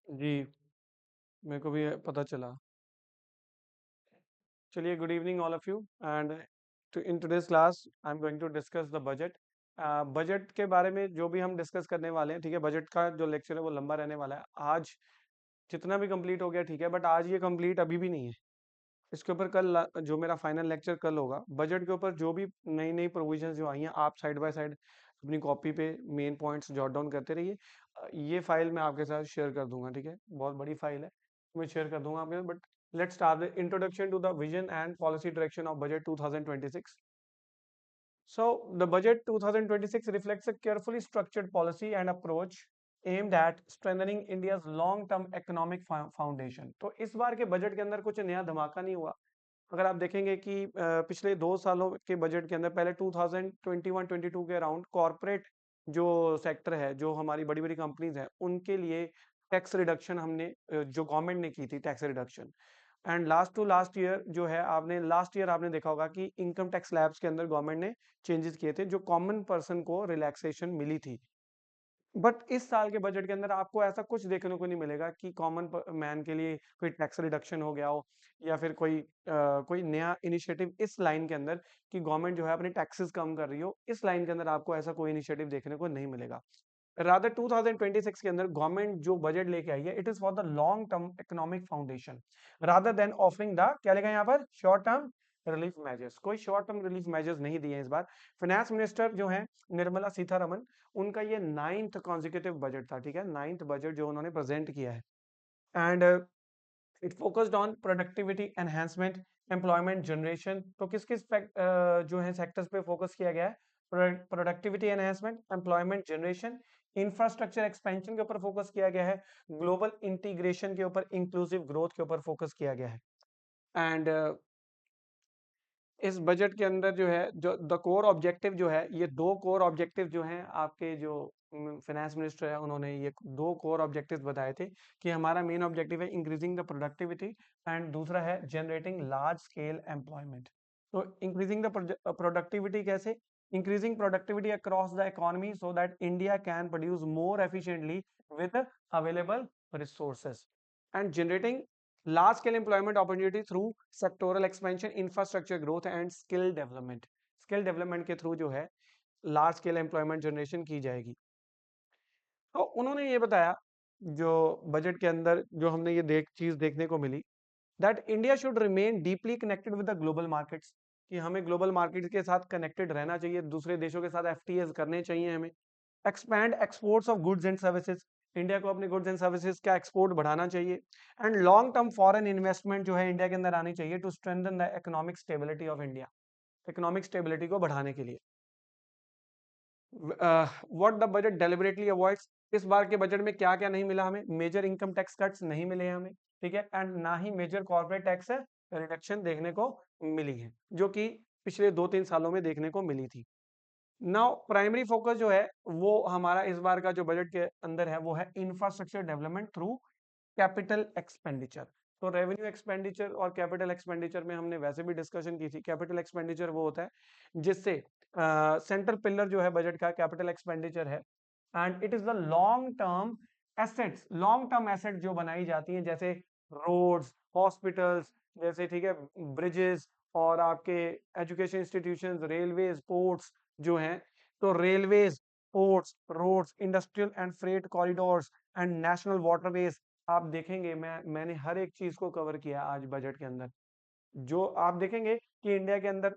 जी, मेरे को भी पता चला। चलिए, good evening all of you and in today's class I am going to discuss the budget. Budget के बारे में जो भी हम डिस्कस करने वाले हैं, ठीक है। बजट का जो लेक्चर है वो लंबा रहने वाला है। आज जितना भी कंप्लीट हो गया, ठीक है, बट आज ये कंप्लीट अभी भी नहीं है। इसके ऊपर जो मेरा फाइनल लेक्चर कल होगा, बजट के ऊपर जो भी नई नई प्रोविजंस जो आई हैं, आप साइड बाय साइड अपनी कॉपी पे मेन पॉइंट्स जॉट डाउन करते रहिए। ये फाइल मैं आपके साथ शेयर कर दूंगा, ठीक है। बहुत बड़ी फाइल है, मैं शेयर कर दूंगा आपके साथ। But let's start the introduction to the vision and policy direction of budget 2026. So, the budget 2026 reflects a carefully structured policy and approach aimed at strengthening India's long-term economic foundation. तो इस बार के budget के अंदर कुछ नया धमाका नहीं हुआ। अगर आप देखेंगे कि पिछले 2 सालों के बजट के अंदर पहले 2021-22 के अराउंड कॉरपोरेट जो सेक्टर है, जो हमारी बड़ी बड़ी कंपनीज है, उनके लिए टैक्स रिडक्शन हमने जो गवर्नमेंट ने की थी tax reduction. And last to last year जो है, आपने लास्ट ईयर आपने देखा होगा कि इनकम टैक्स स्लैब्स के अंदर गवर्नमेंट ने चेंजेस किए थे, जो कॉमन पर्सन को रिलैक्सेशन मिली थी। बट इस साल के बजट के अंदर आपको ऐसा कुछ देखने को नहीं मिलेगा कि कॉमन मैन के लिए कोई टैक्स रिडक्शन हो गया हो, या फिर कोई नया इनिशिएटिव इस लाइन के अंदर कि गवर्नमेंट जो है अपने टैक्सेस कम कर रही हो। इस लाइन के अंदर आपको ऐसा कोई इनिशिएटिव देखने को नहीं मिलेगा। रादर 2026 के अंदर गवर्नमेंट जो बजट लेके आई है, it is for the long term economic foundation rather than offering the, क्या लिखा है यहाँ पर, शॉर्ट टर्म रिलीफ मेजर्स। कोई शॉर्ट टर्म रिलीफ मेजर्स नहीं दिए इस बार। फाइनेंस मिनिस्टर जो है निर्मला सीतारमन, उनका ये 9th कॉन्जिक्यूटिव बजट था, ठीक है, 9th बजट जो उन्होंने प्रेजेंट किया है। And it focused on productivity enhancement, employment generation. तो किस किस जो है सेक्टर्स पे फोकस किया गया है? Productivity enhancement, employment generation, infrastructure expansion के ऊपर फोकस किया गया है, ग्लोबल इंटीग्रेशन के ऊपर, इंक्लूसिव ग्रोथ के ऊपर फोकस किया गया है। एंड इस बजट के अंदर जो है, जो द कोर ऑब्जेक्टिव जो है, ये दो कोर ऑब्जेक्टिव जो हैं आपके जो फाइनेंस मिनिस्टर है, उन्होंने ये दो कोर ऑब्जेक्टिव्स बताए थे कि हमारा मेन ऑब्जेक्टिव है इंक्रीजिंग द प्रोडक्टिविटी, एंड दूसरा है जनरेटिंग लार्ज स्केल एम्प्लॉयमेंट। तो इंक्रीजिंग द प्रोडक्टिविटी कैसे? Increasing productivity across the economy so that India can produce more efficiently with available resources, and generating large scale employment opportunity through sectoral expansion, infrastructure growth and skill development. skill development के through जो है large scale employment generation की जाएगी। तो उन्होंने ये बताया, जो बजट के अंदर जो हमने ये चीज देखने को मिली, that India should remain deeply connected with the global markets, कि हमें ग्लोबल मार्केट के साथ कनेक्टेड रहना चाहिए, दूसरे देशों के साथ एफटीएस करने चाहिए हमें। Expand exports of goods and services, India को अपने गुड्स एंड सर्विसेज का एक्सपोर्ट बढ़ाना चाहिए। And long term foreign investment जो है इंडिया के अंदर आनी चाहिए to strengthen the economic stability of India, economic stability को बढ़ाने के लिए। What the budget deliberately avoids, इस बार के बजट में क्या क्या नहीं मिला हमें? मेजर इनकम टैक्स कट्स नहीं मिले हमें, ठीक है, एंड ना ही मेजर कॉर्पोरेट टैक्स रिडक्शन देखने को मिली है, जो कि पिछले 2-3 सालों में देखने को मिली थी। नाउ प्राइमरी फोकस जो है वो हमारा इस बार का जो बजट के अंदर है, वो है infrastructure development through capital expenditure. तो रेवेन्यू एक्सपेंडिचर और कैपिटल एक्सपेंडिचर में हमने वैसे भी डिस्कशन की थी। कैपिटल एक्सपेंडिचर वो होता है जिससे सेंट्रल पिलर जो है बजट का कैपिटल एक्सपेंडिचर है, and it is the long term assets, long term asset जो बनाई जाती हैं, जैसे रोड्स, हॉस्पिटल्स, जैसे, ठीक है, ब्रिजेस, और आपके एजुकेशन इंस्टीट्यूशंस, रेलवेज, पोर्ट्स जो हैं। तो railways, ports, roads, industrial and freight corridors and national waterways, आप देखेंगे मैंने हर एक चीज को कवर किया आज बजट के अंदर। जो आप देखेंगे कि इंडिया के अंदर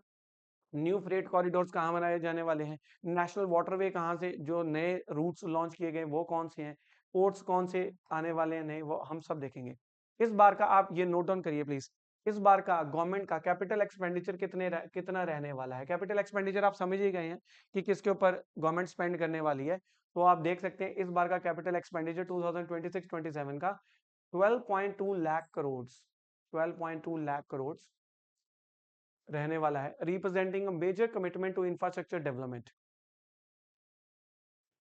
न्यू फ्रेट कॉरिडोर्स कहाँ बनाए जाने वाले हैं, नेशनल वाटरवे कहाँ से, जो नए रूट्स लॉन्च किए गए वो कौन से हैं, पोर्ट्स कौन से आने वाले हैं नए, वो हम सब देखेंगे। इस बार का आप ये नोट डाउन करिए प्लीज, इस बार का गवर्नमेंट का कैपिटल एक्सपेंडिचर कितना रहने वाला है। कैपिटल एक्सपेंडिचर आप समझ ही गए हैं कि किसके ऊपर गवर्नमेंट स्पेंड करने वाली है। तो आप देख सकते हैं इस बार का कैपिटल एक्सपेंडिचर 2026-27 का 12.2 लाख करोड़, 12.2 लाख करोड़ रहने वाला है, representing a major commitment to infrastructure development.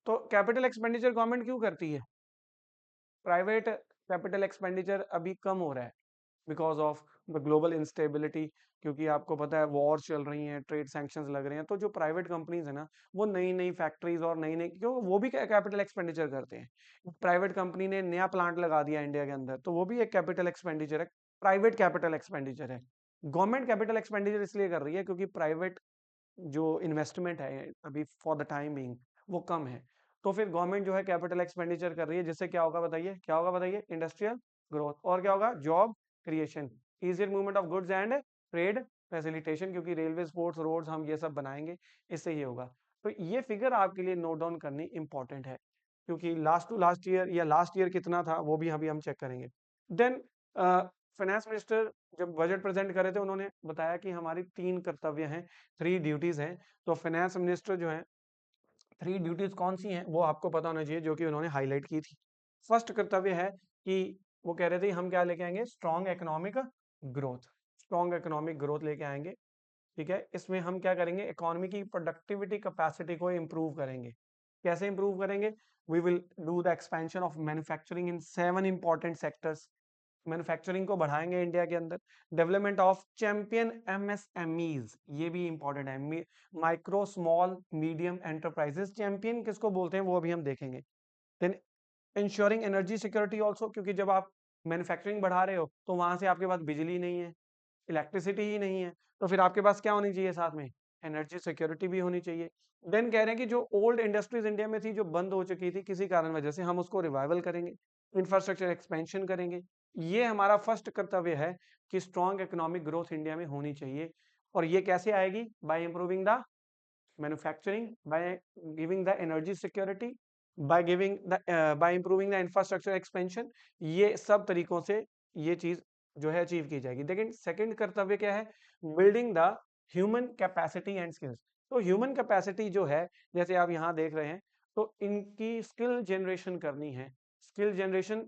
तो कैपिटल एक्सपेंडिचर गवर्नमेंट क्यों करती है? प्राइवेट कैपिटल एक्सपेंडिचर अभी कम हो रहा है, because of the global instability, क्योंकि आपको पता है वॉर चल रही हैं, ट्रेड सैंक्शंस लग रहे हैं, तो जो प्राइवेट कंपनीज है ना, वो नई नई फैक्ट्रीज और नई नई, क्यों वो भी कैपिटल एक्सपेंडिचर करते हैं। प्राइवेट कंपनी ने नया प्लांट लगा दिया इंडिया के अंदर, तो वो भी एक कैपिटल एक्सपेंडिचर है, प्राइवेट कैपिटल एक्सपेंडिचर है। गवर्नमेंट कैपिटल एक्सपेंडिचर इसलिए कर रही है क्योंकि प्राइवेट जो इन्वेस्टमेंट है अभी फॉर द टाइम बीइंग वो कम है। तो फिर गवर्नमेंट जो है कैपिटल एक्सपेंडिचर कर रही है, जिससे क्या होगा बताइए, क्या होगा बताइए, इंडस्ट्रियल ग्रोथ, और क्या होगा, job creation, easier movement of goods and trade facilitation, क्योंकि रेलवे, स्पोर्ट्स, रोड्स हम ये सब बनाएंगे, इससे ये होगा। तो ये फिगर आपके लिए नोट डाउन करनी इंपॉर्टेंट है, क्योंकि लास्ट टू लास्ट ईयर या लास्ट ईयर कितना था वो भी अभी हम चेक करेंगे। देन फाइनेंस मिनिस्टर जब बजट प्रेजेंट करे थे, उन्होंने बताया कि हमारी 3 कर्तव्य हैं, 3 ड्यूटीज हैं। तो फाइनेंस मिनिस्टर जो है, 3 ड्यूटीज कौन सी हैं वो आपको पता होना चाहिए, जो कि उन्होंने हाईलाइट की थी। फर्स्ट कर्तव्य है कि वो कह रहे थे हम क्या लेके आएंगे, strong economic growth, strong economic growth लेके आएंगे। ठीक है, इसमें हम क्या करेंगे, इकोनॉमी की प्रोडक्टिविटी कैपेसिटी को इम्प्रूव करेंगे। कैसे इम्प्रूव करेंगे, we will do the expansion of manufacturing in 7 important sectors, manufacturing को बढ़ाएंगे इंडिया के अंदर। डेवलपमेंट ऑफ चैंपियन एमएसएमईज, ये भी इंपॉर्टेंट है, micro small medium enterprises, champion किसको बोलते हैं वो अभी हम देखेंगे। Then ensuring energy security also, क्योंकि जब आप मैन्युफैक्चरिंग बढ़ा रहे हो तो वहां से आपके पास बिजली नहीं है, इलेक्ट्रिसिटी ही नहीं है, तो फिर आपके पास क्या होनी चाहिए साथ में, एनर्जी सिक्योरिटी भी होनी चाहिए। देन कह रहे हैं कि जो ओल्ड इंडस्ट्रीज इंडिया में थी, जो बंद हो चुकी थी किसी कारण वजह से, हम उसको रिवाइवल करेंगे, इंफ्रास्ट्रक्चर एक्सपेंशन करेंगे। ये हमारा फर्स्ट कर्तव्य है कि स्ट्रॉन्ग इकोनॉमिक ग्रोथ इंडिया में होनी चाहिए। और ये कैसे आएगी, by improving the manufacturing, by giving the energy security, by giving the by improving the infrastructure expansion. ये सब तरीकों से ये चीज जो है अचीव की जाएगी। लेकिन सेकंड कर्तव्य क्या है, building the human capacity and skills. तो ह्यूमन कैपेसिटी जो है, जैसे आप यहाँ देख रहे हैं, तो इनकी स्किल जनरेशन करनी है। स्किल जनरेशन,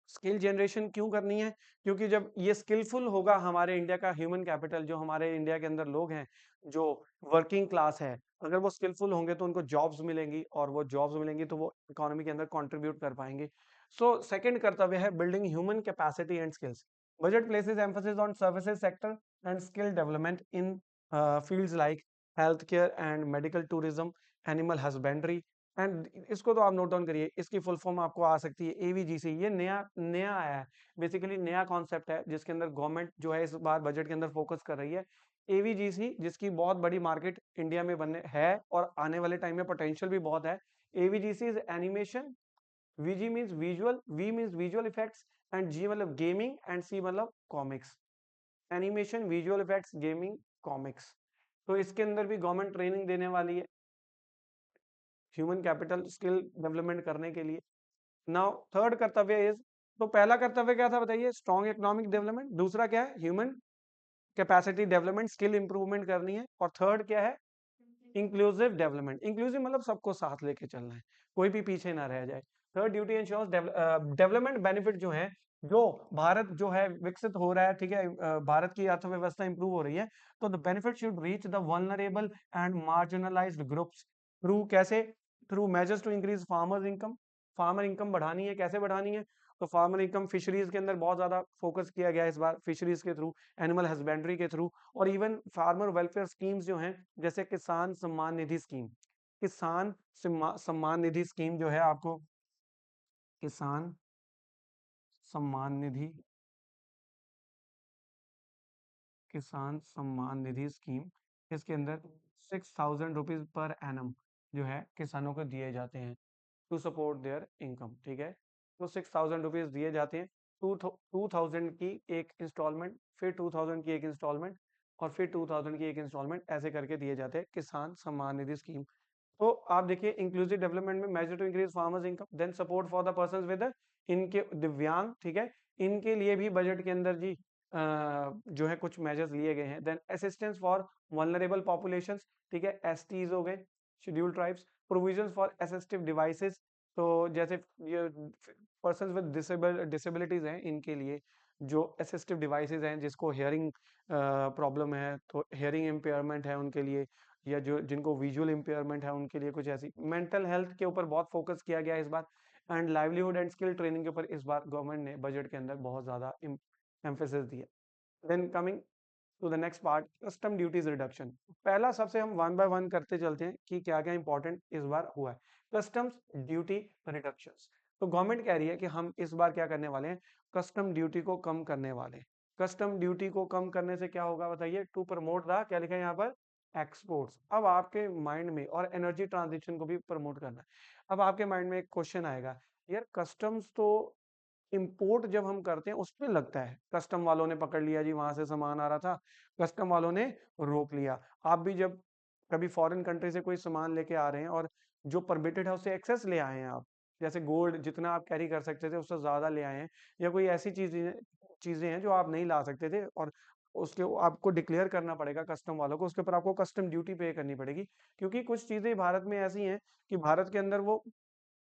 स्किल जनरेशन क्यों करनी है, क्योंकि जब ये स्किलफुल होगा हमारे इंडिया का ह्यूमन कैपिटल, जो हमारे इंडिया के अंदर लोग हैं, जो वर्किंग क्लास है, अगर वो स्किलफुल होंगे तो उनको जॉब्स मिलेंगी, और वो जॉब्स मिलेंगी तो वो इकोनॉमी के अंदर कंट्रीब्यूट कर पाएंगे। सो सेकंड कर्तव्य है building human capacity and skills. Budget places emphasis on services sector and skill development in fields like health care and medical tourism, animal husbandry and, इसको तो आप नोट डाउन करिए, इसकी फुल फॉर्म आपको आ सकती है एवीजीसी। ये नया नया आया है, बेसिकली नया कॉन्सेप्ट है, जिसके अंदर गवर्नमेंट जो है इस बार बजट के अंदर फोकस कर रही है। एवीजीसी, जिसकी बहुत बड़ी मार्केट इंडिया में बनने है और आने वाले टाइम में पोटेंशियल भी बहुत है। AVGC is animation, VG means visual, V means visual effects, and G मतलब गेमिंग, एंड सी मतलब comics. Animation, visual effects, gaming, comics. तो इसके अंदर भी गवर्नमेंट ट्रेनिंग देने वाली है ह्यूमन कैपिटल स्किल डेवलपमेंट करने के लिए। नाउ थर्ड कर्तव्य इज, तो पहला कर्तव्य क्या था बताइए, स्ट्रॉन्ग इकोनॉमिक डेवलपमेंट। दूसरा क्या है, human capacity development, skill improvement करनी है। और थर्ड क्या है, इंक्लूसिव डेवलपमेंट। इंक्लूसिव मतलब सबको साथ लेके चलना है, कोई भी पीछे ना रह जाए। Third duty ensures development benefit जो है, जो भारत जो है विकसित हो रहा है, ठीक है, भारत की अर्थव्यवस्था इंप्रूव हो रही है, तो the benefit should reach the vulnerable and marginalised groups through, कैसे, through measures to increase farmers income. Farmer income बढ़ानी है, कैसे बढ़ानी है, तो फार्मर इनकम फिशरीज के अंदर बहुत ज्यादा फोकस किया गया है इस बार, फिशरीज के थ्रू, एनिमल हस्बेंड्री के थ्रू, और इवन फार्मर वेलफेयर स्कीम्स जो हैं, जैसे किसान सम्मान निधि स्कीम। किसान सम्मान निधि स्कीम जो है आपको, किसान सम्मान निधि, किसान सम्मान निधि स्कीम, इसके अंदर 6,000 रुपीज पर एनम जो है किसानों को दिए जाते हैं टू सपोर्ट देयर इनकम। ठीक है, तो 6,000 रुपीज दिए जाते हैं, 2,000 की एक इंस्टॉलमेंट, फिर 2,000 की एक इंस्टॉलमेंट, और फिर 2,000 की एक इंस्टॉलमेंट, ऐसे करके दिए जाते हैं किसान सम्मान निधि स्कीम। तो आप देखिए, इंक्लूसिव डेवलपमेंट में major to increase farmers income, then support for the persons with, इनके दिव्यांग, ठीक है, इनके लिए भी बजट के अंदर जी जो है कुछ मेजर्स लिए गए हैं। Then assistance for vulnerable populations, ठीक है, एसटीज हो गए, scheduled tribes, provisions for assistive devices, तो जैसे ये पर्संस विद डिसेबिलिटीज हैं, इनके लिए जो असिस्टिव डिवाइसेस हैं, जिसको हेयरिंग प्रॉब्लम है, तो हेयरिंग इम्पेयरमेंट है उनके लिए, या जो जिनको विजुअल इम्पेयरमेंट है उनके लिए कुछ ऐसी, मेंटल हेल्थ के ऊपर बहुत फोकस किया गया है इस बार, and livelihood and skill training के ऊपर इस बार गवर्नमेंट ने बजट के अंदर बहुत ज्यादा एम्फेसिस दिया। Then coming to the next part, custom duties reduction. पहला सबसे हम वन बाय वन करते चलते हैं कि क्या क्या इंपॉर्टेंट इस बार हुआ है। कस्टम्स ड्यूटी रिडक्शंस, तो गवर्नमेंट कह रही है कि हम इस बार क्या करने वाले हैं, कस्टम ड्यूटी को कम करने वाले हैं। कस्टम ड्यूटी को कम करने से क्या होगा बताइए, टू प्रमोट द, क्या लिखा है यहाँ पर, एक्सपोर्ट्स। अब आपके माइंड में, और एनर्जी ट्रांजिशन को भी प्रमोट करना है। अब आपके माइंड में एक क्वेश्चन आएगा, यार कस्टम्स तो इंपोर्ट जब हम करते हैं उसमें लगता है, कस्टम वालों ने पकड़ लिया जी, वहां से सामान आ रहा था, कस्टम वालों ने रोक लिया। आप भी जब कभी फॉरेन कंट्री से कोई सामान लेके आ रहे हैं और जो परमिटेड है उससे एक्सेस ले आए हैं आप, जैसे गोल्ड जितना आप कैरी कर सकते थे उससे ज्यादा ले आए हैं, या कोई ऐसी चीजें चीजें हैं जो आप नहीं ला सकते थे, और उसके आपको डिक्लेयर करना पड़ेगा कस्टम वालों को, उसके ऊपर आपको कस्टम ड्यूटी पे करनी पड़ेगी। क्योंकि कुछ चीजें भारत में ऐसी हैं कि भारत के अंदर वो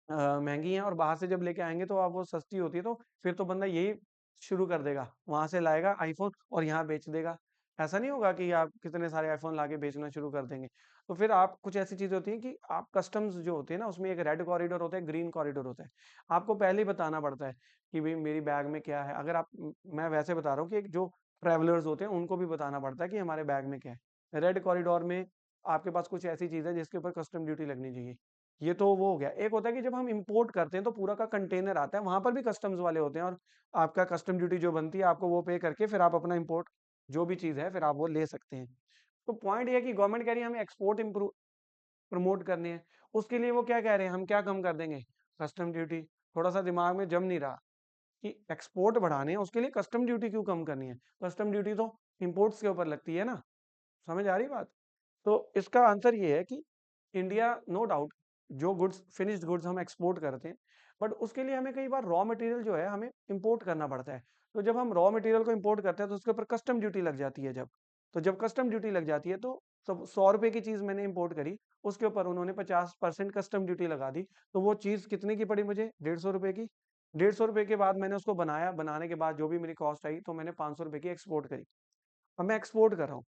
महंगी हैं, और बाहर से जब लेके आएंगे तो आप वो सस्ती होती है, तो फिर तो बंदा यही शुरू कर देगा, वहां से लाएगा आईफोन और यहाँ बेच देगा। ऐसा नहीं होगा कि आप कितने सारे आईफोन लाके बेचना शुरू कर देंगे। तो फिर आप, कुछ ऐसी चीजें होती हैं कि आप कस्टम्स जो होते हैं ना, उसमें एक रेड कॉरिडोर होता है, ग्रीन कॉरिडोर होता है। आपको पहले ही बताना पड़ता है कि भाई मेरी बैग में क्या है। अगर आप, मैं वैसे बता रहा हूँ कि एक जो ट्रेवलर्स होते हैं उनको भी बताना पड़ता है कि हमारे बैग में क्या है। रेड कॉरिडोर में आपके पास कुछ ऐसी चीज है जिसके ऊपर कस्टम ड्यूटी लगनी चाहिए। ये तो वो हो गया। एक होता है कि जब हम इंपोर्ट करते हैं तो पूरा का कंटेनर आता है, वहां पर भी कस्टम्स वाले होते हैं, और आपका कस्टम ड्यूटी जो बनती है आपको वो पे करके फिर आप अपना इंपोर्ट जो भी चीज है फिर आप वो ले सकते हैं। तो पॉइंट ये है कि गवर्नमेंट कह रही है हमें एक्सपोर्ट इम्प्रूव प्रमोट करने हैं। उसके लिए वो क्या कह रहे हैं, हम क्या कम कर देंगे, कस्टम ड्यूटी। थोड़ा सा दिमाग में जम नहीं रहा कि एक्सपोर्ट बढ़ाने हैं उसके लिए कस्टम ड्यूटी क्यों कम करनी है। कस्टम ड्यूटी तो इंपोर्ट्स के ऊपर लगती है ना। समझ आ रही बात। तो इसका आंसर ये है कि इंडिया, नो डाउट, जो गुड्स, फिनिश्ड गुड्स हम एक्सपोर्ट करते हैं, बट उसके लिए हमें कई बार रॉ मटेरियल जो है हमें इंपोर्ट करना पड़ता है। तो जब हम रॉ मटेरियल को इंपोर्ट करते हैं तो उसके ऊपर कस्टम ड्यूटी लग जाती है। जब कस्टम ड्यूटी लग जाती है तो सब 100 रुपए की चीज मैंने इंपोर्ट करी, उसके ऊपर उन्होंने 50% कस्टम ड्यूटी लगा दी, तो वो चीज कितने की पड़ी मुझे, 150 रुपए की। 150 रुपए के बाद मैंने उसको बनाया, बनाने के बाद जो भी मेरी कॉस्ट आई तो मैंने 500 रुपए की एक्सपोर्ट करी। अब मैं एक्सपोर्ट कर रहा हूँ।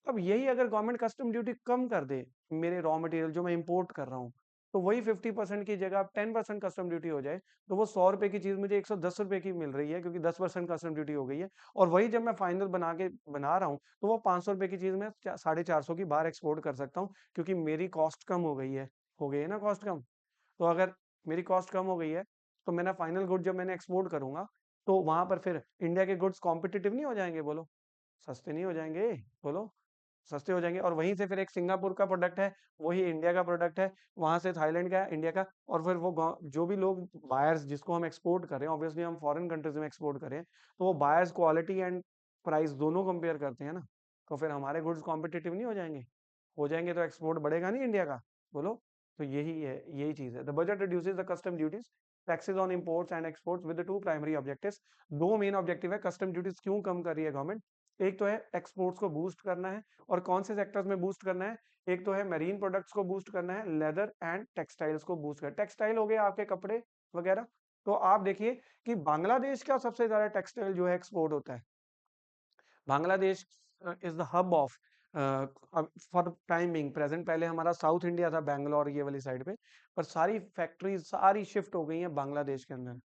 अब यही अगर गवर्नमेंट कस्टम ड्यूटी कम कर दे, मेरे रॉ मटेरियल जो मैं इंपोर्ट कर रहा हूँ, तो वही 50% की जगह 10% कस्टम ड्यूटी हो जाए, तो वो 100 रुपए की चीज मुझे 110 रुपए की मिल रही है, क्योंकि 10% कस्टम ड्यूटी हो गई है। और वही जब मैं फाइनल बना रहा हूँ तो वो 500 रुपए की चीज मैं 450 की बाहर एक्सपोर्ट कर सकता हूँ, क्योंकि मेरी कॉस्ट कम हो गई है ना कॉस्ट कम। तो अगर मेरी कॉस्ट कम हो गई है तो मेरा फाइनल गुड जब मैंने एक्सपोर्ट करूंगा, तो वहां पर फिर इंडिया के गुड्स कॉम्पिटिटिव नहीं हो जाएंगे, बोलो, सस्ते नहीं हो जाएंगे, बोलो, सस्ते हो जाएंगे। और वहीं से फिर एक सिंगापुर का प्रोडक्ट है, वही इंडिया का प्रोडक्ट है, वहां से थाईलैंड का है, इंडिया का, और फिर वो जो भी लोग बायर्स जिसको हम एक्सपोर्ट कर रहे हैं, ऑब्वियसली हम फॉरेन कंट्रीज में एक्सपोर्ट करें, तो वो बायर्स क्वालिटी एंड प्राइस दोनों कंपेयर करते हैं ना। तो फिर हमारे गुड्स कॉम्पिटिटिव नहीं हो जाएंगे, हो जाएंगे तो एक्सपोर्ट बढ़ेगा नहीं इंडिया का, बोलो। तो यही है, यही चीज है। The budget reduces the custom duties, taxes on imports and exports with the two primary objectives. दो मेन ऑब्जेक्टिव है कस्टम ड्यूटीज क्यों कम कर रही है गवर्नमेंट। एक तो है एक्सपोर्ट्स को बूस्ट करना है, और कौन से सेक्टर्स में बूस्ट करना है, एक तो है मेरीन प्रोडक्ट्स को बूस्ट करना है, लेदर एंड टेक्सटाइल्स को बूस्ट करना है। टेक्सटाइल हो गए आपके कपड़े वगैरह। तो आप देखिए कि बांग्लादेश का सबसे ज्यादा टेक्सटाइल जो है एक्सपोर्ट होता है। Bangladesh is the hub of, for time being present, पहले हमारा साउथ इंडिया था, बैंगलोर ये वाली साइड पे, पर सारी फैक्ट्रीज सारी शिफ्ट हो गई हैं बांग्लादेश के अंदर।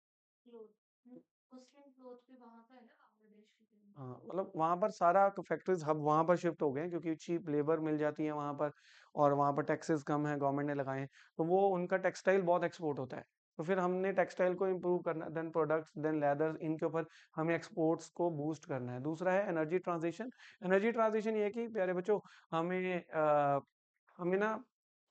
हाँ, मतलब वहां पर सारा फैक्ट्रीज हब वहां पर शिफ्ट हो गए हैं, क्योंकि चीप लेबर मिल जाती है वहां पर, और वहां पर टैक्सेस कम है, गवर्नमेंट ने लगाए हैं, तो वो उनका टेक्सटाइल बहुत एक्सपोर्ट होता है। तो फिर हमने टेक्सटाइल को इम्प्रूव करना, देन प्रोडक्ट्स, देन लेदर्स, इनके ऊपर हमें एक्सपोर्ट्स को बूस्ट करना है। दूसरा है एनर्जी ट्रांजिशन। एनर्जी ट्रांजिशन ये है कि प्यारे बच्चों, हमें हमें ना,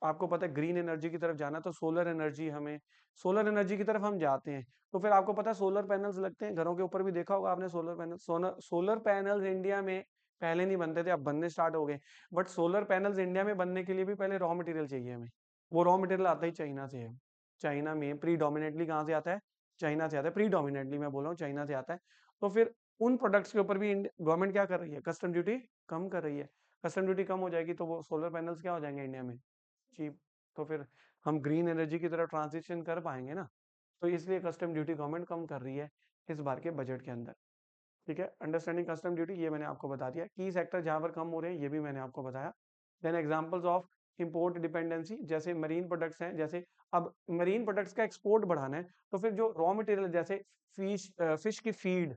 आपको पता है ग्रीन एनर्जी की तरफ जाना, तो सोलर एनर्जी, हमें सोलर एनर्जी की तरफ हम जाते हैं। तो फिर आपको पता है सोलर पैनल्स लगते हैं घरों के ऊपर, भी देखा होगा आपने solar panel. Solar panels India में पहले नहीं बनते थे, अब बनने स्टार्ट हो गए। बट सोलर पैनल्स इंडिया में बनने के लिए भी पहले रॉ मटेरियल चाहिए हमें। वो रॉ मटेरियल आता ही चाइना से है। चाइना में प्रीडोमिनेटली कहाँ से आता है, चाइना से आता है। प्रीडोमिनेटली मैं बोल रहा हूँ, चाइना से आता है। तो फिर उन प्रोडक्ट्स के ऊपर भी गवर्नमेंट क्या कर रही है, कस्टम ड्यूटी कम कर रही है। कस्टम ड्यूटी कम हो जाएगी तो वो सोलर पैनल्स क्या हो जाएंगे इंडिया में, चीप। तो फिर हम ग्रीन एनर्जी की तरफ ट्रांजिशन कर पाएंगे ना। तो इसलिए कस्टम ड्यूटी गवर्नमेंट कम कर रही है इस बार के बजट के अंदर। ठीक है, अंडरस्टैंडिंग कस्टम ड्यूटी ये मैंने आपको बता दिया। की सेक्टर जहां पर कम हो रहे हैं ये भी मैंने आपको बताया। Then examples of import dependency, जैसे मरीन प्रोडक्ट्स हैं, जैसे अब मरीन प्रोडक्ट्स का एक्सपोर्ट बढ़ाना है, तो फिर जो रॉ मटेरियल, जैसे फिश फिश की फीड,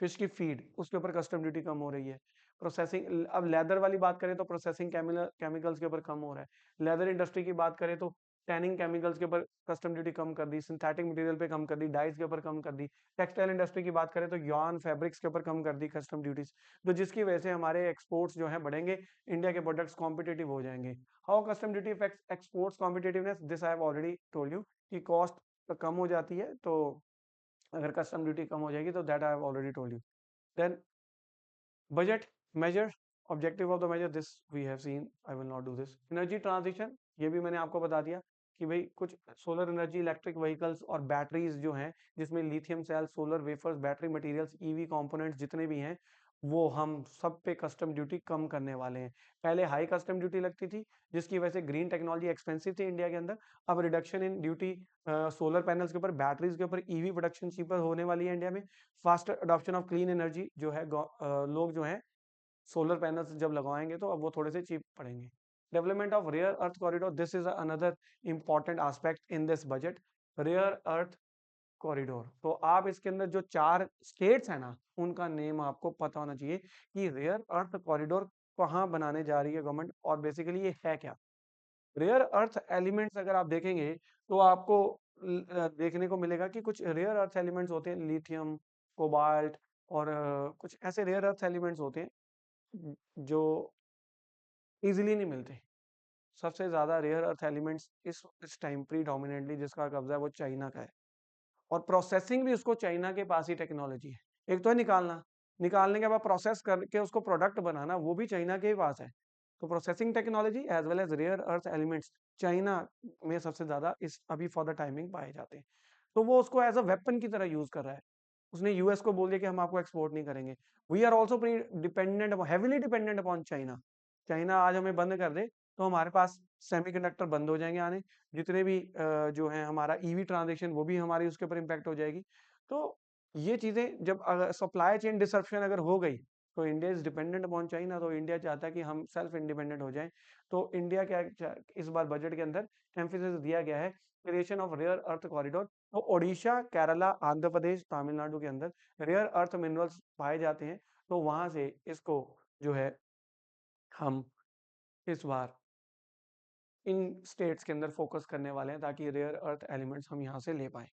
फिश की फीड, उसके ऊपर कस्टम ड्यूटी कम हो रही है। प्रोसेसिंग, अब लेदर वाली बात करें तो प्रोसेसिंग केमिकल्स के ऊपर कम हो रहा है। लेदर इंडस्ट्री की बात करें तो टैनिंग केमिकल्स के ऊपर कस्टम ड्यूटी कम कर दी, सिंथेटिक मटेरियल पे कम कर दी, डाइज के ऊपर कम कर दी। टेक्सटाइल इंडस्ट्री की बात करें तो यॉन फैब्रिक्स के ऊपर कम कर दी कस्टम ड्यूटीज, तो जिसकी वजह से हमारे एक्सपोर्ट्स जो है बढ़ेंगे, इंडिया के प्रोडक्ट्स कॉम्पिटिटिव हो जाएंगे। How custom duty effects exports competitiveness, this I have already told you कि कॉस्ट कम हो जाती है, तो अगर कस्टम ड्यूटी कम हो जाएगी तो that I have already told you. Then budget measure, objective of the measure, this we have seen, I will not do this. Energy transition, ये भी मैंने आपको बता दिया कि भाई कुछ सोलर एनर्जी, इलेक्ट्रिक व्हीकल्स और बैटरीज जो हैं, जिसमें lithium cell, solar wafers, battery materials, EV components जितने भी हैं, वो हम सब पे कस्टम ड्यूटी कम करने वाले हैं। पहले हाई कस्टम ड्यूटी लगती थी, जिसकी वजह से ग्रीन टेक्नोलॉजी एक्सपेंसिव थी इंडिया के अंदर। अब reduction in duty solar panels के ऊपर, बैटरीज के ऊपर, ईवी प्रोडक्शन चीपर होने वाली है इंडिया में। Faster adoption of clean energy जो है, लोग जो है सोलर पैनल्स जब लगवाएंगे तो अब वो थोड़े से चीप पड़ेंगे। Development of rare earth corridor, this is another important aspect in this budget. Rare earth corridor, तो आप इसके अंदर जो 4 स्टेट्स हैं ना, उनका नेम आपको पता होना चाहिए कि रेयर अर्थ कॉरिडोर कहाँ बनाने जा रही है गवर्नमेंट, और बेसिकली ये है क्या। रेयर अर्थ एलिमेंट्स अगर आप देखेंगे तो आपको देखने को मिलेगा कि कुछ रेयर अर्थ एलिमेंट्स होते हैं, लिथियम, कोबाल्ट, और कुछ ऐसे रेयर अर्थ एलिमेंट्स होते हैं जो इजीली नहीं मिलते। सबसे ज्यादा रेयर अर्थ एलिमेंट्स इस टाइम प्रीडोमिनेंटली जिसका कब्जा है वो चाइना का है, और प्रोसेसिंग भी उसको चाइना के पास ही टेक्नोलॉजी है। एक तो है निकालना, निकालने के बाद प्रोसेस करके उसको प्रोडक्ट बनाना, वो भी चाइना के ही पास है। तो processing technology as well as rare earth elements China में सबसे ज्यादा इस अभी फॉर द टाइमिंग पाए जाते हैं। तो वो उसको एज अ वेपन की तरह यूज कर रहा है। उसने यूएस को बोल दिया कि हम आपको एक्सपोर्ट नहीं करेंगे। We are also dependent, heavily dependent upon China. China आज हमें बंद कर दे तो हमारे पास सेमीकंडक्टर बंद हो जाएंगे आने, जितने भी जो है हमारा ईवी ट्रांजेक्शन वो भी हमारी उसके ऊपर इम्पैक्ट हो जाएगी। तो ये चीजें जब सप्लाई चेन डिसरप्शन अगर हो गई तो India is dependent upon China, तो इंडिया चाहता है कि हम सेल्फ इंडिपेंडेंट हो जाएं। तो इंडिया क्या इस बार बजट के अंदर एम्फेसिस दिया गया है creation of rare earth corridor. तो ओडिशा, केरला, आंध्र प्रदेश, तमिलनाडु के अंदर रेयर अर्थ मिनरल्स पाए जाते हैं, तो वहां से इसको जो है हम इस बार इन स्टेट्स के अंदर फोकस करने वाले हैं ताकि रेयर अर्थ एलिमेंट्स हम यहाँ से ले पाए।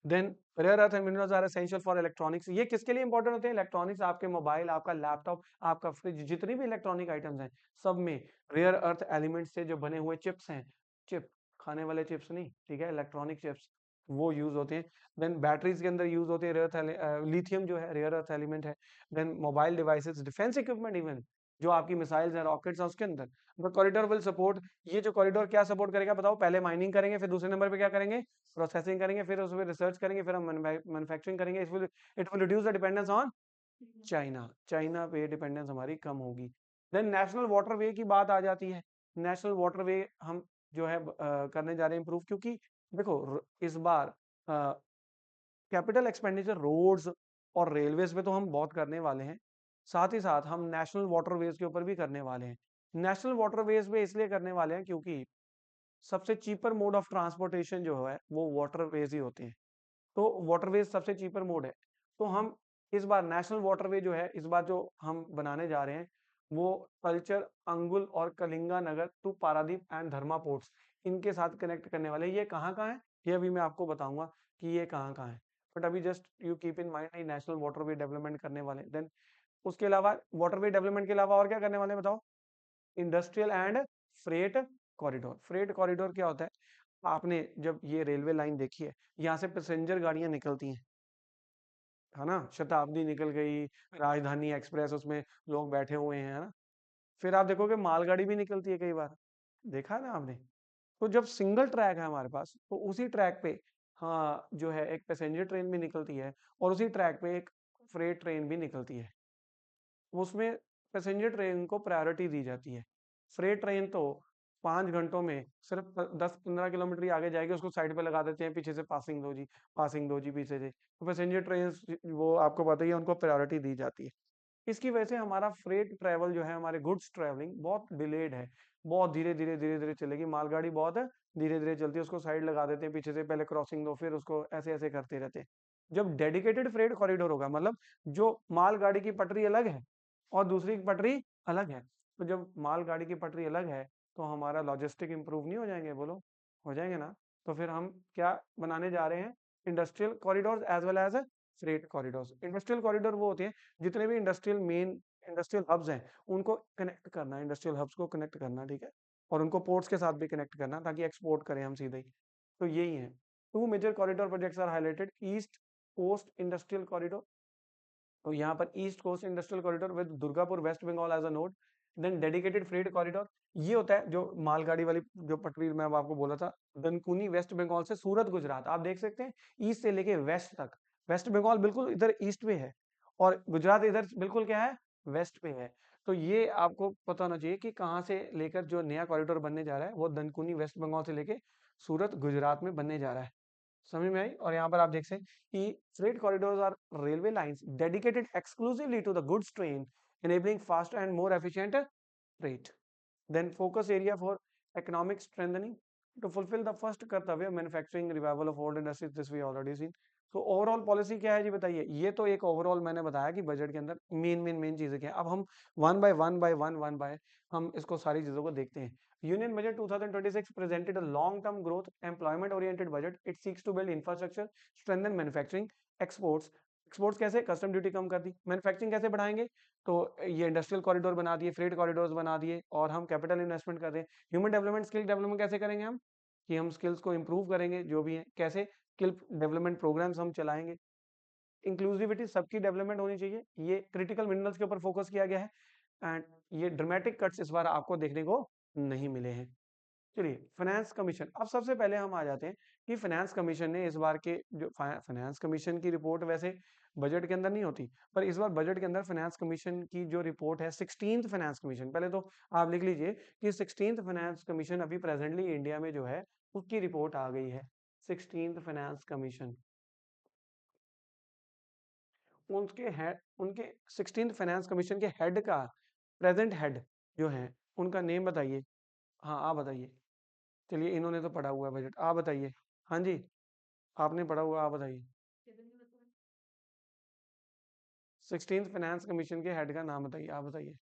Then rare earth minerals are essential for electronics, ये किसके लिए इंपॉर्टेंट होते हैं? इलेक्ट्रॉनिक्स, आपके मोबाइल, आपका लैपटॉप, आपका फ्रिज, जितनी भी इलेक्ट्रॉनिक आइटम्स हैं, सब में रेयर अर्थ एलिमेंट्स से जो बने हुए चिप्स हैं, चिप खाने वाले चिप्स नहीं, ठीक है, इलेक्ट्रॉनिक चिप्स, वो यूज होते हैं। देन बैटरीज के अंदर यूज होते हैं रेयर लिथियम जो है रेयर अर्थ एलिमेंट है। Then mobile devices, defence equipment, even जो आपकी मिसाइल्स हैं, रॉकेट्स हैं, उसके अंदर द कॉरिडोर विल सपोर्ट। ये जो कॉरिडोर क्या सपोर्ट करेगा बताओ? पहले माइनिंग करेंगे, फिर दूसरे नंबर पे क्या करेंगे? प्रोसेसिंग करेंगे, फिर उस पर रिसर्च करेंगे, फिर हम मैन्युफैक्चरिंग करेंगे। It will reduce the dependence on China, China पे डिपेंडेंस हमारी कम होगी। देन नेशनल वाटरवे की बात आ जाती है। नेशनल वाटरवे हम जो है करने जा रहे हैं इंप्रूव, क्योंकि देखो इस बार कैपिटल एक्सपेंडिचर रोड्स और रेलवेज पे तो हम बहुत करने वाले हैं, साथ ही साथ हम नेशनल वाटरवेज के ऊपर भी करने वाले हैं। नेशनल वाटरवेज पे इसलिए करने वाले हैं क्योंकि सबसे चीपर मोड ऑफ ट्रांसपोर्टेशन जो है वो वाटरवेज ही होते हैं। तो वाटरवेज सबसे चीपर मोड है। तो हम इस बार नेशनल वाटरवे जो है, इस बार जो हम बनाने जा रहे हैं, वो कल्चर, अंगुल और कलिंगा नगर टू पारादीप एंड धर्मा पोर्ट्स, इनके साथ कनेक्ट करने वाले। ये कहाँ है ये अभी मैं आपको बताऊंगा कि ये कहाँ है, बट अभी just you keep in mind national waterway development करने वाले। देन उसके अलावा वाटरवे डेवलपमेंट के अलावा और क्या करने वाले हैं बताओ? Industrial and freight corridor. Freight corridor क्या होता है? आपने जब ये रेलवे लाइन देखी है, यहाँ से पैसेंजर गाड़ियां निकलती हैं, है ना, शताब्दी निकल गई, राजधानी एक्सप्रेस, उसमें लोग बैठे हुए हैं, है ना। फिर आप देखोगे मालगाड़ी भी निकलती है कई बार, देखा है ना आपने। तो जब सिंगल ट्रैक है हमारे पास, तो उसी ट्रैक पे हाँ जो है एक पैसेंजर ट्रेन भी निकलती है, और उसी ट्रैक पे एक फ्रेट ट्रेन भी निकलती है। उसमें पैसेंजर ट्रेन को प्रायोरिटी दी जाती है। फ्रेट ट्रेन तो 5 घंटों में सिर्फ 10-15 किलोमीटर ही आगे जाएगी, उसको साइड पे लगा देते हैं, पीछे से पासिंग दो जी, पासिंग दो जी पीछे से। तो पैसेंजर ट्रेन वो आपको पता ही है, उनको प्रायोरिटी दी जाती है। इसकी वजह से हमारा फ्रेट ट्रेवल जो है, हमारे गुड्स ट्रेवलिंग बहुत डिलेड है, बहुत धीरे धीरे चलेगी। मालगाड़ी बहुत धीरे धीरे चलती है, उसको साइड लगा देते हैं पीछे से, पहले क्रॉसिंग दो, फिर उसको ऐसे ऐसे करते रहते हैं। जब डेडिकेटेड फ्रेट कॉरिडोर होगा, मतलब जो मालगाड़ी की पटरी अलग है और दूसरी की पटरी अलग है, तो जब मालगाड़ी की पटरी अलग है तो हमारा लॉजिस्टिक इंप्रूव नहीं हो जाएंगे, बोलो हो जाएंगे ना। तो फिर हम क्या बनाने जा रहे हैं, industrial corridor as well as freight corridor. Industrial corridor वो होते हैं जितने भी इंडस्ट्रियल मेन इंडस्ट्रियल हब्स हैं उनको कनेक्ट करना, इंडस्ट्रियल हब्स को कनेक्ट करना, ठीक है, और उनको पोर्ट्स के साथ भी कनेक्ट करना ताकि एक्सपोर्ट करें हम सीधे ही। तो यही है। Two major corridor projects are highlighted, east coast industrial corridor, तो यहाँ पर east coast industrial corridor with Durgapur West Bengal as a node, then dedicated freight corridor, ये होता है जो मालगाड़ी वाली जो पटरी मैं अब आपको बोला था, दनकुनी वेस्ट बंगाल से सूरत गुजरात, आप देख सकते हैं ईस्ट से लेके वेस्ट तक, वेस्ट बंगाल बिल्कुल इधर ईस्ट पे है और गुजरात इधर बिल्कुल क्या है, वेस्ट पे है। तो ये आपको पता होना चाहिए कि कहाँ से लेकर जो नया कॉरिडोर बनने जा रहा है वो दनकुनी वेस्ट बंगाल से लेके सूरत गुजरात में बनने जा रहा है। समझ में आई। और यहाँ पर आप देख सकते हैं कि freight corridors are railway lines dedicated exclusively to the goods train, enabling faster and more efficient freight. Then focus area for economic strengthening to fulfill the first कर्तव्य manufacturing revival of old industries, this we already seen. तो overall policy क्या है जी बताइए, ये तो एक overall मैंने बताया कि बजट के अंदर मेन चीजें क्या है। अब हम वन बाय वन हम इसको सारी चीजों को देखते हैं। Union budget 2026 presented a long term growth employment oriented budget. It seeks to build infrastructure, strengthen manufacturing, exports. Exports कैसे, कस्टम ड्यूटी कम कर दी, मैन्युफैक्चरिंग कैसे बढ़ाएंगे, तो ये इंडस्ट्रियल कॉरिडोर बना दिए, फ्रेट कॉरिडोर्स बना दिए, और हम कैपिटल इन्वेस्टमेंट कर रहे हैं। ह्यूमन डेवलपमेंट, स्किल डेवलपमेंट कैसे करेंगे हम, कि हम स्किल्स को इंप्रूव करेंगे जो भी है, कैसे स्किल डेवलपमेंट प्रोग्राम्स हम चलाएंगे। इंक्लूसिविटी, सबकी डेवलपमेंट होनी चाहिए, ये क्रिटिकल मिनरल्स के ऊपर फोकस किया गया है। एंड ये ड्रामेटिक कट्स इस बार आपको देखने को नहीं मिले हैं। चलिए फाइनेंस कमीशन, अब सबसे पहले हम आ जाते हैं कि फाइनेंस कमीशन ने इस बार के जो फाइनेंस कमीशन की रिपोर्ट वैसे बजट के अंदर नहीं होती, पर इस बार बजट के अंदर फाइनेंस कमीशन की जो रिपोर्ट है, 16th फाइनेंस कमीशन, पहले तो आप लिख लीजिए कि 16th फाइनेंस कमीशन अभी प्रेजेंटली इंडिया में जो है उसकी रिपोर्ट आ गई है। 16th फाइनेंस कमीशन, उनके हेड, उनके 16th फाइनेंस कमीशन के हेड का, प्रेजेंट हेड जो है उनका नेम बताइए। हाँ आप बताइए। चलिए इन्होंने तो पढ़ा हुआ है बजट, आप बताइए। हाँ जी, आपने पढ़ा हुआ, आप बताइए। 16th फाइनेंस कमीशन के हेड का नाम बताइए, आप बताइए।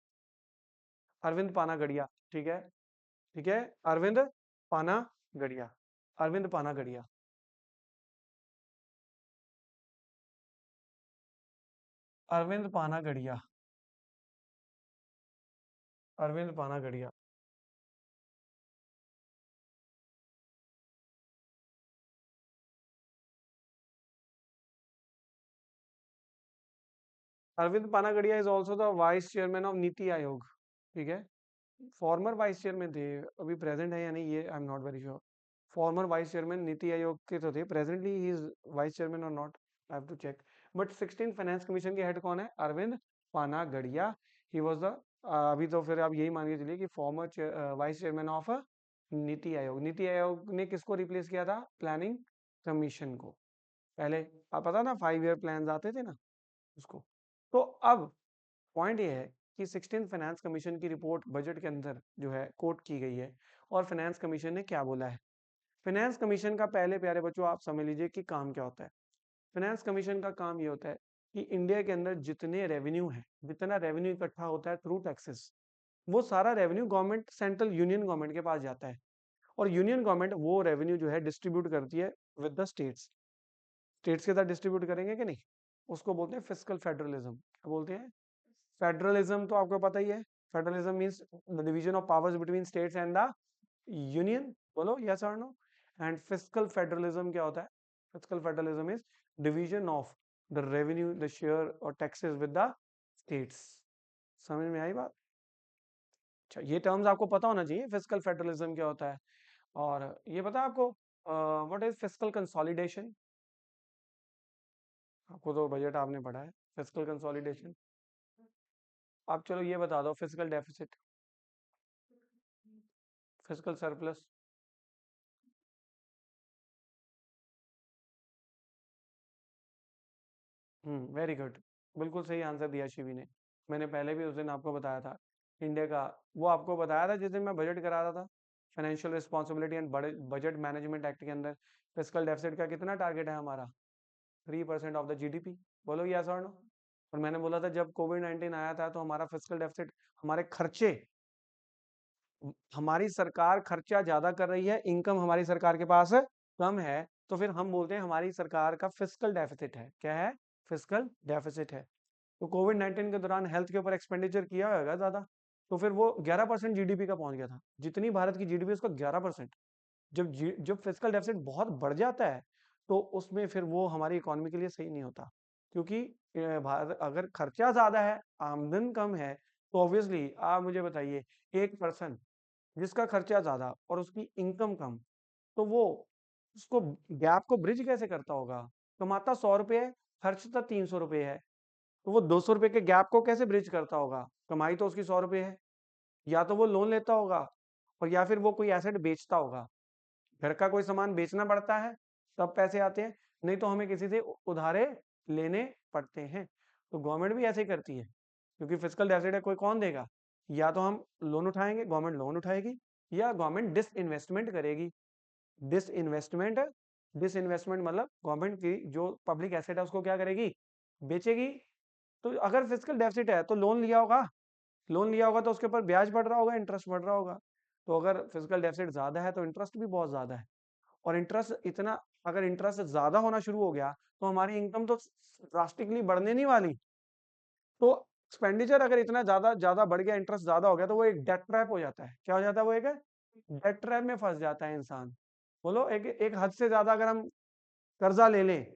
अरविंद पाना गड़िया, ठीक है, ठीक है, अरविंद पाना गड़िया, अरविंद पाना गड़िया, अरविंद पाना गड़िया, अरविंद पाना गड़िया। अरविंद पाना गड़िया is also the vice chairman of NITI Aayog, ठीक है, फॉर्मर वाइस चेयरमैन थे, अभी प्रेजेंट है या नहीं ये I am not very sure. Former vice chairman NITI Aayog के तो थे, presently he is vice chairman और not, I have to check. But 16 finance commission के हेड कौन है, अरविंद पाना गड़िया। ही वाज द, अभी तो फिर आप यही मान के चलिए कि farmer vice chairman of NITI Aayog. NITI Aayog ने किसको रिप्लेस किया था, प्लानिंग कमीशन को। पहले आप पता ना 5 ईयर प्लान आते थे ना उसको। तो अब पॉइंट ये है कि 16 फाइनेंस कमीशन की रिपोर्ट बजट के अंदर जो है कोट की गई है, और फाइनेंस कमीशन ने क्या बोला है। फाइनेंस कमीशन का पहले प्यारे बच्चों आप समझ लीजिए कि काम क्या होता है। फाइनेंस कमीशन का काम ये होता है कि इंडिया के अंदर जितने रेवेन्यू है, जितना रेवेन्यू इकट्ठा होता है थ्रू टैक्सेस, वो सारा revenue government, central union government के पास जाता है, और यूनियन गवर्नमेंट वो रेवेन्यू जो है डिस्ट्रीब्यूट करती है विद द स्टेट्स। स्टेट्स के साथ डिस्ट्रीब्यूट करेंगे कि नहीं, उसको बोलते हैं फिस्कल फेडरलिज्म। क्या बोलते हैं, फेडरलिज्म तो आपको पता ही है। Federalism means the division of powers between states and the union, बोलो यस और नो। एंड फिस्कल फेडरलिज्म क्या होता है, fiscal federalism is division of the revenue, the share और टैक्सेस विद द स्टेट्स। समझ में आई बात। अच्छा ये टर्म्स आपको पता होना चाहिए, फिस्कल फेडरलिज्म क्या होता है। और ये पता है आपको व्हाट इज फिस्कल कंसोलिडेशन, आपको तो बजट आपने पढ़ा है, फिस्कल कंसोलिडेशन। आप चलो ये बता दो, physical deficit, physical surplus. Very good, बिल्कुल सही आंसर दिया शिवी ने। मैंने पहले भी उस दिन आपको बताया था इंडिया का, वो आपको बताया था जिस दिन मैं बजट करा रहा था, financial responsibility and budget management act के अंदर फिजिकल डेफिसिट का कितना टारगेट है हमारा, 3% ऑफ द जीडीपी। बोलो यस और नो। और मैंने बोला था जब कोविड-19 आया था तो हमारा फिस्कल डेफिसिट, हमारे खर्चे, हमारी सरकार खर्चा ज्यादा कर रही है, इनकम हमारी सरकार के पास कम है, तो फिर हम बोलते हैं हमारी सरकार का फिस्कल डेफिसिट है। क्या है? फिस्कल डेफिसिट है। तो कोविड-19 के दौरान हेल्थ के ऊपर एक्सपेंडिचर किया होगा ज्यादा, तो फिर वो 11% जीडीपी का पहुंच गया था। जितनी भारत की जीडीपी उसका 11%। जब फिस्कल डेफिसिट बहुत बढ़ जाता है तो उसमें फिर वो हमारी इकोनॉमी के लिए सही नहीं होता, क्योंकि भारत अगर खर्चा ज्यादा है, आमदन कम है, तो ऑब्वियसली आप मुझे बताइए, एक पर्सन जिसका खर्चा ज्यादा और उसकी इनकम कम, तो वो उसको गैप को ब्रिज कैसे करता होगा? कमाता 100 रुपये है, खर्चता 300 रुपये है, तो वो 200 रुपये के गैप को कैसे ब्रिज करता होगा? कमाई तो उसकी 100 रुपये है। या तो वो लोन लेता होगा, और या फिर वो कोई एसेट बेचता होगा। घर का कोई सामान बेचना पड़ता है, तब पैसे आते हैं, नहीं तो हमें किसी से उधारे लेने पड़ते हैं। तो गवर्नमेंट भी ऐसे ही करती है, क्योंकि फिजिकल डेफिसिट है, कोई कौन देगा? या तो हम लोन उठाएंगे, गवर्नमेंट लोन उठाएगी, या गवर्नमेंट डिसइन्वेस्टमेंट करेगी। डिसइन्वेस्टमेंट, डिसइन्वेस्टमेंट मतलब गवर्नमेंट की जो पब्लिक एसेट है उसको क्या करेगी? बेचेगी। तो अगर फिजिकल डेफिसिट है तो लोन लिया होगा, लोन लिया होगा तो उसके ऊपर ब्याज बढ़ रहा होगा, इंटरेस्ट बढ़ रहा होगा। तो अगर फिजिकल डेफिसिट ज्यादा है तो इंटरेस्ट भी बहुत ज्यादा है। और इंटरेस्ट इतना, अगर इंटरेस्ट ज्यादा होना शुरू हो गया तो हमारी इनकम तो ड्रास्टिकली बढ़ने नहीं वाली। तो एक्सपेंडिचर अगर इतना ज्यादा ज्यादा बढ़ गया, इंटरेस्ट ज्यादा हो गया, तो वो एक डेट ट्रैप हो जाता है। क्या हो जाता है? वो एक डेट ट्रैप में फंस जाता है इंसान। बोलो, एक एक हद से ज्यादा अगर हम कर्जा ले लें,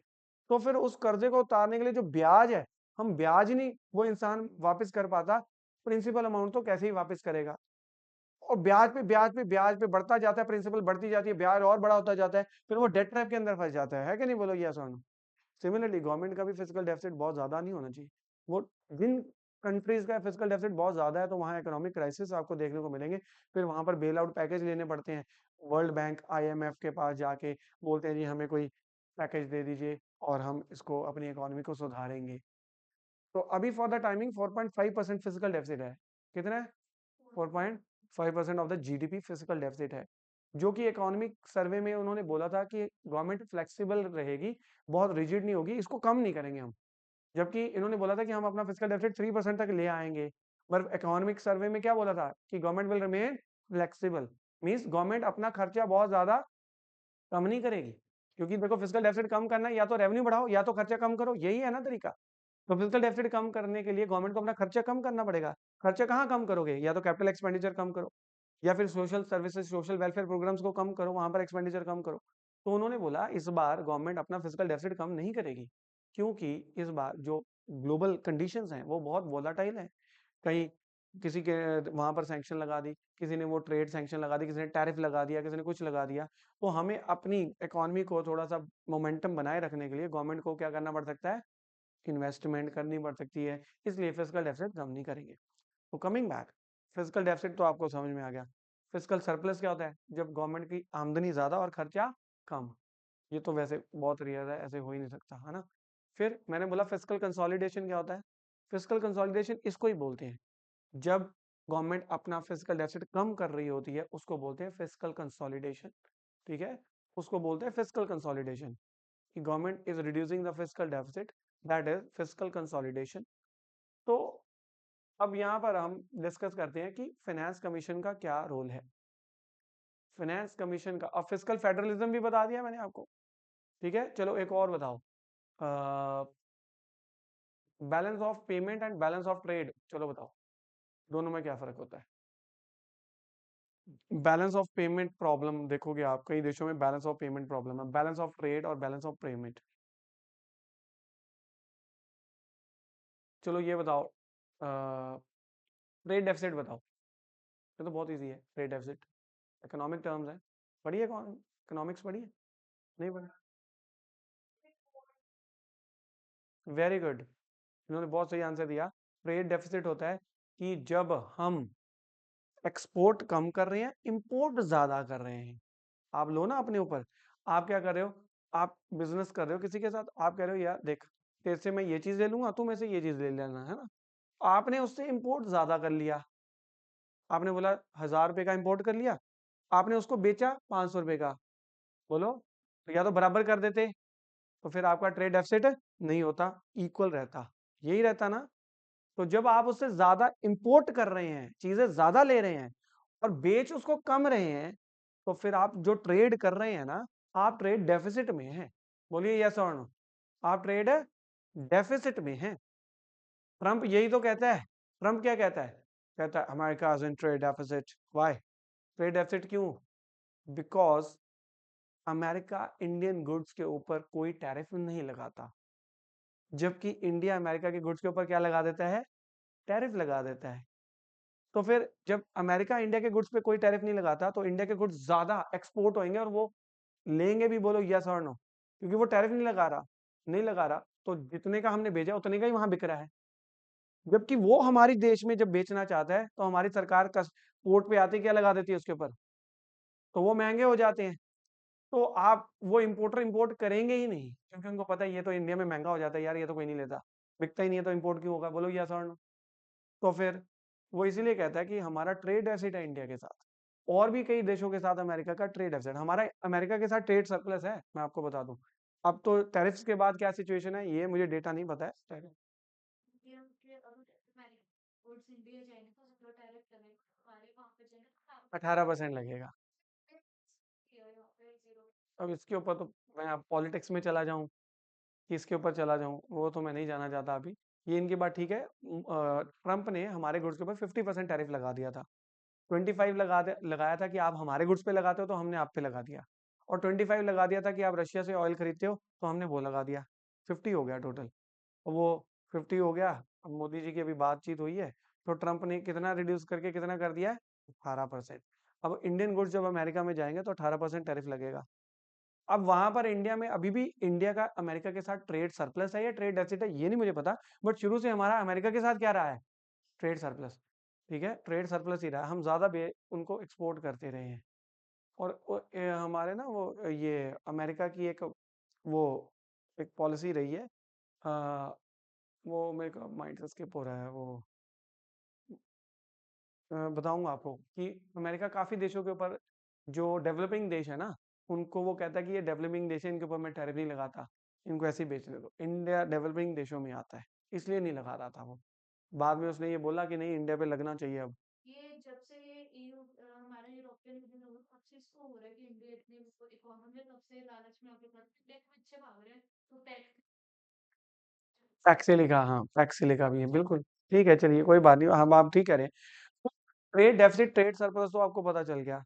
तो फिर उस कर्जे को उतारने के लिए जो ब्याज है, हम ब्याज नहीं वो इंसान वापस कर पाता, प्रिंसिपल अमाउंट तो कैसे ही वापस करेगा। और ब्याज पे ब्याज पे ब्याज पे बढ़ता जाता है, प्रिंसिपल बढ़ती जाती है, ब्याज और बड़ा होता जाता है, फिर वो डेट ट्रैप के अंदर फंस जाता है कि नहीं? बोलो यस और नो। सिमिलरली गवर्नमेंट का भी फिजिकल डेफिसिट बहुत ज्यादा नहीं होना चाहिए। वो जिन कंट्रीज का फिजिकल डेफिसिट बहुत ज्यादा है तो वहाँ इकोनॉमिक क्राइसिस आपको देखने को मिलेंगे, फिर वहां पर बेल आउट पैकेज लेने पड़ते हैं। वर्ल्ड बैंक, आईएमएफ के पास जाके बोलते हैं जी हमें कोई पैकेज दे दीजिए और हम इसको अपनी इकोनॉमी को सुधारेंगे। तो अभी for the timing 4.5% physical deficit है। कितना है? 4.5% of the GDP physical deficit है, जो कि इकोनॉमिक सर्वे में उन्होंने बोला था कि गवर्नमेंट फ्लेक्सिबल रहेगी, बहुत रिजिड नहीं होगी, इसको कम नहीं करेंगे हम। जबकि इन्होंने बोला था कि हम अपना फिजिकल डेफिसिट 3% तक ले आएंगे। पर इकोनॉमिक सर्वे में क्या बोला था कि government will remain flexible. Means government अपना खर्चा बहुत ज्यादा कम नहीं करेगी, क्योंकि देखो फिजिकल डेफिसिट कम करना है, या तो रेवेन्यू बढ़ाओ या तो खर्चा कम करो, यही है ना तरीका। तो फिजिकल डेफिसिट कम करने के लिए गवर्नमेंट को अपना खर्चा कम करना पड़ेगा। खर्चा कहाँ कम करोगे? या तो कैपिटल एक्सपेंडिचर कम करो, या फिर social services, social welfare programmes को कम करो, वहां पर एक्सपेंडिचर कम करो। तो उन्होंने बोला इस बार गवर्नमेंट अपना फिजिकल डेफिसिट कम नहीं करेगी, क्योंकि इस बार जो ग्लोबल कंडीशंस हैं वो बहुत वोलाटाइल है। कहीं किसी के वहां पर सैंक्शन लगा दी, किसी ने वो ट्रेड सैंक्शन लगा दी, किसी ने टैरिफ लगा दिया, किसी ने कुछ लगा दिया। तो हमें अपनी इकोनॉमी को थोड़ा सा मोमेंटम बनाए रखने के लिए गवर्नमेंट को क्या करना पड़ सकता है? इन्वेस्टमेंट करनी पड़ सकती है, इसलिए फिजिकल डेफिसिट कम नहीं करेंगे। तो कमिंग बैक, फिजिकल डेफिसिट तो आपको समझ में आ गया। फिजिकल सरप्लस क्या होता है? जब गवर्नमेंट की आमदनी ज्यादा और खर्चा कम। ये तो वैसे बहुत रेयर है, ऐसे हो ही नहीं सकता, है ना? फिर मैंने बोला फिजिकल कंसोलिडेशन क्या होता है? फिजिकल कंसोलिडेशन इसको ही बोलते हैं, जब गवर्नमेंट अपना फिजिकल डेफिसिट कम कर रही होती है उसको बोलते हैं फिजिकल कंसोलिडेशन। ठीक है, उसको बोलते हैं फिजिकल कंसोलिडेशन, कि government is reducing the physical deficit, that is physical consolidation. तो अब यहाँ पर हम डिस्कस करते हैं कि फाइनेंस कमीशन का क्या रोल है। फाइनेंस कमीशन का, अब फिजिकल फेडरलिज्म भी बता दिया मैंने आपको। ठीक है, चलो एक और बताओ, balance of payment and balance of trade, चलो बताओ दोनों में क्या फर्क होता है? बैलेंस ऑफ पेमेंट प्रॉब्लम देखोगे आप, कई देशों में बैलेंस ऑफ पेमेंट प्रॉब्लम है, बैलेंस ऑफ ट्रेड और बैलेंस ऑफ पेमेंट। चलो ये बताओ, ट्रेड डेफिसिट बताओ। ये तो बहुत इजी है, ट्रेड डेफिसिट इकोनॉमिक टर्म्स है। पढ़िए कौन, इकोनॉमिक्स पढ़िए? नहीं पढ़ा? वेरी गुड, इन्होंने बहुत सही आंसर दिया। ट्रेड डेफिसिट होता है कि जब हम एक्सपोर्ट कम कर रहे हैं, इंपोर्ट ज्यादा कर रहे हैं। आप लो ना अपने ऊपर, आप क्या कर रहे हो? आप बिजनेस कर रहे हो किसी के साथ, आप कह रहे हो यार देख, तेरे से मैं ये चीज ले लूंगा, तू मेरे से ये चीज ले लेना, है ना? आपने उससे इंपोर्ट ज्यादा कर लिया, आपने बोला 1000 रुपए का इंपोर्ट कर लिया, आपने उसको बेचा 500 रुपए का। बोलो, तो या तो बराबर कर देते, तो फिर आपका ट्रेड डेफिसिट नहीं होता, इक्वल रहता, यही रहता ना। तो जब आप उससे ज्यादा इंपोर्ट कर रहे हैं, चीजें ज्यादा ले रहे हैं और बेच उसको कम रहे हैं, तो फिर आप जो ट्रेड कर रहे हैं ना, आप ट्रेड डेफिसिट में हैं। बोलिए यस और नो, आप ट्रेड डेफिसिट में हैं। ट्रंप यही तो कहता है। ट्रंप क्या कहता है? कहता है America is in trade deficit. Why trade deficit? क्यों? बिकॉज अमेरिका इंडियन गुड्स के ऊपर कोई टैरिफ नहीं लगाता, जबकि इंडिया अमेरिका के गुड्स के ऊपर क्या लगा देता है? टैरिफ लगा देता है। तो फिर जब अमेरिका इंडिया के गुड्स पे कोई टैरिफ नहीं लगाता, तो इंडिया के गुड्स ज्यादा एक्सपोर्ट होंगे और वो लेंगे भी। बोलो यस और नो, क्योंकि वो टैरिफ नहीं लगा रहा, तो जितने का हमने भेजा उतने का ही वहां बिक रहा है। जबकि वो हमारी देश में जब बेचना चाहता है, तो हमारी सरकार का पोर्ट पे आते क्या लगा देती है उसके ऊपर, तो वो महंगे हो जाते हैं। तो आप वो इम्पोर्टर इंपोर्ट करेंगे ही नहीं, क्योंकि उनको पता है ये तो इंडिया में महंगा हो जाता है यार, ये तो कोई नहीं लेता, बिकता ही नहीं है, तो इंपोर्ट क्यों होगा? बोलो यस और नो। तो फिर वो इसीलिए कहता है कि हमारा ट्रेड डेफिसिट है इंडिया के साथ, और भी कई देशों के साथ अमेरिका का ट्रेड डेफिसिट। हमारा अमेरिका के साथ ट्रेड सरप्लस है, मैं आपको बता दूं। अब तो टैरिफ्स के बाद क्या सिचुएशन है, ये मुझे डेटा नहीं पता है। 18% लगेगा। अब इसके ऊपर तो मैं अब पॉलिटिक्स में चला जाऊं, किसके ऊपर चला जाऊं, वो तो मैं नहीं जाना चाहता अभी। ये इनकी बात ठीक है। ट्रंप ने हमारे गुड्स के ऊपर 50% टैरिफ लगा दिया था। 25 लगाया था कि आप हमारे गुड्स पे लगाते हो, तो हमने आप पे लगा दिया। और 25 लगा दिया था कि आप रशिया से ऑयल खरीदते हो, तो हमने वो लगा दिया। 50 हो गया टोटल। वो 50 हो गया। अब मोदी जी की अभी बातचीत हुई है, तो ट्रंप ने कितना रिड्यूस करके कितना कर दिया है? 18%। अब इंडियन गुड्स जब अमेरिका में जाएंगे तो 18% टैरिफ लगेगा। अब वहां पर इंडिया में अभी भी इंडिया का अमेरिका के साथ ट्रेड सरप्लस है या ट्रेड डेफिसिट है, ये नहीं मुझे पता। बट शुरू से हमारा अमेरिका के साथ क्या रहा है? Trade surplus. ठीक है, ट्रेड सरप्लस ही रहा है, हम ज्यादा उनको एक्सपोर्ट करते रहे हैं। और हमारे ना वो ये अमेरिका की एक वो एक पॉलिसी रही है। आ, वो मेरे को माइंड से स्किप हो रहा है वो। बताऊंगा आपको कि अमेरिका काफी देशों के ऊपर, जो डेवलपिंग देश है ना, उनको वो कहता है कि ये डेवलपिंग देश है, इनके ऊपर मैं टैरिफ नहीं लगाता, इनको ऐसे ही बेचने दो। इंडिया डेवलपिंग देशों में आता है, इसलिए नहीं लगा रहा था वो। बाद में उसने ये बोला कि नहीं, इंडिया पे लगना चाहिए अब। टैक्स से लिखा, हाँ टैक्स से लिखा भी है, बिल्कुल। ठीक है, चलिए कोई बात नहीं, हम आप ठीक कह रहे हैं। ट्रेड डेफिसिट ट्रेड सरप्लस तो आपको पता चल गया।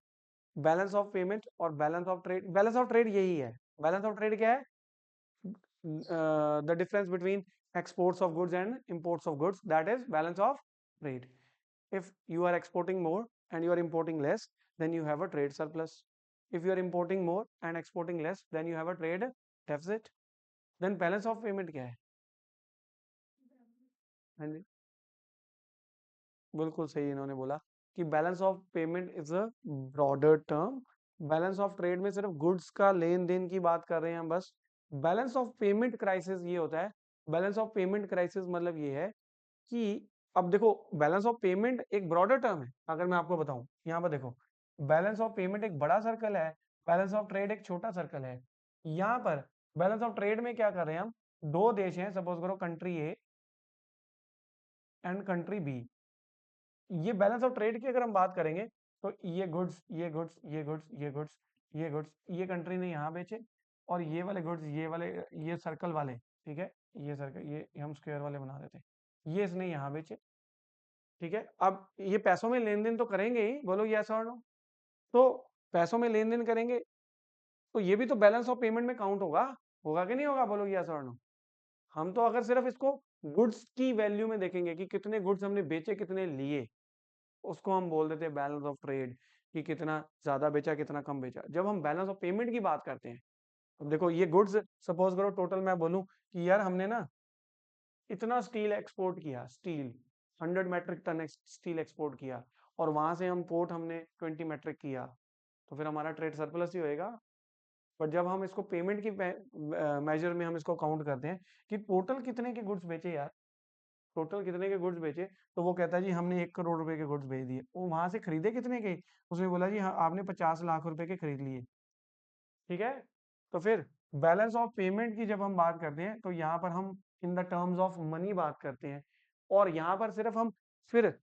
बैलेंस ऑफ पेमेंट और balance of trade, balance of trade यही है। बैलेंस ऑफ ट्रेड क्या है? the difference between exports of goods and imports of goods, that is balance of trade. If you are exporting more and you are importing less, then you have a trade surplus. If you are importing more and exporting less, then you have a trade deficit. Then balance of payment क्या है? हाँ जी, बिल्कुल सही इन्होंने बोला कि balance of payment is a broader term. Balance of trade में सिर्फ गुड्स का लेन देन की बात कर रहे हैं हम बस। बैलेंस ऑफ पेमेंट क्राइसिस ये होता है। बैलेंस ऑफ पेमेंट क्राइसिस मतलब ये है कि अब देखो, बैलेंस ऑफ पेमेंट एक ब्रॉडर टर्म है। अगर मैं आपको बताऊं, यहाँ पर देखो, बैलेंस ऑफ पेमेंट एक बड़ा सर्कल है, बैलेंस ऑफ ट्रेड एक छोटा सर्कल है। यहाँ पर बैलेंस ऑफ ट्रेड में क्या कर रहे हैं हम? दो देश हैं, सपोज करो country A and country B. ये बैलेंस ऑफ ट्रेड की अगर हम बात करेंगे, तो ये गुड्स, ये गुड्स, ये गुड्स, ये गुड्स, ये गुड्स, ये कंट्री ने यहाँ बेचे, और ये वाले गुड्स, ये वाले, ये सर्कल वाले, ठीक है, ये सर्कल, ये हम स्क्वायर वाले बना देते हैं, ये इसने यहाँ बेचे। ठीक है, अब ये पैसों में लेन देन तो करेंगे ही, बोलो यस और नो। तो पैसों में लेन देन करेंगे, तो ये भी तो बैलेंस ऑफ पेमेंट में काउंट होगा। होगा कि नहीं होगा? बोलो यस और नो। हम तो अगर सिर्फ इसको गुड्स की वैल्यू में देखेंगे कि कितने गुड्स हमने बेचे, कितने लिए, उसको हम बोल देते हैं बैलेंस ऑफ ट्रेड, कि कितना ज्यादा बेचा, कितना कम बेचा। जब हम बैलेंस ऑफ पेमेंट की बात करते हैं, अब देखो ये गुड्स, सपोज करो टोटल मैं बोलूं कि यार हमने ना इतना स्टील एक्सपोर्ट किया, steel 100 metric ton steel export किया, और वहां से हम पोर्ट हमने 20 मेट्रिक किया, तो फिर हमारा ट्रेड सरप्लस ही होएगा। बट जब हम इसको पेमेंट की मेजर में हम इसको काउंट करते हैं कि टोटल कितने के गुड्स बेचे यार, टोटल कितने के गुड्स बेचे, तो वो कहता है जी हमने 1 करोड़ रुपए के गुड्स बेच दिए। वो वहां से खरीदे कितने के? उसने बोला जी हाँ, आपने 50 लाख रुपए के खरीद लिए। ठीक है, तो फिर बैलेंस ऑफ पेमेंट की जब हम बात करते हैं तो यहाँ पर हम in the terms of money बात करते हैं, और यहाँ पर सिर्फ हम फिर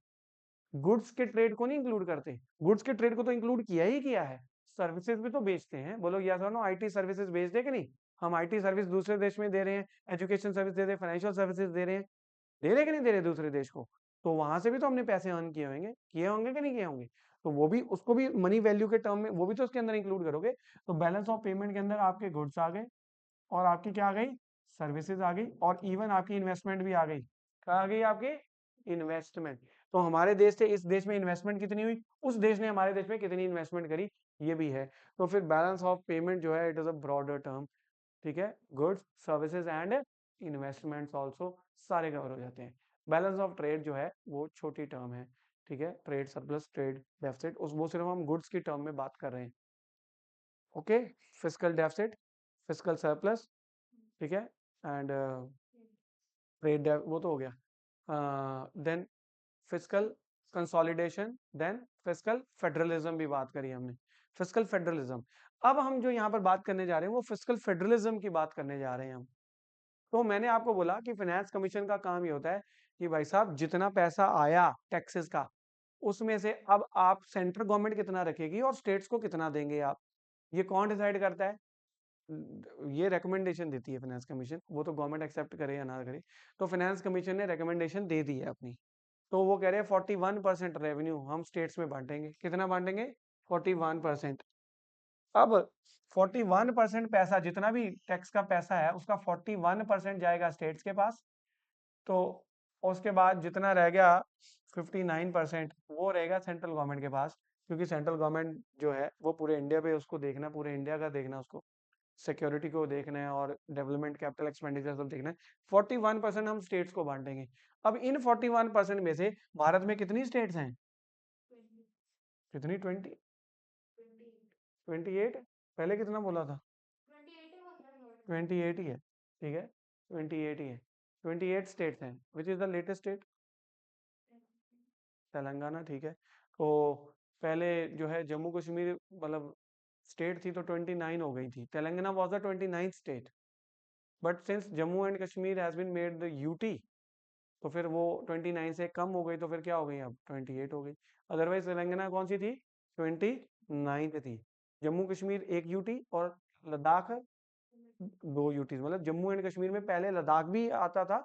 गुड्स के ट्रेड को नहीं इंक्लूड करते, गुड्स के ट्रेड को तो इंक्लूड किया ही किया है, सर्विसेज भी तो बेचते हैं, बोलो यस और नो, आईटी सर्विसेज बेचते हैं कि नहीं? हम आईटी सर्विस दूसरे देश में दे रहे हैं, एजुकेशन सर्विस दे रहे हैं, फाइनेंशियल सर्विसेज दे रहे हैं, दे रहे कि नहीं दे रहे दूसरे देश को? तो वहां से भी तो हमने पैसे अर्न किए होंगे कि नहीं किए होंगे? तो वो भी, उसको भी मनी वैल्यू के टर्म में वो भी तो उसके अंदर इंक्लूड करोगे। तो बैलेंस ऑफ पेमेंट के अंदर आपके गुड्स आ गए, और आपकी क्या आ गई, सर्विसेज आ गई, और इवन आपकी इन्वेस्टमेंट भी आ गई। क्या आ गई आपकी? इन्वेस्टमेंट। तो हमारे देश से इस देश में इन्वेस्टमेंट कितनी हुई, उस देश ने हमारे देश में कितनी इन्वेस्टमेंट करी, ये भी है। तो फिर बैलेंस ऑफ पेमेंट जो है it is a broader term, ठीक है, goods services and investments also सारे कवर हो जाते हैं। बैलेंस ऑफ ट्रेड जो है वो छोटी टर्म है, ठीक है, ट्रेड सरप्लस, ट्रेड डेफिसिट, उस वो सिर्फ हम गुड्स की टर्म में बात कर रहे हैं। Okay, fiscal deficit, fiscal surplus, ठीक है, एंड ट्रेड वो तो हो गया। Then fiscal consolidation, then fiscal federalism भी बात करी हमने, फिस्कल फेडरलिज्म। अब हम जो यहाँ पर बात करने जा रहे हैं वो फिस्कल फेडरलिज्म की बात करने जा रहे हैं हम। तो मैंने आपको बोला कि फाइनेंस कमीशन का काम ये होता है कि भाई साहब जितना पैसा आया टैक्सेस का, उसमें से अब आप सेंट्रल गवर्नमेंट कितना रखेगी और स्टेट्स को कितना देंगे आप, ये कौन डिसाइड करता है? ये रिकमेंडेशन देती है फाइनेंस कमीशन, वो तो गवर्नमेंट एक्सेप्ट करे या ना करे। तो फाइनेंस कमीशन ने रिकमेंडेशन दे दी है अपनी, तो वो कह रहे हैं 41% रेवेन्यू हम स्टेट्स में बांटेंगे। कितना बांटेंगे? 41%। अब 41% पैसा, जितना भी टैक्स का पैसा है उसका 41% जाएगा स्टेट्स के पास, तो उसके बाद जितना रह गया 59% वो रहेगा सेंट्रल गवर्नमेंट के पास, क्योंकि सेंट्रल गवर्नमेंट जो है वो पूरे इंडिया पे उसको देखना, पूरे इंडिया का देखना, उसको सिक्योरिटी को देखना है और डेवलपमेंट कैपिटल एक्सपेंडिचर सब देखना है। 41% हम स्टेट्स को बांटेंगे। अब इन 41% में से भारत में कितनी स्टेट्स हैं? कितनी? 28? पहले कितना बोला था? 28 ही है, ठीक है, 28 ही है। 28 स्टेट्स हैं। Which is the latest state? Telangana, ठीक है। तो पहले जो है जम्मू कश्मीर मतलब स्टेट थी तो 29 हो गई थी, Telangana was the 29th state, but since Jammu and Kashmir has been made the UT, तो फिर वो 29 से कम हो गई, तो फिर क्या हो गई, अब 28 हो गई। अदरवाइज तेलंगाना कौन सी थी? 29 थी। जम्मू कश्मीर एक यूटी और लद्दाख दो यूटीज, मतलब जम्मू एंड कश्मीर में पहले लद्दाख भी आता था,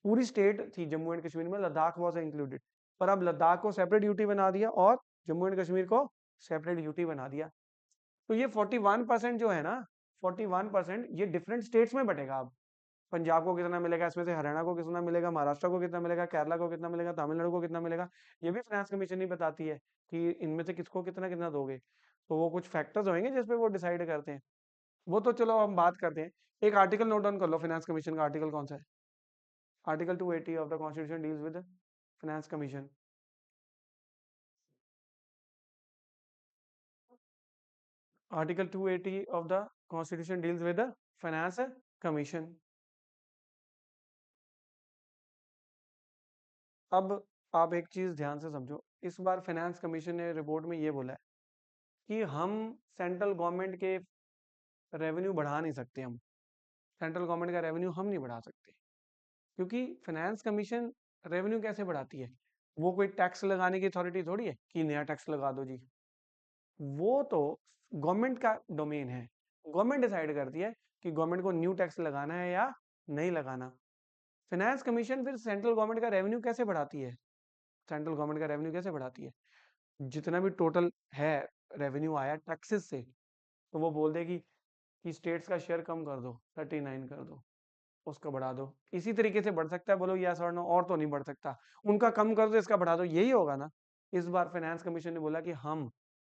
पूरी स्टेट थी जम्मू एंड कश्मीर में, लद्दाख वाज इंक्लूडेड, पर अब लद्दाख को सेपरेट यूटी बना दिया और जम्मू एंड कश्मीर को सेपरेट यूटी बना दिया। तो ये 41% जो है ना, 41% ये डिफरेंट स्टेट्स में बटेगा। अब पंजाब को कितना मिलेगा इसमें से, हरियाणा को कितना मिलेगा, महाराष्ट्र को कितना मिलेगा, केरला को कितना मिलेगा, तमिलनाडु को कितना मिलेगा, ये भी फाइनेंस कमीशन ही बताती है कि इनमें से किसको कितना कितना दोगे। तो वो कुछ फैक्टर्स होंगे जिसपे वो डिसाइड करते हैं। वो तो चलो हम बात करते हैं। एक आर्टिकल नोट डाउन कर लो, फाइनेंस कमीशन का आर्टिकल कौन सा है? Article 280 of the constitution deals with finance commission. Article 280 of the constitution deals with finance commission. अब आप एक चीज ध्यान से समझो, इस बार फाइनेंस कमीशन ने रिपोर्ट में ये बोला है कि हम सेंट्रल गवर्नमेंट के रेवेन्यू बढ़ा नहीं सकते, हम सेंट्रल गवर्नमेंट का रेवेन्यू हम नहीं बढ़ा सकते, क्योंकि फाइनेंस कमीशन रेवेन्यू कैसे बढ़ाती है? वो कोई टैक्स लगाने की अथॉरिटी थोड़ी है कि नया टैक्स लगा दो जी, वो तो गवर्नमेंट का डोमेन है, गवर्नमेंट डिसाइड करती है कि गवर्नमेंट को न्यू टैक्स लगाना है या नहीं लगाना। फाइनेंस कमीशन फिर सेंट्रल गवर्नमेंट का रेवेन्यू कैसे बढ़ाती है? सेंट्रल गवर्नमेंट का रेवेन्यू कैसे बढ़ाती है? जितना भी टोटल है रेवेन्यू आया टैक्सेस से, तो वो बोल देगी कि स्टेट्स का शेयर कम कर दो, 39 कर दो, उसका बढ़ा दो। इसी तरीके से बढ़ सकता है, बोलो यस और नो, और तो नहीं बढ़ सकता। उनका कम कर दो, इसका बढ़ा दो, यही होगा ना। इस बार फाइनेंस कमीशन ने बोला कि हम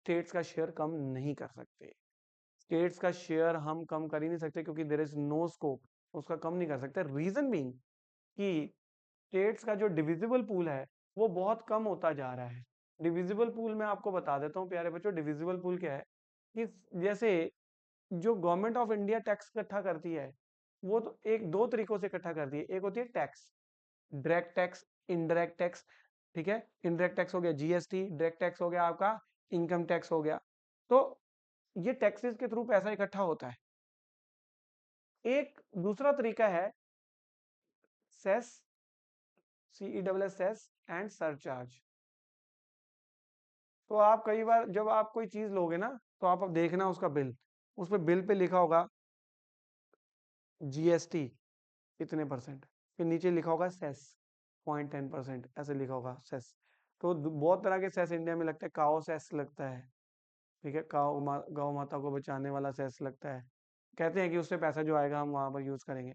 स्टेट्स का शेयर कम नहीं कर सकते, स्टेट्स का शेयर हम कम कर ही नहीं सकते, क्योंकि देयर इज नो स्कोप, उसका कम नहीं कर सकते। रीजन बीइंग कि स्टेट्स का जो डिविजिबल पूल है वो बहुत कम होता जा रहा है। डिविजिबल पूल में आपको बता देता हूँ प्यारे बच्चों, डिविजिबल पूल क्या है कि जैसे जो गवर्नमेंट ऑफ इंडिया टैक्स इकट्ठा करती है, वो तो एक दो तरीकों से इकट्ठा करती है। एक होती है tax, direct tax, indirect tax, ठीक है। इनडायरेक्ट टैक्स हो गया जीएसटी, डायरेक्ट टैक्स हो गया आपका इनकम टैक्स हो गया। तो ये टैक्सेस के थ्रू पैसा इकट्ठा होता है, एक दूसरा तरीका है सेस, CESS एंड सरचार्ज। तो आप कई बार जब आप कोई चीज लोगे ना, तो आप अब देखना उसका बिल, उस पे बिल पे लिखा होगा GST इतने परसेंट, फिर नीचे लिखा होगा सेस 0.10%, ऐसे लिखा होगा सेस। तो बहुत तरह के सेस इंडिया में लगते हैं। काओ सेस लगता है, ठीक है, गौ माता को बचाने वाला सेस लगता है। कहते हैं कि उससे पैसा जो आएगा हम वहां पर यूज करेंगे।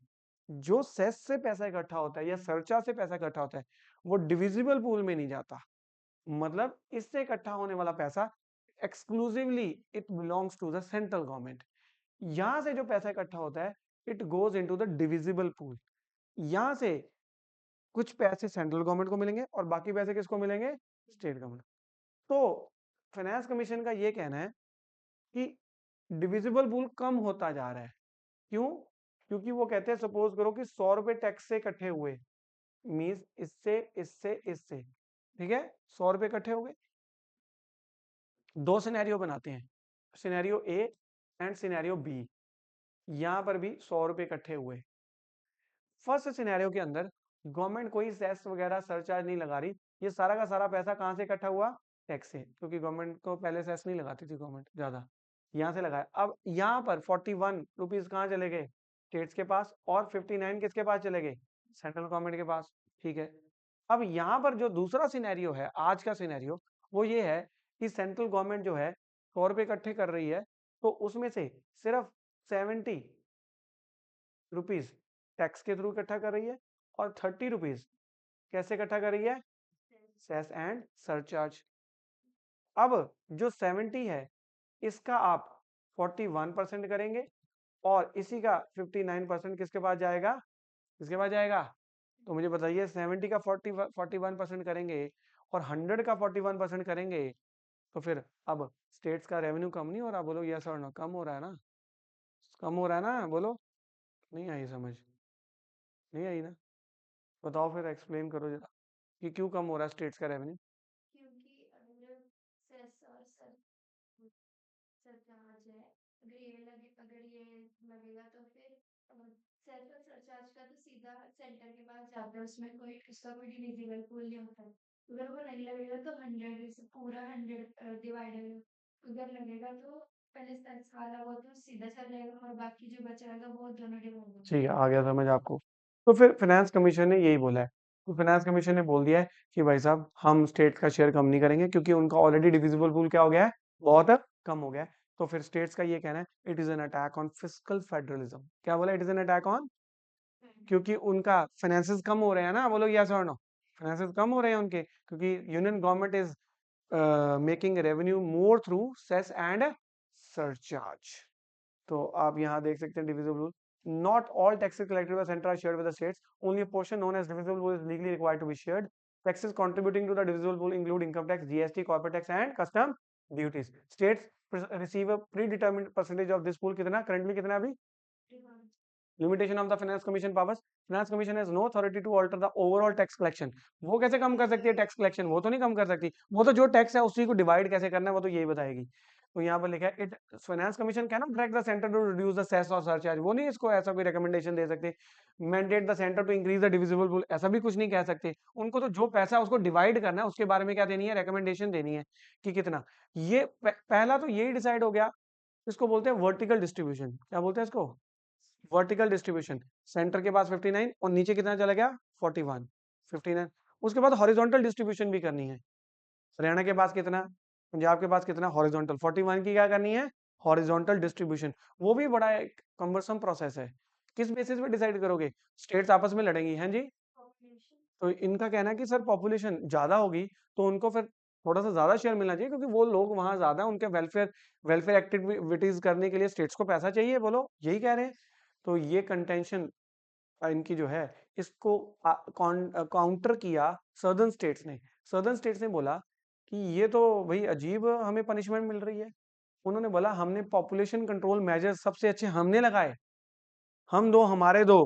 जो सेस से पैसा इकट्ठा होता है या सरचार्ज से पैसा इकट्ठा होता है, वो डिविजिबल पूल में नहीं जाता। मतलब इससे इकट्ठा होने वाला पैसा exclusively it belongs to the central government. यहां से जो पैसा इकट्ठा होता है, it goes into the divisible pool. यहां से कुछ पैसे सेंट्रल गवर्नमेंट को मिलेंगे और बाकी पैसे किसको मिलेंगे? State government. तो फाइनेंस कमीशन का ये कहना है कि डिविजिबल पूल कम होता जा रहा है। क्यों? क्योंकि वो कहते हैं सपोज करो कि 100 रुपए टैक्स से इकट्ठे हुए, मीन्स इससे इससे इससे, ठीक है, 100 रुपए इकट्ठे हो गए। दो सिनेरियो बनाते हैं, scenario A and scenario B. यहां पर भी 100 रुपए इकट्ठे हुए। फर्स्ट सिनेरियो के अंदर गवर्नमेंट कोई सेस वगैरह सरचार्ज नहीं लगा रही, ये सारा का सारा पैसा कहां से इकट्ठा हुआ? टैक्स से, क्योंकि गवर्नमेंट को पहले सेस नहीं लगाती थी गवर्नमेंट ज्यादा, यहां से लगाया। अब यहां पर 41 रुपीज कहां चले गए? स्टेट्स के पास, और 59 किसके पास चले गए? सेंट्रल गवर्नमेंट के पास, ठीक है। अब यहां पर जो दूसरा सिनेरियो है, आज का सिनेरियो, वो ये है कि सेंट्रल गवर्नमेंट जो है 100 रुपए इकट्ठे कर रही है, तो उसमें से सिर्फ 70 रुपीज टैक्स के थ्रू इकट्ठा कर रही है, और 30 रुपीज कैसे इकट्ठा कर रही है? Cess and surcharge. अब जो 70 है, इसका आप 41% करेंगे, और इसी का 59% किसके पास जाएगा? किसके पास जाएगा? तो मुझे बताइए, 70 का 41% करेंगे और 100 का 41% करेंगे, तो फिर अब स्टेट्स का रेवेन्यू कम नहीं हो रहा? बोलो यस और नो, कम हो रहा है ना? कम हो रहा है ना? बोलो। नहीं आई समझ? नहीं आई ना? बताओ फिर, एक्सप्लेन करो जरा कि क्यों कम हो रहा है स्टेट्स का रेवेन्यू। क्योंकि अगर सेस और सरचार्ज है, अगर ये लगेगा तो फिर सेस और सरचार्ज का तो सीधा सेंटर के पास जाता है, उसमें कोई इसका कोई डिविजिबल पूल नहीं होता। अगर वो नहीं लगेगा तो 100 पूरा 100 डिवाइडेड अगर लगेगा तो पहले सारा वो तो सीधा चल जाएगा और बाकी जो बचाएगा वो दोनों डिवाइड हो ठीक है, जाएगा। आ गया समझ आपको। तो फिर फाइनेंस कमीशन ने यही बोला है। तो फाइनेंस कमीशन ने बोल दिया है कि भाई साहब, हम स्टेट का शेयर कम नहीं करेंगे, क्योंकि उनका ऑलरेडी डिविजिबल पूल क्या हो गया है? बहुत कम हो गया है। तो फिर स्टेट्स का ये कहना है, it is an attack on fiscal federalism. क्या बोला? It is an attack on, क्योंकि उनका फाइनेंसेस कम हो रहे हैं ना? बोलो यस और नो? फाइनेंसेस कम हो रहे हैं उनके, क्योंकि union government is making revenue more through cess and surcharge. तो आप यहाँ देख सकते हैं divisible rule. Not all taxes collected by center are shared with the states. Only a portion known as divisible pool is legally required to be shared. Taxes contributing to the divisible pool include income tax, GST, corporate tax, and custom duties. States receive a predetermined percentage of this pool. कितना currently कितना अभी? Limitation of the finance commission powers. Finance commission has no authority to alter the overall tax collection. वो कैसे कम कर सकती है tax collection? वो तो नहीं कम कर सकती, वो तो जो टैक्स है उसी को डिवाइड कैसे करना है वो तो यही बताएगी। तो यहाँ पर लिखा है, it finance commission can not direct the centre to reduce the cess और सरचार्ज। वो नहीं इसको ऐसा कोई रिकमेंडेशन दे सकते। Mandate the centre to increase the divisible pool, ऐसा भी कुछ नहीं कह सकते। उनको तो जो पैसा है उसको डिवाइड करना है, उसके बारे में क्या देनी है? रिकमेंडेशन देनी है कि कितना। ये पहला तो यही डिसाइड हो गया। इसको बोलते हैं वर्टिकल डिस्ट्रीब्यूशन। क्या बोलते हैं इसको? Vertical distribution. सेंटर के पास 59 और नीचे कितना चला गया? 41, 59। उसके बाद हॉरिजॉन्टल डिस्ट्रीब्यूशन भी करनी है। हरियाणा के पास कितना, पंजाब के पास कितना? हॉरिजॉन्टल 41 की क्या करनी है? Horizontal distribution. वो भी बड़ा एक कम्बरसम प्रोसेस है। किस बेसिस पे डिसाइड करोगे? स्टेट्स आपस में लड़ेंगी, हैं जी? तो इनका कहना है कि सर पॉपुलेशन ज्यादा होगी तो उनको फिर थोड़ा सा ज्यादा शेयर मिलना चाहिए, क्योंकि वो लोग वहां ज्यादा, उनके वेलफेयर वेलफेयर एक्टिविटीज करने के लिए स्टेट्स को पैसा चाहिए। बोलो यही कह रहे हैं। तो ये कंटेंशन इनकी जो है, इसको काउंटर किया सदर्न स्टेट्स ने। सदर्न स्टेट्स ने बोला कि ये तो भाई अजीब हमें पनिशमेंट मिल रही है। उन्होंने बोला हमने पॉपुलेशन कंट्रोल मेजर्स सबसे अच्छे हमने लगाए, हम दो हमारे दो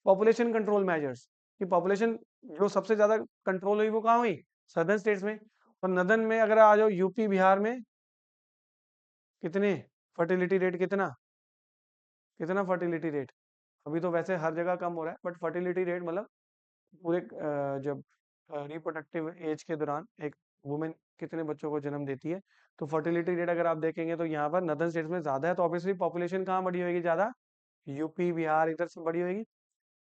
पॉपुलेशन कंट्रोल मेजर्स। कि पॉपुलेशन जो सबसे ज्यादा कंट्रोल हुई वो कहाँ हुई? सदर्न स्टेट्स में। और नदन में अगर आ जाओ, यूपी बिहार में कितने फर्टिलिटी रेट? कितना कितना फर्टिलिटी रेट? अभी तो वैसे हर जगह कम हो रहा है, बट फर्टिलिटी रेट मतलब पूरे जब रिप्रोडक्टिव एज के दौरान एक वुमेन कितने बच्चों को जन्म देती है, तो फर्टिलिटी रेट अगर आप देखेंगे तो यहाँ पर नदर्न स्टेट्स में ज्यादा है, तो ऑब्वियसली पॉपुलेशन कहाँ बड़ी होगी ज्यादा, यूपी बिहार इधर से बड़ी होगी।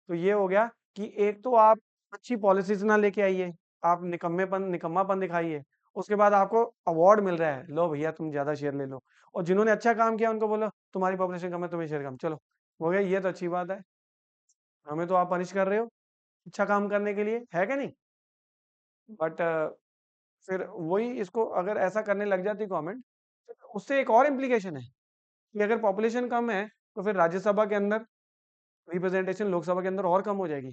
तो ये हो गया कि एक तो आप अच्छी पॉलिसीज ना लेके आइए, आप निकम्मापन दिखाइए, उसके बाद आपको अवार्ड मिल रहा है, लो भैया तुम ज्यादा शेयर ले लो, और जिन्होंने अच्छा काम किया उनको बोलो तुम्हारी पॉपुलेशन कम है तुम्हें शेयर कम, चलो हो गया, ये तो अच्छी बात है। हमें तो आप पनिश कर रहे हो अच्छा काम करने के लिए, है क्या नहीं? बट फिर वही, इसको अगर ऐसा करने लग जाती गवर्नमेंट, उससे एक और इम्प्लीकेशन है कि अगर पॉपुलेशन कम है तो फिर राज्यसभा के अंदर रिप्रेजेंटेशन लोकसभा के अंदर और कम हो जाएगी,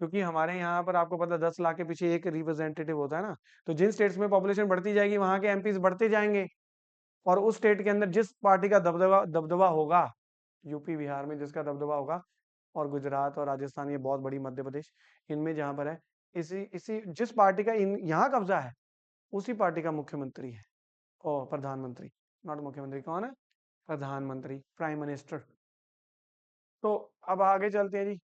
क्योंकि हमारे यहाँ पर आपको पता 10 लाख के पीछे एक रिप्रेजेंटेटिव होता है ना। तो जिन स्टेट्स में पॉपुलेशन बढ़ती जाएगी वहां के एमपीज बढ़ते जाएंगे, और उस स्टेट के अंदर जिस पार्टी का दबदबा दबदबा होगा, यूपी बिहार में जिसका दबदबा होगा, और गुजरात और राजस्थान, ये बहुत बड़ी, मध्य प्रदेश, इनमें जहां पर है, इसी इसी जिस पार्टी का इन यहाँ कब्जा है, उसी पार्टी का मुख्यमंत्री है, ओ प्रधानमंत्री, नॉट मुख्यमंत्री, कौन है? प्रधानमंत्री, प्राइम मिनिस्टर। तो अब आगे चलते हैं जी।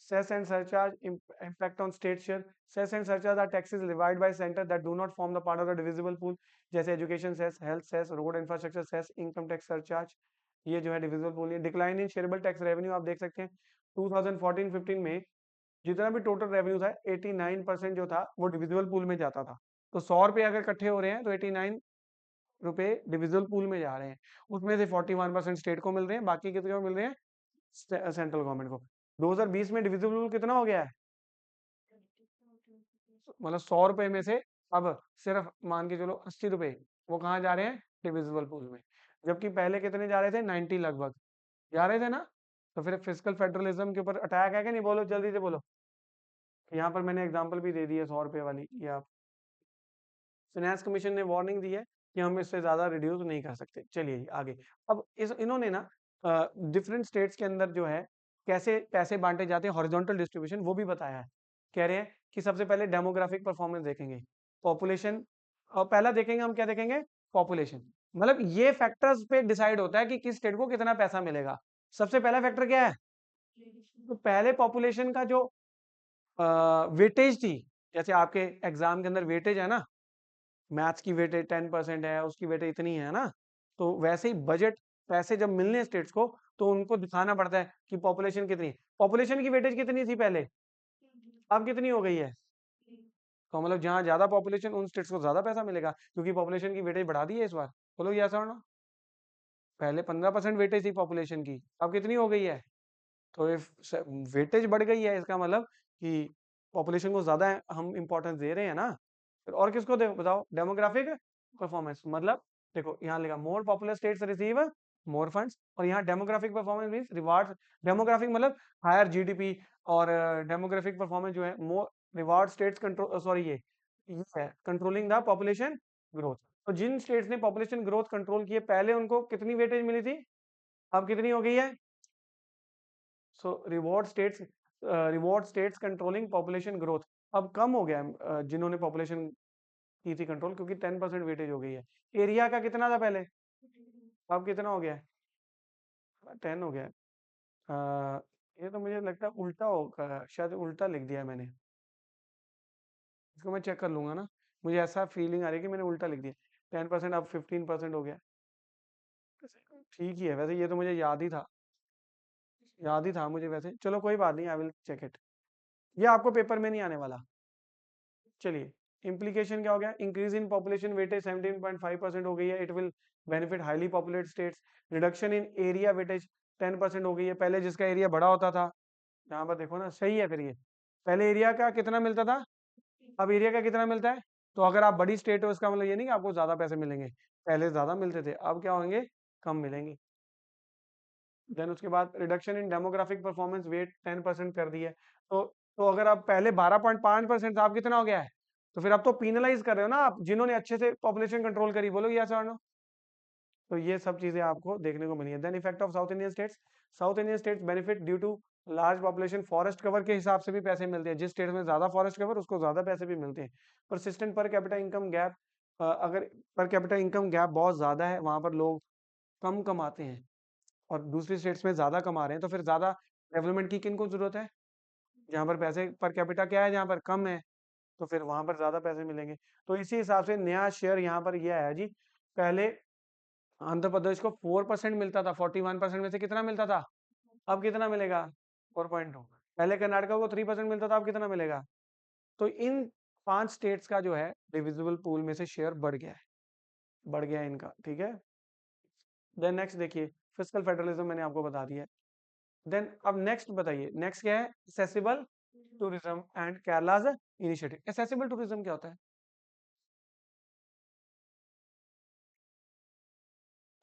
Cess and surcharge impact on state share. Cess and surcharge are taxes levied by centre that do not form the part of the divisible pool, जैसे education cess, health cess, road infrastructure cess, income tax surcharge, ये जो है divisible pool है। Decline in shareable tax revenue आप देख सकते हैं 2014-15 में जितना भी टोटल रेवेन्यू था 89% जो था वो डिविजिबल पूल में जाता था। तो 100 रुपए अगर इकट्ठे हो रहे हैं तो 89 रुपए डिविजिबल पूल में जा रहे हैं, उसमें से 41% स्टेट को मिल रहे हैं, बाकी कितने को मिल रहे हैं? सेंट्रल गवर्नमेंट को। 2020 में डिविजिबल पूल कितना हो गया है? मतलब 100 रुपए में से अब सिर्फ मान के चलो 80 रुपए वो कहाँ जा रहे हैं? डिविजिबल पूल में। जबकि पहले कितने जा रहे थे? 90 लगभग जा रहे थे ना। तो फिर फिजिकल फेडरलिज्म के ऊपर अटैक है कि नहीं? बोलो जल्दी से बोलो। यहाँ पर मैंने एग्जांपल भी दे दी है 100 रुपए वाली, ये आप, फाइनेंस कमीशन ने वार्निंग दी है कि हम इससे ज्यादा रिड्यूस नहीं कर सकते। चलिए जी, आगे। अब इस इन्होंने ना डिफरेंट स्टेट्स के अंदर जो है कैसे पैसे बांटे जाते हैं, हॉरिजॉन्टल डिस्ट्रीब्यूशन, वो भी बताया है। कह रहे हैं कि सबसे पहले डेमोग्राफिक परफॉर्मेंस देखेंगे, पॉपुलेशन, और पहला देखेंगे हम, क्या देखेंगे? पॉपुलेशन। मतलब ये फैक्टर्स पे डिसाइड होता है कि किस स्टेट को कितना पैसा मिलेगा। सबसे पहला फैक्टर क्या है? तो पहले पॉपुलेशन का जो वेटेज थी, जैसे आपके एग्जाम के अंदर वेटेज है ना, मैथ्स की वेटेज 10% है, उसकी वेटेज इतनी है ना, तो वैसे ही बजट पैसे जब मिलने स्टेट्स को, तो उनको दिखाना पड़ता है कि पॉपुलेशन कितनी है। पॉपुलेशन की वेटेज कितनी थी पहले, अब कितनी हो गई है? तो मतलब जहां ज्यादा पॉपुलेशन उन स्टेट्स को ज्यादा पैसा मिलेगा, क्योंकि पॉपुलेशन की वेटेज बढ़ा दी है इस बार। बोलो यस और नो? पहले 15% वेटेज थी पॉपुलेशन की, अब कितनी हो गई है? तो इफ वेटेज बढ़ गई है, इसका मतलब कि पॉपुलेशन को ज्यादा हम इंपॉर्टेंस दे रहे हैं ना। फिर और किसको दे बताओ? डेमोग्राफिक परफॉर्मेंस, मतलब देखो यहाँ लिखा मोर पॉपुलर स्टेट्स रिसीव मोर फंड्स, और यहाँ demographic performance means reward. Demographic मतलब हायर जीडीपी, और डेमोग्राफिक परफॉर्मेंस जो है मोर रिवार्ड स्टेट्स कंट्रोल, सॉरी ये है कंट्रोलिंग द पॉपुलेशन ग्रोथ। तो जिन स्टेट्स ने पॉपुलेशन ग्रोथ कंट्रोल किए पहले, उनको कितनी वेटेज मिली थी, अब कितनी हो गई है? So reward states controlling population growth. अब कम हो गया है, जिन्होंने पॉपुलेशन की थी कंट्रोल, क्योंकि 10% वेटेज हो गई है। एरिया का कितना था पहले, अब कितना हो गया है? 10 हो गया है। ये तो मुझे लगता है उल्टा होगा, शायद उल्टा लिख दिया है मैंने, इसको मैं चेक कर लूंगा ना। मुझे ऐसा फीलिंग आ रही है कि मैंने उल्टा लिख दिया। 10% अब 15% हो गया। ठीक ही है वैसे, ये तो मुझे याद ही था मुझे वैसे, चलो कोई बात नहीं, आई विल चेक इट। ये आपको पेपर में नहीं आने वाला। चलिए, इम्प्लीकेशन क्या हो गया? इंक्रीज इन पॉपुलेशन वेटेज 17.5% हो गई है, it will benefit highly populated states. Reduction in area weightage 10% हो गई है, पहले जिसका एरिया बड़ा होता था, यहाँ पर देखो ना, सही है फिर ये। पहले एरिया का कितना मिलता था, अब एरिया का कितना मिलता है? तो अगर आप बड़ी स्टेट हो, इसका मतलब ये नहीं कि आपको ज्यादा पैसे मिलेंगे, पहले ज्यादा मिलते थे, अब क्या होंगे? कम मिलेंगे। देन उसके बाद reduction in demographic performance weight 10% कर दी है। तो अगर आप पहले 12.5% था, आप कितना हो गया है? तो फिर आप तो पीनलाइज कर रहे हो ना आप, जिन्होंने अच्छे से पॉपुलेशन कंट्रोल करी। बोलो यस और नो? तो ये सब चीजें आपको देखने को मिली है। Then effect of south Indian states. South Indian states benefit due to large population, forest cover के हिसाब से भी पैसे मिलते हैं, जिस स्टेट में ज्यादा फॉरेस्ट कवर उसको ज्यादा पैसे भी मिलते हैं। Persistent per capita income gap, अगर पर कैपिटा इनकम गैप बहुत ज्यादा है, वहां पर लोग कम कमाते हैं और दूसरी स्टेट्स में ज्यादा कमा रहे हैं, तो फिर ज्यादा डेवलपमेंट की किन को जरूरत है? जहाँ पर पैसे पर कैपिटा क्या है, जहाँ पर कम है, तो फिर वहां पर ज्यादा पैसे मिलेंगे। तो इसी हिसाब से नया शेयर यहाँ पर यह है जी। पहले आंध्र प्रदेश को 4% मिलता था, 41% में से कितना मिलता था, अब कितना मिलेगा, 4.2। पहले कर्नाटका को 3% मिलता था, अब कितना मिलेगा। तो इन 5 स्टेट्स का जो है डिविजिबल पूल में से शेयर बढ़ गया है, बढ़ गया है इनका, ठीक है। देन नेक्स्ट देखिए, फिस्कल फेडरलिज्म मैंने आपको बता दिया है। देन अब नेक्स्ट बताइए, नेक्स्ट क्या है, accessible tourism and Kerala's initiative. Accessible tourism क्या होता है?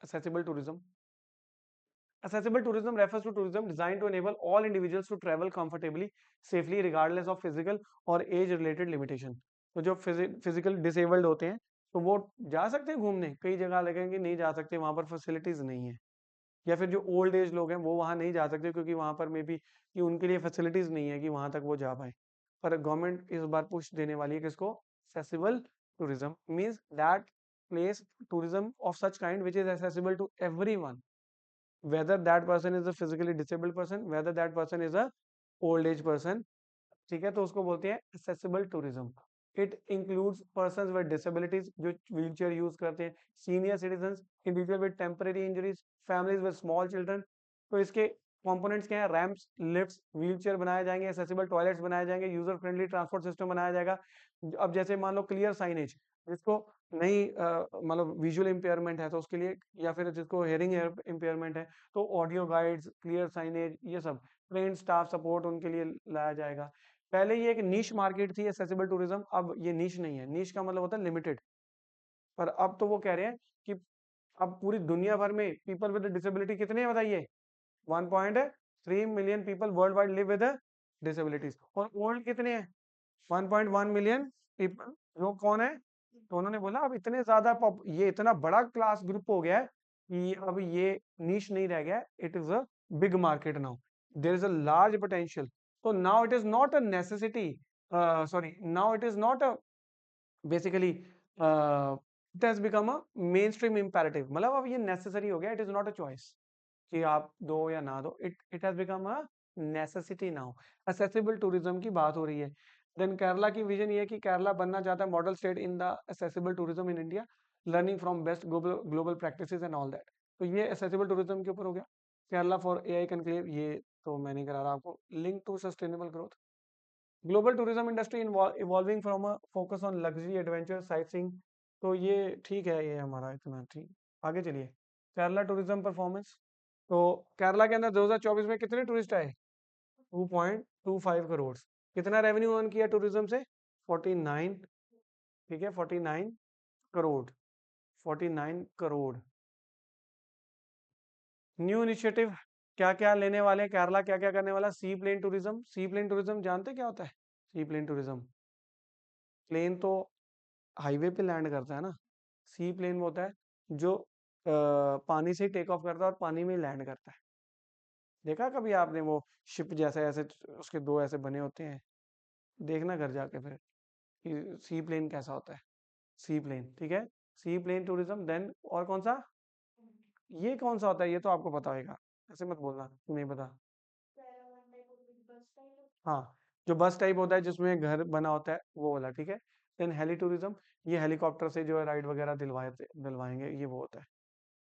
accessible tourism accessible tourism refers to tourism designed to enable all individuals to travel comfortably, safely, regardless of physical or age related limitation। तो जो physical disabled होते हैं तो वो जा सकते हैं घूमने, कई जगह लगेंगे नहीं जा सकते, वहां पर फैसिलिटीज नहीं है। या फिर जो ओल्ड एज लोग हैं वो वहां नहीं जा सकते क्योंकि वहां पर मे बी कि उनके लिए फैसिलिटीज नहीं है कि वहां तक वो जा पाए। पर गवर्नमेंट इस बार पुश देने वाली है किसको, accessible tourism means that place tourism of such kind which is accessible to everyone, whether that person is a physically disabled person, whether that person is a old age person। ठीक है, तो उसको बोलते हैं accessible tourism। It includes persons with disabilities जो wheel chair use करते हैं, senior citizen, individual with temporary injuries, families with small children. तो इसके कंपोनेंट्स क्या है, रैंप्स, लिफ्ट्स, व्हील चेयर बनाए जाएंगे, एक्सेसिबल टॉयलेट्स बनाए जाएंगे, यूजर फ्रेंडली ट्रांसपोर्ट सिस्टम बनाया जाएगा। अब जैसे मान लो क्लियर साइनेज, जिसको नहीं मतलब विजुअल इम्पेयरमेंट है तो उसके लिए, या फिर जिसको हेयरिंग इम्पेयरमेंट है तो ऑडियो गाइड्स, क्लियर साइनेज, ये सब ट्रेन स्टाफ सपोर्ट उनके लिए लाया जाएगा। पहले ये एक नीश मार्केट थी एक्सेसिबल टूरिज्म, अब ये नीश नहीं है, नीश का मतलब होता है लिमिटेड। पर अब तो वो कह रहे हैं कि अब पूरी दुनिया भर में पीपल विद डिसेबिलिटी कितने हैं बताइए, 1.3 million people world wide live with disabilities. और ओल्ड कितने हैं, 1.1 मिलियन पीपल। वो कौन है, तो उन्होंने बोला अब इतने ज्यादा ये इतना बड़ा क्लास ग्रुप हो गया है कि अब ये नीश नहीं रह गया, it is a big market now, there is a large potential. So now it is not a necessity, sorry, now it is not a basically it has become a mainstream imperative। मतलब अब ये necessary हो गया, it is not a choice कि आप दो या ना दो, it has become a necessity now। accessible tourism की बात हो रही है। देन केरला की विजन ये है कि केरला बनना चाहता है model state in the accessible tourism in India, learning from best global practices and all that। तो ये accessible tourism के ऊपर हो गया। केरला फॉर एआई कनक्लेव, ये तो मैं नहीं करा रहा आपको। Link to sustainable growth, global tourism industry evolving from a focus on luxury adventure sightseeing. तो ये ठीक है, ये हमारा इतना ठीक। आगे चलिए, केरला टूरिज्म परफॉर्मेंस। तो केरला के अंदर 2024 में कितने टूरिस्ट आए, 2.25 करोड़। कितना रेवेन्यू अर्न किया टूरिज्म से, 49, ठीक है, 49 करोड़, 49 करोड़। न्यू इनिशिएटिव क्या क्या लेने वाले केरला, क्या क्या करने वाला, सी प्लेन टूरिज्म। सी प्लेन टूरिज्म जानते क्या होता है, सी प्लेन टूरिज्म, प्लेन तो हाईवे पे लैंड करता है ना, सी प्लेन वो होता है जो पानी से टेक ऑफ करता है और पानी में लैंड करता है। देखा कभी आपने वो शिप जैसे ऐसे उसके दो ऐसे बने होते हैं, देखना घर जाके फिर कि सी प्लेन कैसा होता है, सी प्लेन, ठीक है। सी प्लेन टूरिज्म। देन और कौन सा, ये कौन सा होता है, ये तो आपको पता होगा, ऐसे मत बोलना कि नहीं पता। हाँ, जो बस टाइप होता है जिसमें घर बना होता है वो वाला, ठीक है। देन हेली टूरिज्म, ये हेलीकॉप्टर से जो है राइड वगैरह दिलवाएंगे, ये वो होता है।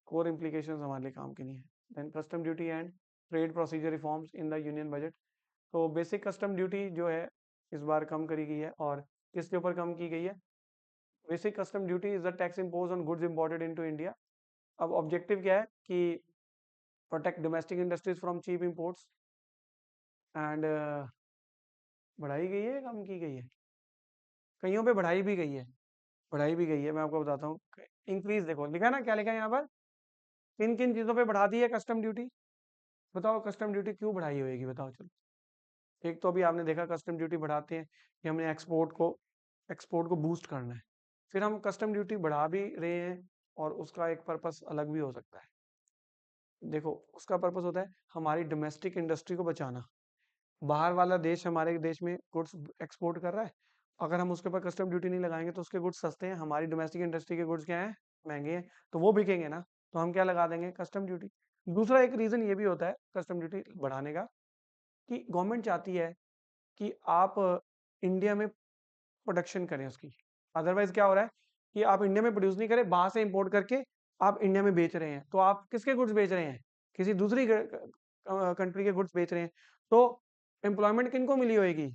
कोर इम्प्लीकेशंस हमारे लिए काम की नहीं है। Then custom duty and trade procedure reforms in the union budget. तो बेसिक कस्टम ड्यूटी जो है इस बार कम करी गई है, और किसके ऊपर कम की गई है, basic custom duty is the tax impose on goods imported into India. अब ऑब्जेक्टिव क्या है कि protect domestic industries from cheap imports and बढ़ाई गई है, कम की गई है, कईयों पे बढ़ाई भी गई है, बढ़ाई भी गई है, मैं आपको बताता हूँ। इंक्रीज देखो लिखा है ना, क्या लिखा है यहाँ पर, किन किन चीजों पे बढ़ा दी है कस्टम ड्यूटी, बताओ कस्टम ड्यूटी क्यों बढ़ाई होगी, बताओ चलो। एक तो अभी आपने देखा कस्टम ड्यूटी बढ़ाते हैं कि हमने एक्सपोर्ट को बूस्ट करना है। फिर हम कस्टम ड्यूटी बढ़ा भी रहे हैं और उसका एक पर्पस अलग भी हो सकता है। देखो उसका पर्पस होता है हमारी डोमेस्टिक इंडस्ट्री को बचाना। बाहर वाला देश हमारे देश में गुड्स एक्सपोर्ट कर रहा है, अगर हम उसके ऊपर कस्टम ड्यूटी नहीं लगाएंगे तो उसके गुड्स सस्ते हैं, हमारी डोमेस्टिक इंडस्ट्री के गुड्स क्या हैं, महंगे हैं, तो वो बिकेंगे ना, तो हम क्या लगा देंगे, कस्टम ड्यूटी। दूसरा एक रीजन ये भी होता है कस्टम ड्यूटी बढ़ाने का कि गवर्नमेंट चाहती है कि आप इंडिया में प्रोडक्शन करें उसकी। अदरवाइज क्या हो रहा है कि आप इंडिया में प्रोड्यूस नहीं करें, बाहर से इंपोर्ट करके आप इंडिया में बेच रहे हैं। तो आप किसके गुड्स बेच रहे हैं? किसी दूसरी कंट्री के गुड्स बेच रहे हैं। तो एम्प्लॉयमेंट किनको मिली होगी?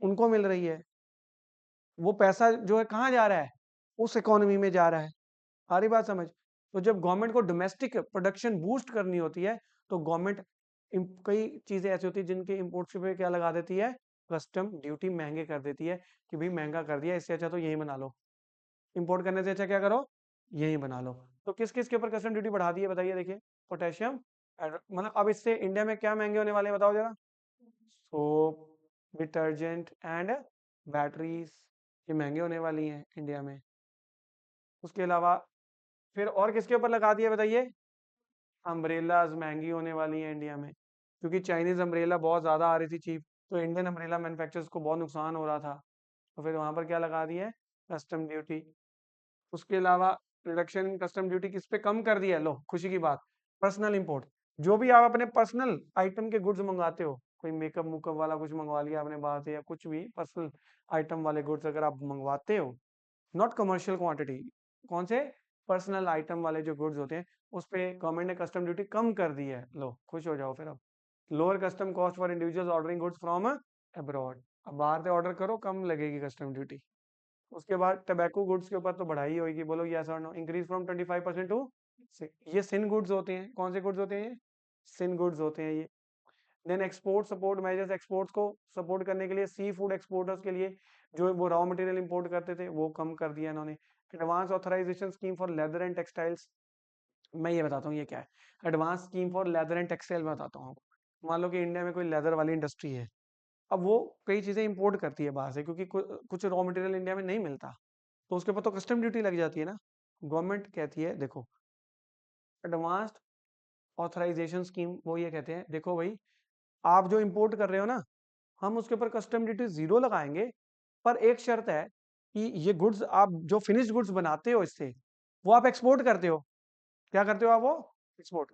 उनको मिल रही है। वो पैसा जो है कहाँ जा रहा है? उस इकोनॉमी में जा रहा है। आ रही बात समझ? तो जब गवर्नमेंट को डोमेस्टिक प्रोडक्शन बूस्ट करनी होती है, तो गवर्नमेंट कई चीजें ऐसी होती है जिनके इम्पोर्ट्स पे क्या लगा देती है? कस्टम ड्यूटी महंगे कर देती है कि भाई महंगा कर दिया, इससे अच्छा तो यही बना लो। इंपोर्ट करने से अच्छा क्या करो? यही बना लो। तो किस किस के ऊपर कस्टम ड्यूटी बढ़ा दी है बताइए, देखिए। पोटेशियम, मतलब अब इससे इंडिया में क्या महंगे होने वाले हैं बताओ जरा। सोप, डिटर्जेंट एंड बैटरीज, ये महंगे होने वाली हैं इंडिया में। उसके अलावा फिर और किसके ऊपर लगा दिया बताइए? अम्ब्रेलाज महंगी होने वाली है इंडिया में, क्योंकि चाइनीज अम्ब्रेला बहुत ज़्यादा आ रही थी चीप, तो इंडियन अम्ब्रेला मैन्युफैक्चरर्स को बहुत नुकसान हो रहा था। तो फिर वहाँ पर क्या लगा दिया है? Custom duty. उसके अलावा रिडक्शन इन कस्टम ड्यूटी किस पे कम कर दिया है? लो खुशी की बात, पर्सनल इंपोर्ट। जो भी आप अपने पर्सनल आइटम के गुड्स मंगाते हो, कोई मेकअप मुकअप वाला कुछ मंगवा लिया आपने बाहर से, या कुछ भी पर्सनल आइटम वाले गुड्स अगर आप मंगवाते हो, नॉट कमर्शियल क्वांटिटी, कौन से? पर्सनल आइटम वाले जो गुड्स होते हैं, उस पे गवर्नमेंट ने कस्टम ड्यूटी कम कर दी है। लो खुश हो जाओ फिर अब। Lower custom cost for individuals ordering goods from abroad. अब बाहर से ऑर्डर करो, कम लगेगी कस्टम ड्यूटी। उसके बाद टबैको गुड्स के ऊपर तो बढ़ाई होगी, बोलो यस और नो। इंक्रीज फ्रॉम 25% टू, ये सिन गुड्स होते हैं। कौन से गुड्स होते हैं ये? सिन गुड्स होते हैं ये। Then export support measures, exports को सपोर्ट करने के लिए सी फूड एक्सपोर्टर्स के लिए जो वो रॉ मटेरियल इंपोर्ट करते थे, वो कम कर दिया इन्होंने। Advance authorization scheme for leather and textiles, मैं ये बताता हूँ ये क्या है। Advance scheme for leather and textile मैं बताता हूँ। मान लो कि इंडिया में कोई लेदर वाली इंडस्ट्री है, अब वो कई चीजें इंपोर्ट करती है बाहर से, क्योंकि कुछ रॉ मटेरियल इंडिया में नहीं मिलता, तो उसके ऊपर तो कस्टम ड्यूटी लग जाती है ना। गवर्नमेंट कहती है देखो, एडवांस्ड ऑथराइजेशन स्कीम, वो ये कहते हैं देखो भाई, आप जो इंपोर्ट कर रहे हो ना, हम उसके ऊपर कस्टम ड्यूटी जीरो लगाएंगे, पर एक शर्त है कि ये गुड्स आप जो फिनिश्ड गुड्स बनाते हो इससे, वो आप एक्सपोर्ट करते हो। क्या करते हो आप? वो एक्सपोर्ट।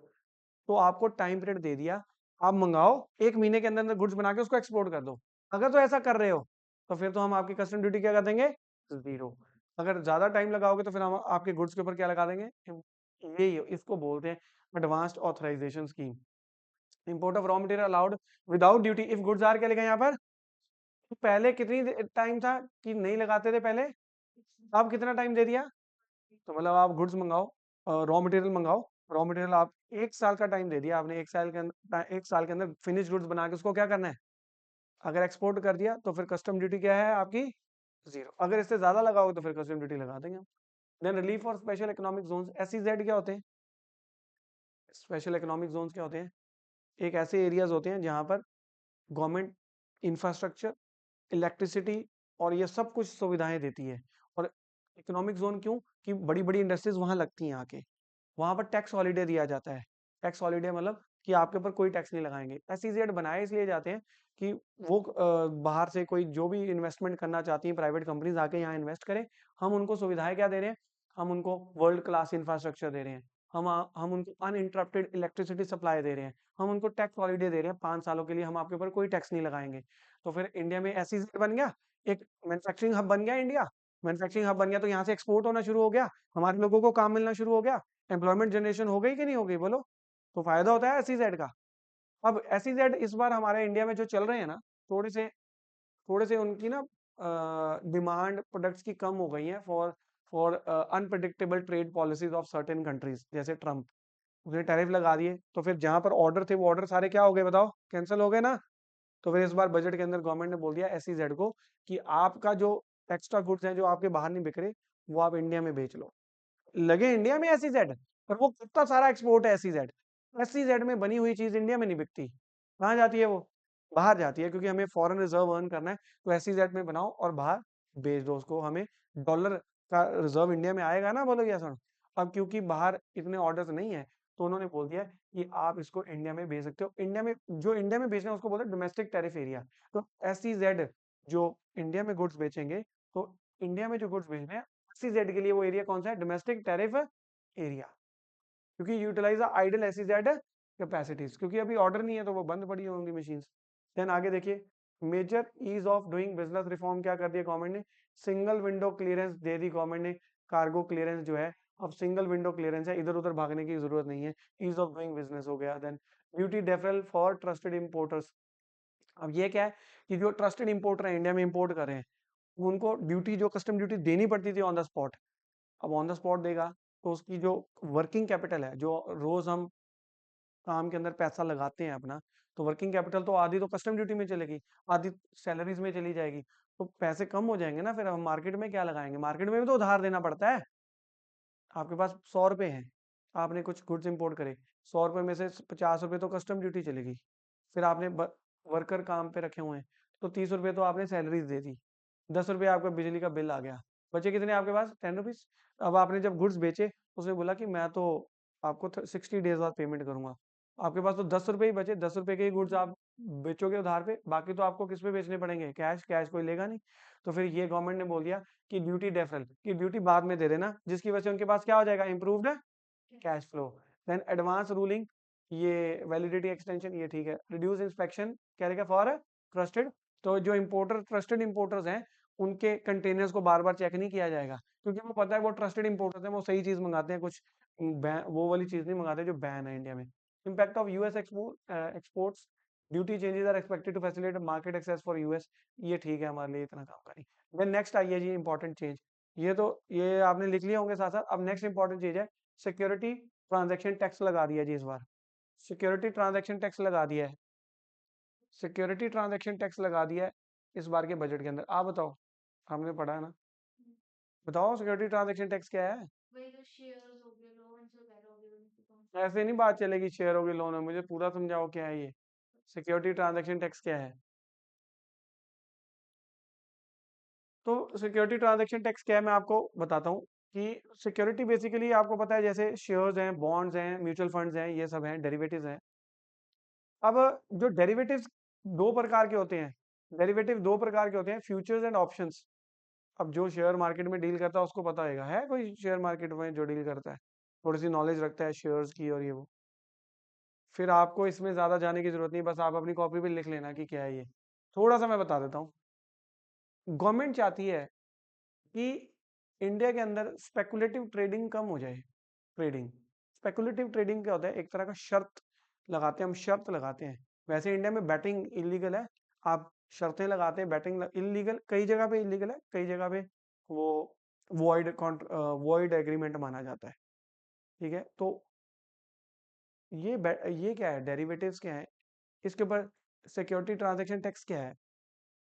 तो आपको टाइम पीरियड दे दिया, आप मंगाओ, 1 महीने के अंदर अंदर गुड्स बना के उसको एक्सपोर्ट कर दो। अगर तो ऐसा कर रहे हो, तो फिर तो हम आपकी कस्टम ड्यूटी क्या कर देंगे? जीरो। अगर ज्यादा टाइम लगाओगे तो फिर हम आपके गुड्स के ऊपर क्या लगा देंगे? यही इसको बोलते हैं advanced authorization scheme. Import of raw material allowed without duty if goods are, क्या लिखा है यहाँ पर? तो पहले कितनी टाइम था कि नहीं लगाते थे पहले, अब कितना टाइम दे दिया? तो मतलब आप गुड्स मंगाओ, रॉ मटेरियल मंगाओ, रॉ मटेरियल आप 1 साल का टाइम दे दिया आपने, 1 साल के अंदर, 1 साल के अंदर फिनिश गुड्स बना के उसको क्या करना है? अगर एक्सपोर्ट कर दिया तो फिर कस्टम ड्यूटी क्या है आपकी? जीरो। अगर इससे ज्यादा लगाओगे तो फिर कस्टम ड्यूटी लगा देंगे हम। देन रिलीफ और स्पेशल इकोनॉमिक जोन, एसईजेड क्या होते हैं? स्पेशल इकोनॉमिक जोन्स क्या होते हैं? एक ऐसे एरियाज होते हैं जहां पर गवर्नमेंट इंफ्रास्ट्रक्चर, इलेक्ट्रिसिटी और ये सब कुछ सुविधाएं देती है। और इकोनॉमिक जोन क्यों? कि बड़ी बड़ी इंडस्ट्रीज वहां लगती हैं आके, वहां पर टैक्स हॉलीडे दिया जाता है। टैक्स हॉलीडे मतलब कि आपके ऊपर कोई टैक्स नहीं लगाएंगे। एसईजेड बनाए इसलिए जाते हैं कि वो बाहर से कोई जो भी इन्वेस्टमेंट करना चाहती हैं प्राइवेट कंपनीज आके यहाँ इन्वेस्ट करें। हम उनको सुविधाएं क्या दे रहे हैं? हम उनको वर्ल्ड क्लास इंफ्रास्ट्रक्चर दे रहे हैं, हम उनको अनइंटरप्टेड इलेक्ट्रिसिटी सप्लाई दे रहे हैं, हम उनको टैक्स हॉलीडे दे रहे हैं 5 सालों के लिए, हम आपके ऊपर कोई टैक्स नहीं लगाएंगे। तो फिर इंडिया में एसईजेड बन गया, एक मैन्युफैक्चरिंग हब बन गया इंडिया। मैन्युफैक्चरिंग हब बन गया तो यहाँ से एक्सपोर्ट होना शुरू हो गया, हमारे लोगों को काम मिलना शुरू हो गया, एम्प्लॉयमेंट जनरेशन हो गई कि नहीं हो गई बोलो? तो फायदा होता है एसईजेड का। अब एसईजेड इस बार हमारे इंडिया में जो चल रहे हैं ना, थोड़े से उनकी ना डिमांड प्रोडक्ट्स की कम हो गई है for for unpredictable trade policies of certain countries, जैसे ट्रम्प, उसने टैरिफ लगा दिए, तो फिर जहां पर ऑर्डर थे वो ऑर्डर सारे क्या हो गए बताओ? कैंसिल हो गए ना। तो फिर इस बार बजट के अंदर गवर्नमेंट ने बोल दिया एसईजेड को कि आपका जो एक्स्ट्रा गुड्स हैं जो आपके बाहर नहीं बिक रहे, वो आप इंडिया में बेच लो। लगे इंडिया में एसईजेड, पर वो कितना सारा एक्सपोर्ट है एसईजेड। एसईजेड में बनी हुई चीज इंडिया में नहीं बिकती, कहाँ जाती है वो? बाहर जाती है, क्योंकि हमें फॉरेन रिजर्व अर्न करना है, तो एसईजेड में बनाओ और बाहर बेच दो उसको। हमें डॉलर का रिजर्व इंडिया में आएगा ना, बोलो या सुन। अब क्योंकि बाहर इतने ऑर्डर्स नहीं है, तो उन्होंने बोल दिया कि आप इसको इंडिया में बेच सकते हो। इंडिया में जो इंडिया में बेचना है उसको बोलते हैं डोमेस्टिक टैरिफ एरिया। तो एसईजेड जो इंडिया में गुड्स बेचेंगे, तो इंडिया में जो गुड्स बेच रहे हैं, एसईजेड के लिए वो एरिया कौन सा है? Domestic tariff area. क्योंकि यूटिलाइज आइडल एसईजेड कैपेसिटीज, क्योंकि अभी ऑर्डर नहीं है तो वो बंद पड़ी होंगी मशीन। देन आगे देखिए, major ease of doing business reform क्या कर दिया गवर्नमेंट ने, सिंगल विंडो क्लियरेंस दे दी गवर्नमेंट ने। कार्गो क्लियरेंस जो है अब सिंगल विंडो क्लियरेंस है, इधर उधर भागने की जरूरत नहीं है, ईज ऑफ डूइंग बिजनेस हो गया। Then duty deferral for trusted importers. अब ये क्या है कि जो ट्रस्टेड इंपोर्टर है इंडिया में इंपोर्ट कर रहे हैं, उनको ड्यूटी, जो कस्टम ड्यूटी देनी पड़ती थी ऑन द स्पॉट, अब ऑन द स्पॉट देगा तो उसकी जो वर्किंग कैपिटल है, जो रोज हम काम के अंदर पैसा लगाते हैं अपना, तो वर्किंग कैपिटल तो आधी तो कस्टम ड्यूटी में चलेगी, आधी सैलरीज में चली जाएगी, तो पैसे कम हो जाएंगे ना। फिर हम मार्केट में क्या लगाएंगे, मार्केट में भी तो उधार देना पड़ता है। आपके पास 100 रुपए हैं, आपने कुछ गुड्स इंपोर्ट करे, 100 रुपए में से 50 रुपए तो कस्टम ड्यूटी चलेगी, फिर आपने वर्कर काम पे रखे हुए हैं, तो 30 रुपए तो आपने सैलरीज दे दी, 10 रुपये आपका बिजली का बिल आ गया, बचे कितने आपके पास, 10 रुपीज। अब आपने जब गुड्स बेचे, उसने बोला कि मैं तो आपको 60 डेज बाद पेमेंट करूंगा, आपके पास तो 10 रुपए ही बचे, 10 रुपए के ही गुड्स आप बेचोगे उधार पे, बाकी तो आपको किस पे बेचने पड़ेंगे, कैश, कैश कोई लेगा नहीं। तो फिर ये गवर्नमेंट ने बोल दिया कि ड्यूटी डेफरल की ड्यूटी बाद में दे देना, जिसकी वजह से उनके पास क्या हो जाएगा, improved cash flow. Then advance ruling, ये वैलिडिटी एक्सटेंशन, ये ठीक है। रिड्यूस इंस्पेक्शन क्या रहेगा फॉर ट्रस्टेड, तो जो इंपोर्टर ट्रस्टेड इंपोर्टर्स हैं उनके कंटेनर्स को बार बार चेक नहीं किया जाएगा, क्योंकि वो पता है वो ट्रस्टेड इंपोर्टर्स हैं, वो सही चीज मंगाते हैं, कुछ वो वाली चीज नहीं मंगाते जो बैन है इंडिया में। Impact of US exports, duty changes are expected to facilitate market access for US, ये ठीक है, हमारे लिए इतना काम का नहीं। देन नेक्स्ट आई है जी इंपॉर्टेंट चेंज, ये आपने लिख लिया होंगे साथ साथ। अब नेक्स्ट इंपॉर्टेंट चीज है, सिक्योरिटी ट्रांजैक्शन टैक्स लगा दिया जी इस बार, सिक्योरिटी ट्रांजैक्शन टैक्स लगा दिया है, सिक्योरिटी ट्रांजैक्शन टैक्स लगा दिया है इस बार के बजट के अंदर। आप बताओ, हमने पढ़ा है ना, बताओ सिक्योरिटी ट्रांजैक्शन टैक्स क्या है। वही जो शेयर्स हो गए, लोन्स वगैरह हो गए, उनकी कौन ऐसे नहीं बात चलेगी, शेयर होगी, लोन है, मुझे पूरा समझाओ क्या है ये, सिक्योरिटी ट्रांजैक्शन टैक्स क्या है। तो सिक्योरिटी ट्रांजैक्शन टैक्स क्या है मैं आपको बताता हूँ कि सिक्योरिटी बेसिकली आपको पता है, जैसे शेयर्स हैं, बॉन्ड्स हैं, म्यूचुअल फंड्स हैं, ये सब हैं, डेरिवेटिव्स हैं। अब जो डेरिवेटिव्स दो प्रकार के होते हैं, डेरिवेटिव दो प्रकार के होते हैं, फ्यूचर्स एंड ऑप्शंस। अब जो शेयर मार्केट में डील करता है उसको पता है कोई शेयर मार्केट में जो डील करता है, थोड़ी सी नॉलेज रखता है शेयर्स की और ये वो, फिर आपको इसमें ज्यादा जाने की जरूरत नहीं, बस आप अपनी कॉपी पे लिख लेना कि क्या है ये। थोड़ा सा मैं बता देता हूँ। गवर्नमेंट चाहती है कि इंडिया के अंदर स्पेकुलेटिव ट्रेडिंग कम हो जाए। ट्रेडिंग, स्पेकुलेटिव ट्रेडिंग क्या होता है, एक तरह का शर्त लगाते हैं, हम शर्त लगाते हैं। वैसे इंडिया में बैटिंग इलीगल है, आप शर्तें लगाते हैं, बैटिंग इलीगल, कई जगह पे इलीगल है, कई जगह पे वो वॉइड एग्रीमेंट माना जाता है। ठीक है, तो ये क्या है, डेरिवेटिव्स क्या है, इसके ऊपर सिक्योरिटी ट्रांजैक्शन टैक्स क्या है।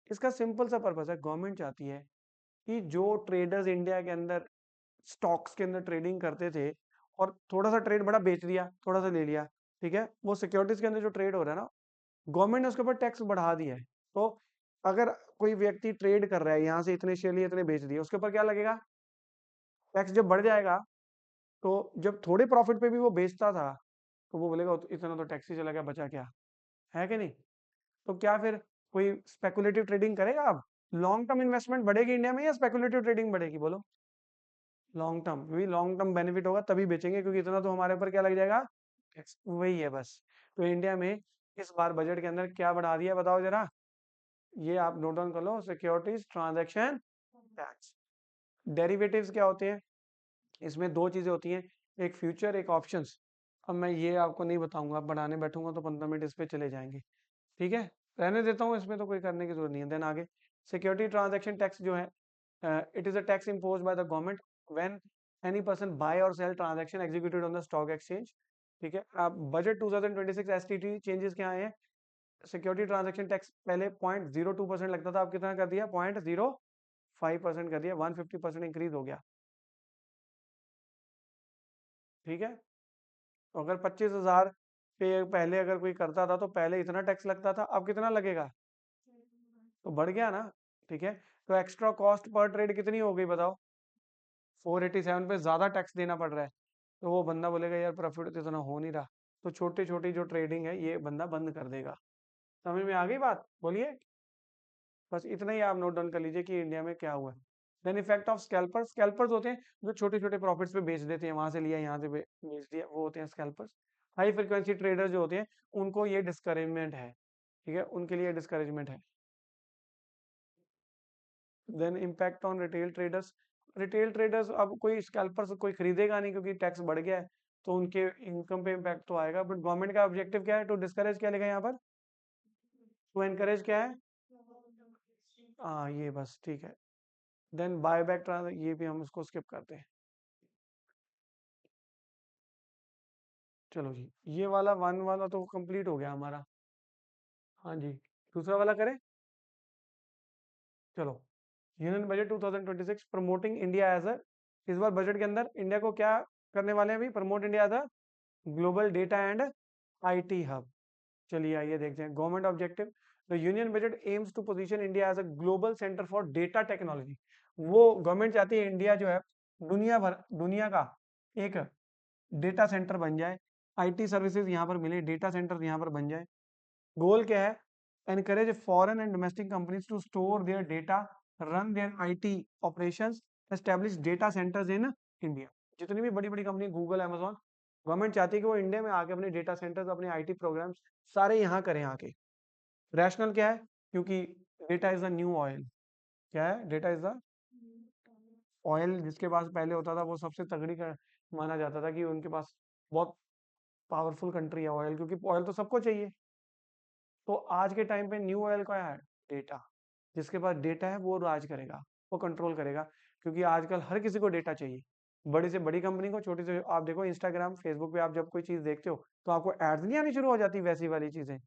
इसका सिंपल सा पर्पस है, गवर्नमेंट चाहती है कि जो ट्रेडर्स इंडिया के अंदर स्टॉक्स के अंदर ट्रेडिंग करते थे और थोड़ा सा ट्रेड बड़ा बेच दिया, थोड़ा सा ले लिया, ठीक है, वो सिक्योरिटीज के अंदर जो ट्रेड हो रहा है ना, गवर्नमेंट ने उसके ऊपर टैक्स बढ़ा दिया है। तो अगर कोई व्यक्ति ट्रेड कर रहा है, यहाँ से इतने शेयर लिए इतने बेच दिए, उसके ऊपर क्या लगेगा, टैक्स जब बढ़ जाएगा, तो जब थोड़े प्रॉफिट पे भी वो बेचता था, तो वो बोलेगा इतना तो टैक्स ही चला गया, बचा क्या, है कि नहीं। तो क्या फिर कोई स्पेकुलेटिव ट्रेडिंग करेगा अब, लॉन्ग टर्म इन्वेस्टमेंट बढ़ेगी इंडिया में या स्पेकुलेटिव ट्रेडिंग बढ़ेगी, बोलो। लॉन्ग टर्म, क्योंकि लॉन्ग टर्म बेनिफिट होगा तभी बेचेंगे, क्योंकि इतना तो हमारे ऊपर क्या लग जाएगा, टैक्स, वही है बस। तो इंडिया में इस बार बजट के अंदर क्या बढ़ा दिया बताओ जरा, ये आप नोट डाउन कर लो, सिक्योरिटीज ट्रांजैक्शन टैक्स। डेरिवेटिव्स क्या होते हैं, इसमें दो चीजें होती हैं, एक फ्यूचर, एक ऑप्शंस। अब मैं ये आपको नहीं बताऊंगा, बनाने बैठूंगा तो 15 मिनट इस पे चले जाएंगे, ठीक है, रहने देता हूँ, इसमें तो कोई करने की जरूरत नहीं है। देन आगे, सिक्योरिटी ट्रांजैक्शन टैक्स जो है, it is a tax impose by the government when any person buy और sell transaction executed on the stock exchange. ठीक है, अब बजट 2026 एसटीटी चेंजेस क्या आए हैं, सिक्योरिटी ट्रांजैक्शन टैक्स पहले 0.02% लगता था, अब कितना कर दिया, 0.05% कर दिया, 150% इंक्रीज हो गया। ठीक है, तो अगर 25,000 पे पहले अगर कोई करता था तो पहले इतना टैक्स लगता था, अब कितना लगेगा, तो बढ़ गया ना। ठीक है, तो एक्स्ट्रा कॉस्ट पर ट्रेड कितनी हो गई बताओ, 487 पे ज्यादा टैक्स देना पड़ रहा है। तो वो बंदा बोलेगा यार प्रॉफिट तो इतना हो नहीं रहा, तो छोटी छोटी जो ट्रेडिंग है ये बंदा बंद कर देगा। समझ में आ गई बात, बोलिए। बस इतना ही आप नोट डाउन कर लीजिए कि इंडिया में क्या हुआ है। Then effect of scalpers, scalpers होते हैं जो छोटे छोटे प्रॉफिट्स पे बेच देते हैं, वहां से लिया यहाँ से बेच दिया, वो होते हैं स्कैल्पर्स। हाई फ्रिक्वेंसी ट्रेडर जो होते हैं उनको ये डिस्करेजमेंट है, ठीक है, उनके लिए डिस्करेजमेंट है। Then impact on retail traders, retail traders अब कोई स्कैल्पर्स कोई खरीदेगा नहीं क्योंकि टैक्स बढ़ गया है, तो उनके इनकम पे इम्पैक्ट तो आएगा। बट गवर्नमेंट का ऑब्जेक्टिव क्या है? टू डिस्करेज, क्या लिखा है यहाँ पर? टू एनकरेज क्या है? हाँ ये बस ठीक है। देन बाय बैक ट्रांस, ये भी हम इसको स्किप करते हैं। चलो जी, ये वाला वन वाला तो कंप्लीट हो गया हमारा। हाँ जी, दूसरा वाला करें। चलो, union budget 2026 promoting India as a, इस बार बजट के अंदर इंडिया को क्या करने वाले हैं? अभी promote India as a global data and IT hub. चलिए आइए देखते हैं government objective. The union budget aims to position India as a global centre for data technology. वो गवर्नमेंट चाहती है इंडिया जो है दुनिया का एक डेटा सेंटर बन जाए, आईटी सर्विसेज यहाँ पर मिले, डेटा सेंटर यहाँ पर बन जाए। गोल क्या है? Encourage foreign and domestic companies to store their data, run their IT operations, establish data centres in India. जितनी भी बड़ी बड़ी कंपनी, गूगल, अमेजोन, गवर्नमेंट चाहती है कि वो इंडिया में आके अपने डेटा सेंटर्स, अपने आईटी प्रोग्राम्स सारे यहाँ करें आके। रैशनल क्या है? क्योंकि data is the new oil. क्या है? Data is the oil. जिसके पास पहले होता था वो सबसे तगड़ी का माना जाता था कि उनके पास बहुत पावरफुल कंट्री है ऑयल, क्योंकि ऑयल तो सबको चाहिए। तो आज के टाइम पे न्यू ऑयल का है डेटा। जिसके पास डेटा है वो राज करेगा, वो कंट्रोल करेगा, क्योंकि आजकल हर किसी को डेटा चाहिए। बड़ी से बड़ी कंपनी को, छोटी से, आप देखो इंस्टाग्राम फेसबुक पे आप जब कोई चीज देखते हो तो आपको एड्स नहीं आनी शुरू हो जाती वैसी वाली चीजें।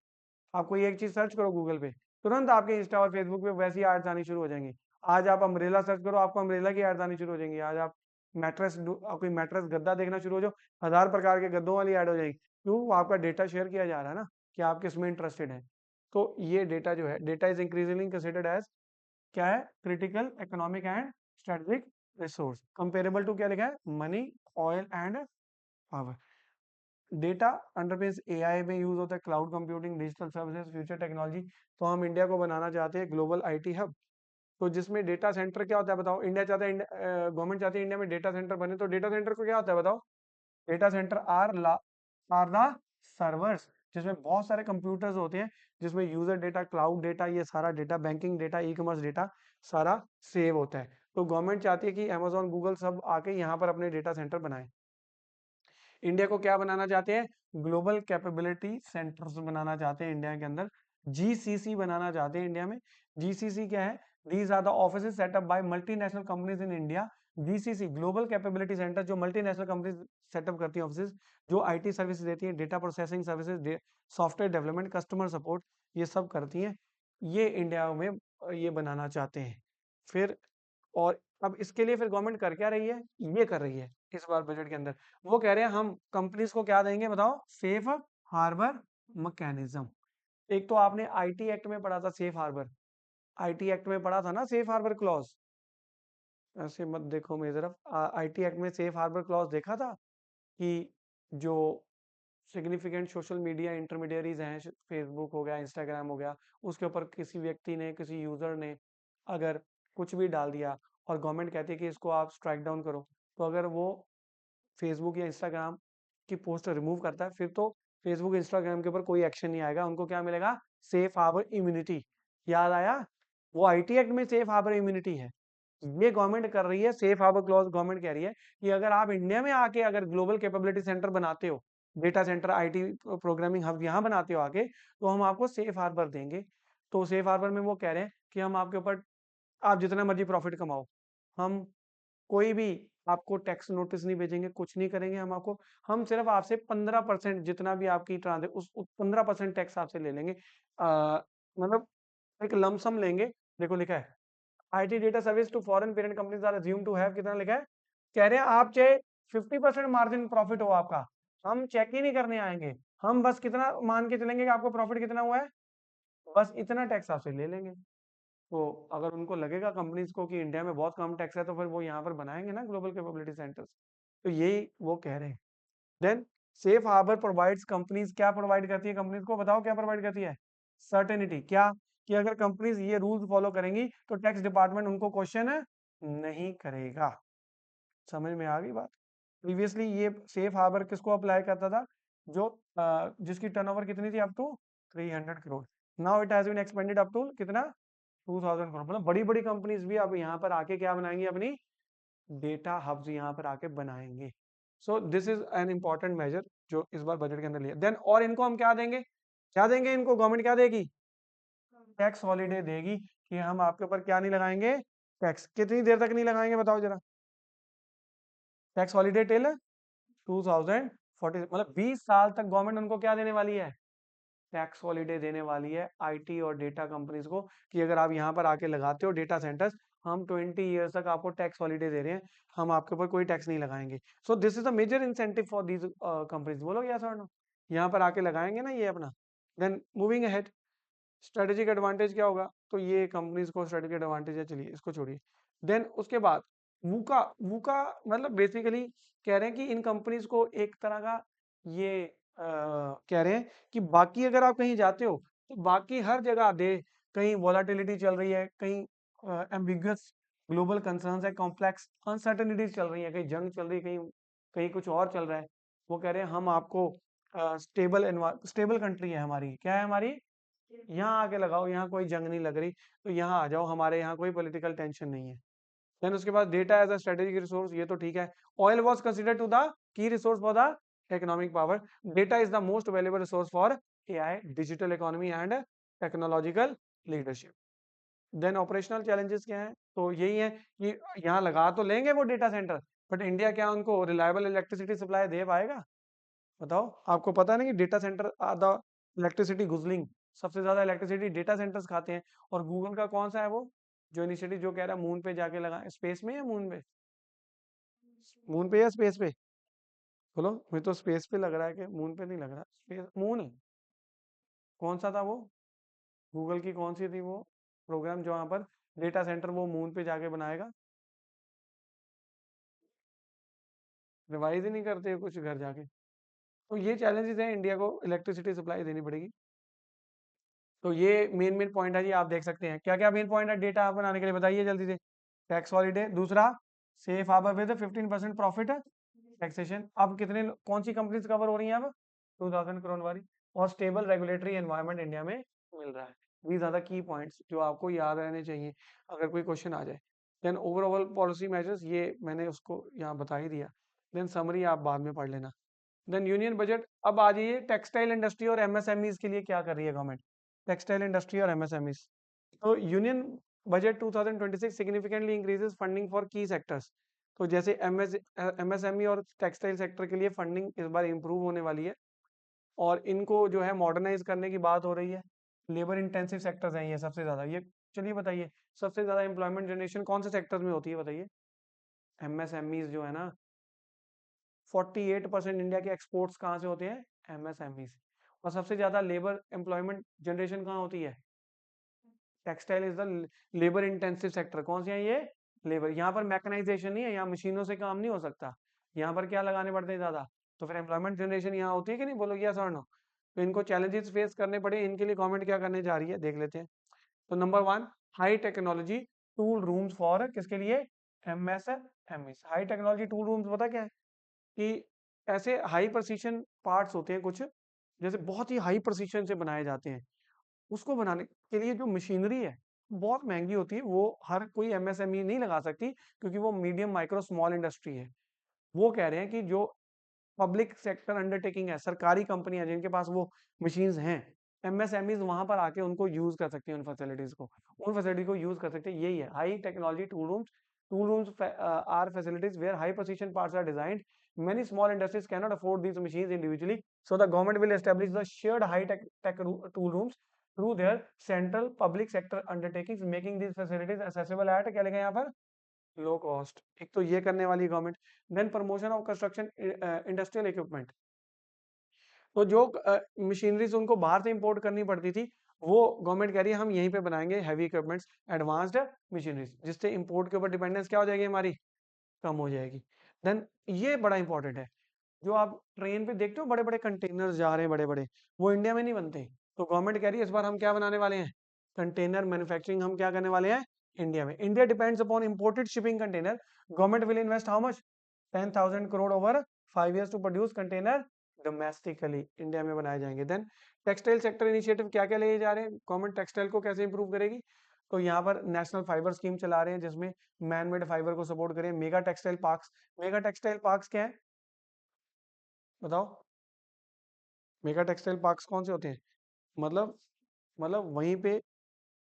आप कोई एक चीज सर्च करो गूगल पे, तुरंत आपके इंस्टा और फेसबुक पे वैसी एड्स आनी शुरू हो जाएंगी। आज आप अम्ब्रेला सर्च करो, आपको अम्ब्रेला की एड्स आनी शुरू हो जाएंगी। आज आप कोई मैट्रेस गद्दा देखना शुरू हो जाओ, 1000 प्रकार के गद्दों वाली ऐड हो जाएगी। क्यों? वो आपका डेटा शेयर किया जा रहा है ना, कि आप किस में इंटरेस्टेड है। तो ये डेटा जो है, data is increasingly considered as क्या है? Critical economic and strategic resource, comparable to क्या लिखा है? Money, oil and power. Data underpins AI में यूज होता है, cloud computing, digital services, future technology. तो हम इंडिया को बनाना चाहते हैं ग्लोबल आईटी हब। तो जिसमें डेटा सेंटर क्या होता है बताओ? इंडिया चाहता है, गवर्नमेंट चाहती है इंडिया में डेटा सेंटर बने। तो डेटा सेंटर को क्या होता है बताओ? Data centre are the servers, जिसमें बहुत सारे कंप्यूटर्स होते हैं, जिसमें यूजर डेटा, क्लाउड डेटा, ये सारा data, banking data, e commerce data सारा सेव होता है। तो गवर्नमेंट चाहती है कि अमेजोन, गूगल सब आके यहाँ पर अपने डेटा सेंटर बनाए। इंडिया को क्या बनाना चाहते हैं? ग्लोबल कैपेबिलिटी सेंटर्स बनाना चाहते हैं इंडिया के अंदर। जीसीसी बनाना चाहते हैं इंडिया में। जीसीसी क्या है? These are the offices set up by multinational companies in India. GCC global capability centre, जो मल्टीनेशनल कंपनीज सेटअप करती हैं ऑफिसेज, जो आईटी सर्विसेज देती हैं, data processing services, software development, customer support, ये सब करती हैं। ये इंडिया में ये बनाना चाहते हैं। फिर और अब इसके लिए फिर गवर्नमेंट कर क्या रही है? ये कर रही है इस बार बजट के अंदर, वो कह रहे हैं हम कंपनीज को क्या देंगे बताओ? Safe harbour mechanism. एक तो आपने आईटी एक्ट में पढ़ा था सेफ हार्बर, आईटी एक्ट में पढ़ा था ना सेफ हार्बर क्लॉज। ऐसे मत देखो मेरी तरफ, आईटी एक्ट में सेफ हार्बर क्लॉज देखा था कि जो सिग्निफिकेंट सोशल मीडिया इंटरमीडियरीज हैं, फेसबुक हो गया, इंस्टाग्राम हो गया, उसके ऊपर किसी व्यक्ति ने, किसी यूजर ने अगर कुछ भी डाल दिया और गवर्नमेंट कहती है कि इसको आप स्ट्राइक डाउन करो, तो अगर वो फेसबुक या इंस्टाग्राम की पोस्ट रिमूव करता है, फिर तो फेसबुक इंस्टाग्राम के ऊपर कोई एक्शन नहीं आएगा, उनको क्या मिलेगा? Safe harbour immunity. याद आया? वो आईटी एक्ट में सेफ हार्बर इम्यूनिटी है। ये गवर्नमेंट कर रही है सेफ हार्बर क्लॉज। गवर्नमेंट कह रही है कि अगर आप इंडिया में आके अगर ग्लोबल कैपेबिलिटी सेंटर बनाते हो, data centre, IT programming hub यहाँ बनाते हो आके, तो हम आपको सेफ हार्बर देंगे। तो सेफ हार्बर में वो कह रहे हैं कि हम आपके ऊपर, आप जितना मर्जी प्रॉफिट कमाओ, हम कोई भी आपको टैक्स नोटिस नहीं भेजेंगे, कुछ नहीं करेंगे हम आपको। हम सिर्फ आपसे 15% जितना भी आपकी ट्रांजे उस 15% टैक्स आपसे ले लेंगे। मतलब एक लमसम लेंगे। देखो लिखा है IT data service to foreign parent companies are assume to have, कितना लिखा है? कह रहे हैं आप चाहे 50% मार्जिन प्रॉफिट हो आपका, हम चेक ही नहीं करने आएंगे। हम बस कितना मान के चलेंगे कि आपको प्रॉफिट कितना हुआ है, बस इतना टैक्स आपसे ले लेंगे। तो अगर उनको लगेगा कंपनीज को कि इंडिया में बहुत कम टैक्स है, तो फिर वो यहाँ पर बनाएंगे ना ग्लोबल कैपेबिलिटी सेंटर्स। तो यही वो कह रहे हैं। Then safe harbour provides companies, क्या प्रोवाइड करती है कंपनीज को? बताओ क्या प्रोवाइड करती है? सर्टेनिटी। क्या? कि अगर कंपनीज ये रूल्स फॉलो करेंगी तो टैक्स डिपार्टमेंट उनको क्वेश्चन नहीं करेगा। समझ में आ गई बात? प्रीवियसली ये सेफ हार्बर किसको अप्लाई करता था? जो जिसकी टर्नओवर कितनी थी, up to 300 crore. Now it has been expanded up to कितना, 2000 करोड़। मतलब बड़ी बड़ी कंपनीज भी अब यहाँ पर आके क्या बनाएंगी, अपनी डेटा हब्स यहाँ पर आके बनाएंगे। So this is an important measure जो इस बार बजट के अंदर लिया। देन और इनको हम क्या देंगे, क्या देंगे इनको, गवर्नमेंट क्या देगी, टैक्स हॉलीडे देगी कि हम आपके ऊपर क्या नहीं लगाएंगे, टैक्स। कितनी देर तक नहीं लगाएंगे बताओ जरा, टैक्स हॉलीडे टिल 2040, मतलब 20 साल तक गवर्नमेंट उनको क्या देने वाली है, टैक्स हॉलीडे देने वाली है आईटी और डेटा कंपनीज को, कि अगर आप यहाँ पर आके लगाते हो डेटा सेंटर्स, हम 20 ईयर्स तक आपको टैक्स हॉलीडे दे रहे हैं, हम आपके ऊपर कोई टैक्स नहीं लगाएंगे। So this is a major incentive for these companies. बोलो यस और नो, यहाँ पर आके लगाएंगे ना ये अपना। Then moving ahead, strategic advantage क्या होगा, तो ये कंपनीज को स्ट्रेटेजिक एडवांटेज है, चलिए इसको छोड़िए। देन उसके बाद वूका, वूका मतलब बेसिकली कह रहे हैं कि इन कंपनीज को एक तरह का ये कह रहे हैं कि बाकी अगर आप कहीं जाते हो तो बाकी हर जगह दे, कहीं वॉलाटिलिटी चल रही है, कहीं एम्बिगुअस ग्लोबल कंसर्न्स है, कॉम्प्लेक्स अनसर्टेनिटीज चल रही है, कहीं जंग चल रही है, कहीं कहीं कुछ और चल रहा है। वो कह रहे हैं हम आपको स्टेबल कंट्री है हमारी, क्या है हमारी, यहाँ आके लगाओ, यहाँ कोई जंग नहीं लग रही, तो यहाँ आ जाओ, हमारे यहाँ कोई पॉलिटिकल टेंशन नहीं है। देन उसके बाद data as a strategic resource, ये तो ठीक है। Oil was considered to the key resource for the economic power. Data is the most valuable resource for AI, digital economy and technological leadership. Then operational challenges क्या है, तो यही है कि यहाँ लगा तो लेंगे वो डेटा सेंटर, बट इंडिया क्या उनको रिलायबल इलेक्ट्रिसिटी सप्लाई दे पाएगा, बताओ। आपको पता है ना कि डेटा सेंटर आधा इलेक्ट्रिसिटी गुजलिंग, सबसे ज्यादा इलेक्ट्रिसिटी डेटा सेंटर्स खाते हैं। और गूगल का कौन सा है वो जो इनिशिएटिव जो कह रहा है मून पे जाके लगा, स्पेस में या मून पे, मून पे या स्पेस पे, बोलो। मुझे तो स्पेस पे लग रहा है, कि मून पे नहीं लग रहा, स्पेस मून है। कौन सा था वो, गूगल की कौन सी थी वो प्रोग्राम जो वहां पर डेटा सेंटर वो मून पे जाके बनाएगा। रिवाइज ही नहीं करते कुछ घर जाके। तो ये चैलेंजेस हैं, इंडिया को इलेक्ट्रिसिटी सप्लाई देनी पड़ेगी। तो ये मेन मेन पॉइंट है जी, आप देख सकते हैं क्या क्या मेन पॉइंट है डेटा बनाने के लिए, बताइए जल्दी से। टैक्स हॉलीडे, दूसरा safe harbour with 15% profit taxation. अब कितने कौन सी कंपनीज कवर हो रही हैं अब, 2000 करोड़ वाली। और स्टेबल रेगुलेटरी एनवायरनमेंट इंडिया में मिल रहा है। ये ज्यादा की पॉइंट्स जो आपको याद रहने चाहिए अगर कोई क्वेश्चन आ जाए। देन ओवरऑल पॉलिसी मेजर्स, ये मैंने उसको यहाँ बता ही दिया। देन समरी आप बाद में पढ़ लेना। देन यूनियन बजट, अब आ जाइए टेक्सटाइल इंडस्ट्री और एमएसएमईज के लिए क्या कर रही है गवर्नमेंट, टेक्सटाइल इंडस्ट्री और एमएसएमईज। तो union budget 2026 significantly increases funding for की सेक्टर्स। तो जैसे एमएसएमई और टेक्सटाइल सेक्टर के लिए फंडिंग इस बार इंप्रूव होने वाली है, और इनको जो है मॉडर्नाइज करने की बात हो रही है। लेबर इंटेंसिव सेक्टर्स हैं ये सबसे ज्यादा ये। चलिए बताइए, सबसे ज्यादा एम्प्लॉयमेंट जनरेशन कौन से सेक्टर में होती है बताइए, एमएसएमईज जो है ना। 48% इंडिया के एक्सपोर्ट्स कहाँ से होते हैं, एमएसएमई से। और सबसे ज्यादा लेबर एम्प्लॉयमेंट जनरेशन कहाँ होती है, textile is the labour intensive sector. कौन सी है ये, लेबर। यहाँ पर मैकेनाइजेशन नहीं है, यहाँ मशीनों से काम नहीं हो सकता, यहाँ पर क्या लगाने पड़ते हैं ज्यादा। तो फिर एम्प्लॉयमेंट जनरेशन यहाँ होती है कि नहीं, बोलो यस और नो। तो इनको चैलेंजेस फेस करने पड़े, इनके लिए गवर्नमेंट क्या करने जा रही है देख लेते हैं। तो number one, high technology tool rooms for किसके लिए, MSME. High technology tool rooms पता क्या है, कि ऐसे हाई प्रिसिशन पार्ट्स होते हैं कुछ, जैसे बहुत ही हाई प्रिसिशन से बनाए जाते हैं, उसको बनाने के लिए जो मशीनरी है बहुत महंगी होती है, वो हर कोई एमएसएमई नहीं लगा सकती, क्योंकि वो मीडियम माइक्रो स्मॉल इंडस्ट्री है। वो कह रहे हैं कि जो पब्लिक सेक्टर अंडरटेकिंग है, सरकारी कंपनियां जिनके पास वो मशीन्स हैं, एमएसएमईज वहां पर आके उनको यूज कर सकते हैं, उन फैसिलिटीज को, उन फैसिलिटी को यूज कर सकते हैं। यही है high technology tool rooms. Tool rooms are facilities where high precision parts are designed, many small industries cannot afford these machines individually, so the government will establish the shared high tech tool rooms through their central public sector undertakings, making these facilities accessible at क्या लिखा है यहाँ पर, low cost. एक तो ये करने वाली government. Then promotion of construction industrial equipment, तो जो मशीनरीज उनको बाहर से इंपोर्ट करनी पड़ती थी, वो गवर्नमेंट कह रही है हम यहीं पे बनाएंगे हैवी इक्विपमेंट्स, एडवांस्ड मशीनरीज, जिससे इंपोर्ट के ऊपर डिपेंडेंस क्या हो जाएगी हमारी, कम हो जाएगी। देन ये बड़ा इंपॉर्टेंट है, जो आप ट्रेन पे देखते हो बड़े बड़े कंटेनर्स जा रहे हैं बड़े बड़े, वो इंडिया में नहीं बनते। तो गवर्नमेंट कह रही है इस बार हम क्या बनाने वाले हैं, कंटेनर मैन्युफैक्चरिंग हम क्या करने वाले हैं इंडिया में। India depends upon imported shipping container, government will invest how much, 10,000 crore over 5 years to produce container domestically India में बनाए जाएंगे। देन टेक्सटाइल सेक्टर इनिशिएटिव क्या क्या ले जा रहे हैं गवर्नमेंट, टेक्सटाइल को कैसे इंप्रूव करेगी? तो यहाँ पर नेशनल फाइबर स्कीम चला रहे हैं जिसमें मैन मेड फाइबर को सपोर्ट करें। Mega textile parks, mega textile parks क्या है बताओ? मेगा टेक्सटाइल पार्क्स कौन से होते हैं? मतलब वहीं पे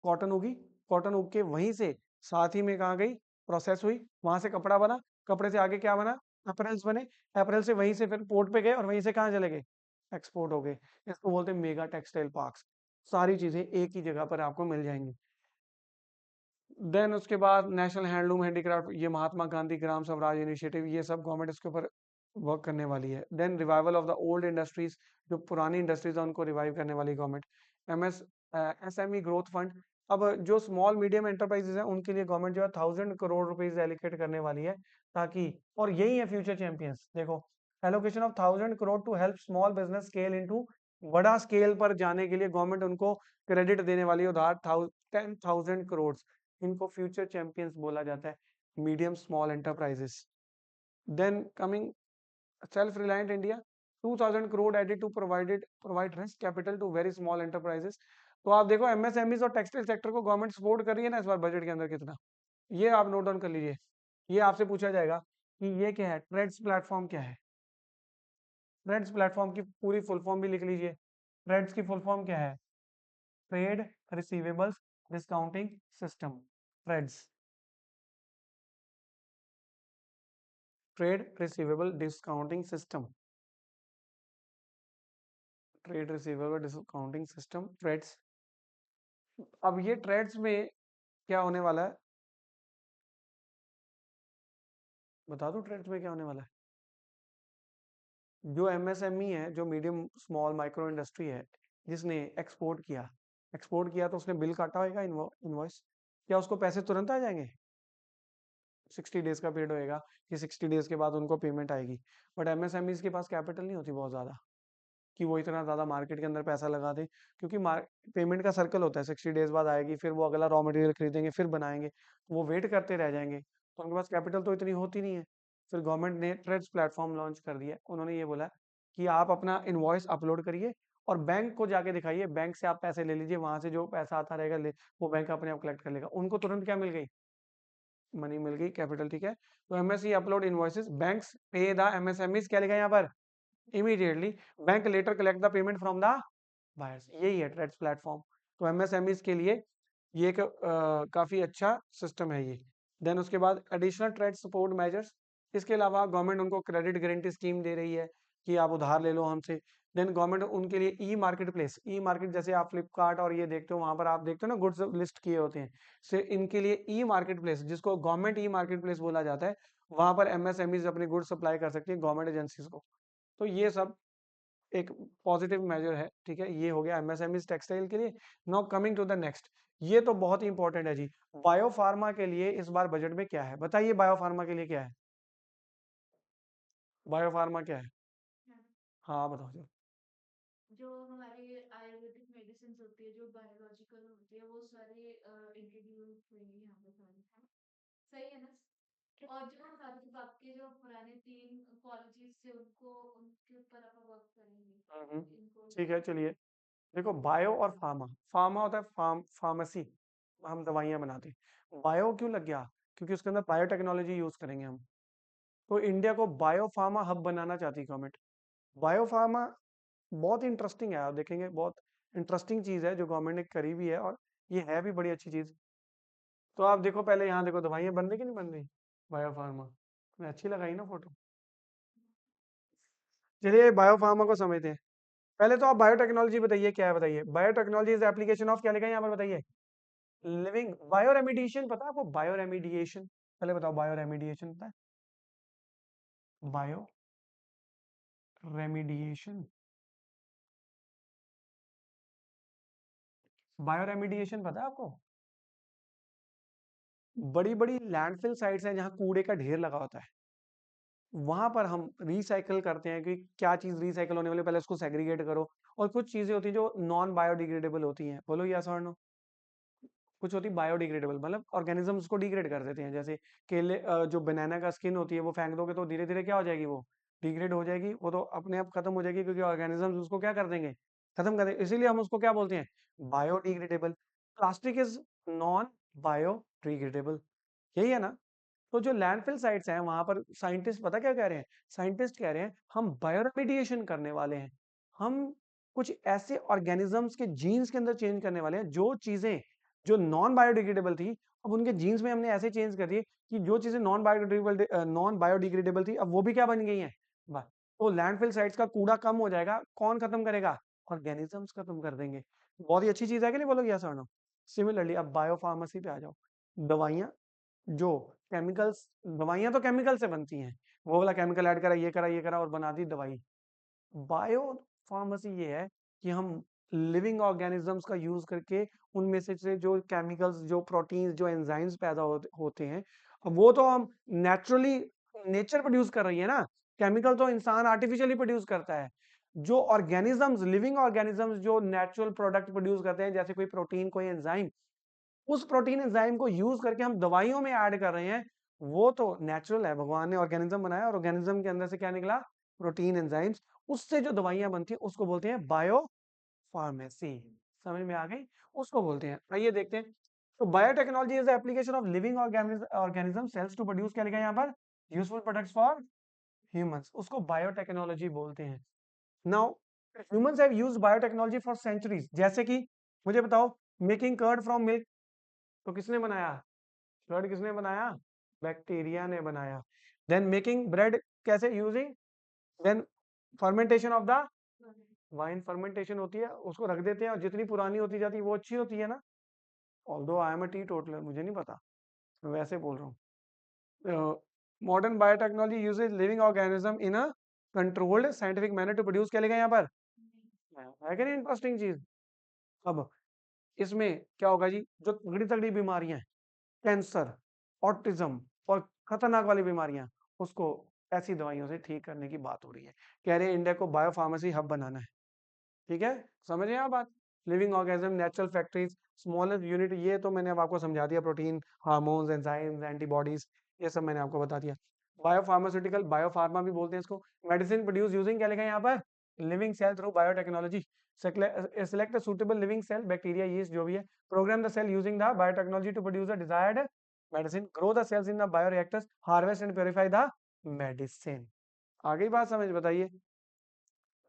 कॉटन उगी, कॉटन उग के वहीं से साथ ही में कहाँ गई, प्रोसेस हुई, वहां से कपड़ा बना, कपड़े से आगे क्या बना, अपरेल्स बने, अपरेल से वहीं से फिर पोर्ट पे गए और वहीं से कहाँ चले गए, एक्सपोर्ट हो गए। इसको बोलते हैं मेगा टेक्सटाइल पार्क्स। सारी चीजें एक ही जगह पर आपको मिल जाएंगी। देन उसके बाद नेशनल हैंडलूम हैंडीक्राफ्ट, ये महात्मा गांधी ग्राम स्वराज इनिशिएटिव, ये सब गवर्नमेंट इसके ऊपर वर्क करने वाली है। Then revival of the old industries, जो पुरानी इंडस्ट्रीज है उनको रिवाइव करने वाली गवर्नमेंट। एसएमई ग्रोथ फंड, अब जो स्मॉल मीडियम एंटरप्राइजेस हैं उनके लिए गवर्नमेंट जो है 1000 करोड़ रुपीज एलोकेट करने वाली है, ताकि, और यही है फ्यूचर चैंपियंस, देखो allocation of 1000 crore to help small business scale into, बड़ा स्केल पर जाने के लिए गवर्नमेंट उनको क्रेडिट देने वाली है उधार 10,000 करोड़। इनको फ्यूचर चैंपियंस बोला जाता है, medium small enterprises. Then coming self reliant India, 2000 crore added to provide risk capital to very small enterprises. तो आप देखो एमएसएमईज और टेक्सटाइल सेक्टर को गवर्नमेंट सपोर्ट कर रही है ना इस बार बजट के अंदर कितना, ये आप नोट डाउन कर लीजिए। ये आपसे पूछा जाएगा कि ये क्या है, ट्रेड्स प्लेटफॉर्म क्या है? ट्रेड्स प्लेटफॉर्म की पूरी फुल फॉर्म भी लिख लीजिए। ट्रेड्स की फुल फॉर्म क्या है? Trade receivables discounting system, TReDS, trade receivable discounting system, trade receivable discounting system, TReDS. अब ये ट्रेड्स में क्या होने वाला है, बता दो ट्रेड्स में क्या होने वाला है। जो एमएसएमई है, जो मीडियम स्मॉल माइक्रो इंडस्ट्री है, जिसने एक्सपोर्ट किया तो उसने बिल काटा होगा, इनवॉइस, क्या उसको पैसे तुरंत आ जाएंगे? 60 डेज का पीरियड होएगा कि 60 डेज के बाद उनको पेमेंट आएगी। बट एमएसएमई के पास कैपिटल नहीं होती बहुत ज्यादा कि वो इतना ज्यादा मार्केट के अंदर पैसा लगा दे, क्योंकि पेमेंट का सर्कल होता है, 60 डेज बाद आएगी, फिर वो अगला रॉ मटेरियल खरीदेंगे, फिर बनाएंगे, तो वो वेट करते रह जाएंगे, तो उनके पास कैपिटल तो इतनी होती नहीं है। फिर गवर्नमेंट ने ट्रेड्स प्लेटफॉर्म लॉन्च कर दिया, उन्होंने ये बोला कि आप अपना इनवॉइस अपलोड करिए और बैंक को जाके दिखाइए, बैंक से आप पैसे ले लीजिए, वहां से जो पैसा आता रहेगा वो बैंक अपने आप कलेक्ट कर लेगा। उनको तुरंत क्या मिल गई, मनी मिल गई, कैपिटल, ठीक है। तो MSE upload invoices, banks pay the MSMEs, क्या लिखा है यहाँ पर, immediately, bank later collect the payment from the buyers, यही है ट्रेड्स प्लेटफॉर्म। तो एमएसएमईज के लिए ये एक काफी अच्छा सिस्टम है ये। देन उसके बाद एडिशनल ट्रेड सपोर्ट मेजर्स, इसके अलावा गवर्नमेंट उनको क्रेडिट गारंटी स्कीम दे रही है कि आप उधार ले लो हमसे। देन गवर्नमेंट उनके लिए ई मार्केट प्लेस, ई मार्केट जैसे आप फ्लिपकार्ट और ये देखते हो, वहां पर आप देखते हो ना गुड्स लिस्ट किए होते हैं, से इनके लिए ई मार्केट प्लेस, जिसको गवर्नमेंट ई मार्केट प्लेस बोला जाता है, वहां पर एमएसएमईज अपने गुड्स सप्लाई कर सकती है गवर्नमेंट एजेंसीज को। तो ये सब एक पॉजिटिव मेजर है, ठीक है। ये हो गया एमएसएमई टेक्सटाइल के लिए। Now coming to the next, ये तो बहुत ही इंपॉर्टेंट है जी, बायोफार्मा के लिए इस बार बजट में क्या है, बताइए बायोफार्मा के लिए क्या है, बायोफार्मा क्या है? हाँ, हाँ बताओ जी। जो हमारी आयुर्वेदिक मेडिसिन होती है, जो बायोलॉजिकल होती है, वो सारी इंट्रोड्यूस हुई यहाँ पे सारी, है सही है ना? और जो हमारे आपके जो पुराने 3 कॉलेजेस थे उनको, उनके ऊपर अपन वर्क करेंगे, हम्म, इनको ठीक है चलिए। देखो बायो और फार्मा, फार्मा होता है फार्मेसी, हम दवाइयां बनाते हैं। बायो क्यों लग गया, क्योंकि उसके अंदर बायोटेक्नोलॉजी यूज करेंगे हम। तो इंडिया को बायो फार्मा हब बनाना चाहती है गवर्नमेंट। बायो फार्मा बहुत इंटरेस्टिंग है, आप देखेंगे बहुत इंटरेस्टिंग चीज है जो गवर्नमेंट ने करी भी है, और ये है भी बड़ी अच्छी चीज। तो आप देखो पहले यहाँ देखो दवाइयाँ बन रही कि नहीं बन रही, बायो फार्मा में अच्छी लगाई ना फोटो। चलिए बायो फार्मा को समझते हैं। पहले तो आप बायोटेक्नोलॉजी बताइए क्या है, बताइए बायोटेक्नोलॉजी इज एप्लीकेशन ऑफ, क्या लिखा है यहाँ पर बताइए, लिविंग, बायो रेमिडिएशन पता है आपको, बायो रेमिडिएशन, पहले बताओ बायो रेमिडिएशन पता है, बायो रेमिडिएशन, बायो रेमिडिएशन पता है आपको? बड़ी बड़ी लैंडफिल साइट्स हैं जहाँ कूड़े का ढेर लगा होता है, वहां पर हम रिसाइकल करते हैं कि क्या चीज रिसाइकल होने वाली है, पहले उसको सेग्रीगेट करो। और कुछ चीजें होती हैं जो नॉन बायोडिग्रेडेबल होती हैं, बोलो यस और नो। कुछ होती बायोडिग्रेडेबल, मतलब ऑर्गेनिजम्स को डिग्रेड कर देते हैं, जैसे केले जो बनाना का स्किन होती है वो फेंक दोगे तो धीरे धीरे क्या हो जाएगी वो, डिग्रेड हो जाएगी, वो तो अपने आप खत्म हो जाएगी, क्योंकि ऑर्गेनिजम्स उसको क्या कर देंगे, खत्म कर देंगे। इसीलिए हम उसको क्या बोलते हैं, biodegradable. Plastic is non biodegradable, यही है ना। तो जो लैंडफिल साइट्स हैं वहां पर साइंटिस्ट पता क्या कह रहे हैं, साइंटिस्ट कह रहे हैं हम बायोरेमिडिएशन करने वाले हैं। हम कुछ ऐसे ऑर्गेनिजम्स के जीन्स के अंदर चेंज करने वाले हैं, जो चीजें जो नॉन बायोडिग्रेडेबल थी, अब उनके जीन्स में हमने ऐसे चेंज कर दिए कि जो चीजें नॉन बायोडिग्रेडेबल थी अब वो भी क्या बन गई हैं। बस, तो लैंडफिल साइट्स का कूड़ा कम हो जाएगा, कौन खत्म करेगा, ऑर्गेनिजम्स खत्म कर देंगे। बहुत ही अच्छी चीज है कि नहीं, बोलोगे यस और नो। सिमिलरली अब बायो फार्मेसी पे आ जाओ। दवाइयाँ, जो केमिकल्स, दवाइयाँ तो केमिकल से बनती हैं, वो वाला केमिकल ऐड करा, ये करा और बना दी दवाई। बायो फार्मेसी ये है कि हम लिविंग ऑर्गेनिजम्स का यूज करके उनमें से जो केमिकल्स, जो प्रोटीन्स, जो एंजाइम्स पैदा होते हैं, अब वो तो हम नेचुरली, नेचर प्रोड्यूस कर रही है ना, केमिकल तो इंसान आर्टिफिशियली प्रोड्यूस करता है। जो ऑर्गेनिजम्स, लिविंग ऑर्गेनिजम्स जो नेचुरल प्रोडक्ट प्रोड्यूस करते हैं, जैसे कोई प्रोटीन, कोई एंजाइम, उस प्रोटीन एंजाइम को यूज करके हम दवाइयों में ऐड कर रहे हैं, वो तो नेचुरल है, भगवान ने ऑर्गेनिज्म बनाया और ऑर्गेनिज्म के अंदर से क्या निकला, प्रोटीन एंजाइम्स, उससे जो दवाइयां बनती हैं उसको बोलते हैं बायो फार्मेसी। समझ में आ गई, उसको बोलते हैं। आइए देखते हैं। तो biotechnology is the application of living organism cells to produce, क्या लिखा है यहाँ पर, यूजफुल प्रोडक्ट्स फॉर ह्यूमंस, उसको बायोटेक्नोलॉजी बोलते हैं। Now humans have used biotechnology for centuries, जैसे कि मुझे बताओ, मेकिंग कर्ड फ्रॉम मिल्क, तो किसने बनाया, कर्ड किसने बनाया, बैक्टीरिया ने बनाया। देन मेकिंग ब्रेड, कैसे, using, then fermentation of the wine, fermentation होती है, उसको रख देते हैं और जितनी पुरानी होती जाती है वो अच्छी होती है ना। Although I am a teetotaler, मुझे नहीं पता, मैं वैसे बोल रहा हूँ। Modern biotechnology uses living organism in a controlled scientific manner to produce, क्या लिखा है यहाँ पर, है कि नहीं इंटरेस्टिंग चीज। अब इसमें क्या होगा जी, जो तगड़ी तगड़ी बीमारियां हैं, कैंसर, ऑटिज्म और खतरनाक वाली बीमारियां, उसको ऐसी दवाइयों से ठीक करने की बात हो रही है। कह रहे हैं इंडिया को बायो फार्मेसी हब बनाना है। ठीक है, समझ रहे हैं आप बात। Living organism, natural factories, smallest unit, ये तो मैंने अब आपको समझा दिया, प्रोटीन, हार्मोन्स, एंजाइम्स, एंटीबॉडीज, ये सब मैंने आपको बता दिया। बायो फार्मास्यूटिकल, बायो फार्मा भी बोलते हैं इसको। मेडिसिन प्रोड्यूस यूजिंग, क्या लिखा है यहाँ पर, living cell through biotechnology. Select suitable living cell, bacteria, yeast, जो भी है, program the cell using the biotechnology to produce the desired medicine, grow the cells in the bioreactors, harvest and purify the medicine. आगे बात समझ, बताइए।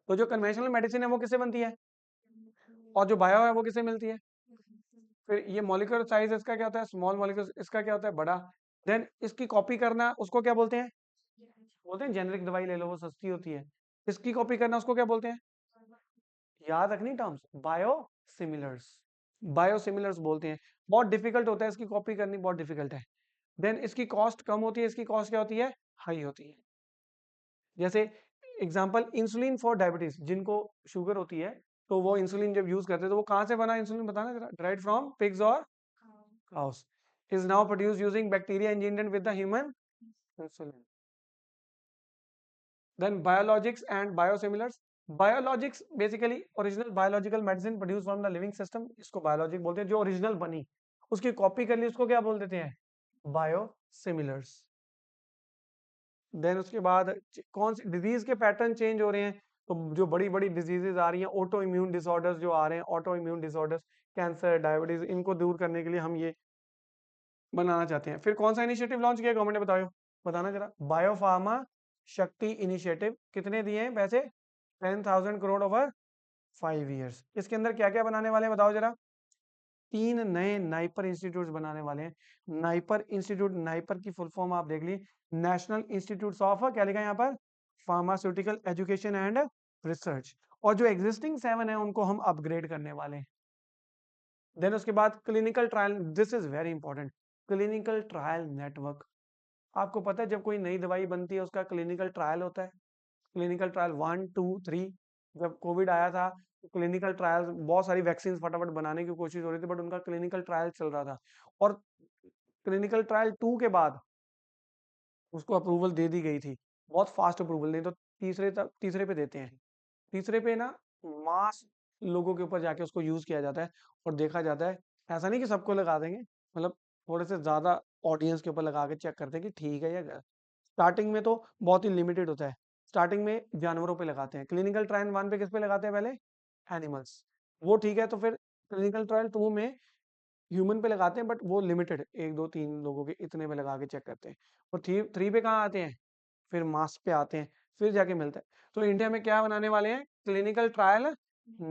तो जो conventional medicine है वो किससे बनती है, और जो बायो है वो किससे मिलती है। फिर ये मॉलिक्यूलर साइज इसका क्या होता है, स्मॉल मॉलिक्यूल, इसका क्या होता है, बड़ा। देन इसकी कॉपी करना, उसको क्या बोलते हैं, बोलते हैं जेनरिक दवाई ले लो, वो सस्ती होती है। इसकी कॉपी करना उसको क्या बोलते हैं, याद रखनी terms, bio similars, bio similars बोलते हैं। बहुत डिफिकल्ट होता है इसकी कॉपी करनी, बहुत डिफिकल्ट है। देन इसकी कॉस्ट कम होती है, इसकी कॉस्ट क्या होती है, हाई होती है। जैसे एग्जांपल, इंसुलिन फॉर डायबिटीज, जिनको शुगर होती है, तो वो इंसुलिन जब यूज करते हैं तो वो कहाँ से बना इंसुलिन, बताना जरा, ड्राइड फ्रॉम पिग्स और cows, is now produced using bacteria engineered with the human insulin. Then biologics and biosimilars. Biologics basically original biological medicine produced from the living system, इसको biologic बोलते हैं। जो ओरिजिनल बनी उसकी copy कर ली, उसको क्या बोल देते हैं, बायोसिमिलर्स। देन उसके बाद कौन सी डिजीज के पैटर्न चेंज हो रहे हैं, तो जो बड़ी बड़ी डिजीजेज आ रही हैं, ऑटो इम्यून डिसऑर्डर्स जो आ रहे हैं, auto immune disorders, cancer, diabetes, इनको दूर करने के लिए हम ये बनाना चाहते हैं। फिर कौन सा इनिशिएटिव लॉन्च किया गवर्नमेंट ने, बताओ, बताना जरा। बायोफार्मा शक्ति इनिशिएटिव, कितने दिए हैं पैसे, 10,000 करोड़ ओवर 5 years। इसके अंदर क्या क्या बनाने वाले हैं, बताओ जरा। 3 नए नाइपर इंस्टीट्यूट बनाने वाले हैं। नाइपर इंस्टीट्यूट, नाइपर की फुल फॉर्म आप देख ली, नेशनल इंस्टीट्यूट ऑफ, क्या लिखा है यहाँ पर, फार्मास्यूटिकल एजुकेशन एंड रिसर्च। और जो एग्जिस्टिंग 7 है उनको हम अपग्रेड करने वाले हैं। देन उसके बाद clinical trial, this is very important, clinical trial network. आपको पता है जब कोई नई दवाई बनती है उसका क्लिनिकल ट्रायल होता है, क्लिनिकल ट्रायल 1 2 3। जब कोविड आया था तो क्लिनिकल ट्रायल, बहुत सारी वैक्सीन फटाफट बनाने की कोशिश हो रही थी, बट उनका क्लिनिकल ट्रायल चल रहा था। और क्लिनिकल ट्रायल 2 के बाद उसको अप्रूवल दे दी गई थी, बहुत फास्ट अप्रूवल, नहीं तो तीसरे तक, तीसरे पे देते हैं। तीसरे पे ना मास लोगों के ऊपर जाके उसको यूज किया जाता है और देखा जाता है। ऐसा नहीं कि सबको लगा देंगे, मतलब थोड़े से ज्यादा ऑडियंस के ऊपर लगा के चेक करते हैं कि ठीक है या गलत। स्टार्टिंग में तो बहुत ही लिमिटेड होता है। स्टार्टिंग में जानवरों पे लगाते हैं। क्लिनिकल ट्रायल 1 पे किस पे लगाते हैं पहले? एनिमल्स। वो ठीक है, तो फिर क्लिनिकल ट्रायल 2 में ह्यूमन पे लगाते हैं, बट वो लिमिटेड 1 2 3 लोगों के इतने में लगा के चेक करते हैं। और 3 पे कहाँ आते हैं? फिर मास पे आते हैं, फिर जाके मिलता है। तो इंडिया में क्या बनाने वाले हैं? Clinical trial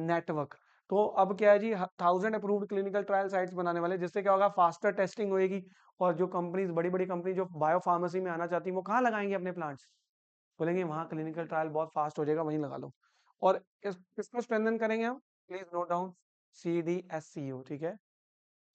network. तो अब क्या है जी, 1000 अप्रूव्ड क्लिनिकल ट्रायल साइट्स बनाने वाले, जिससे क्या होगा, फास्टर टेस्टिंग होएगी। और जो कंपनीज, बड़ी बड़ी कंपनी जो बायो फार्मेसी में आना चाहती है, वो कहाँ लगाएंगे अपने प्लांट्स? बोलेंगे वहाँ क्लिनिकल ट्रायल बहुत फास्ट हो जाएगा, वहीं लगा लो। और किसको स्ट्रेंथन करेंगे हम? प्लीज नोट डाउन, CDSCO, ठीक है।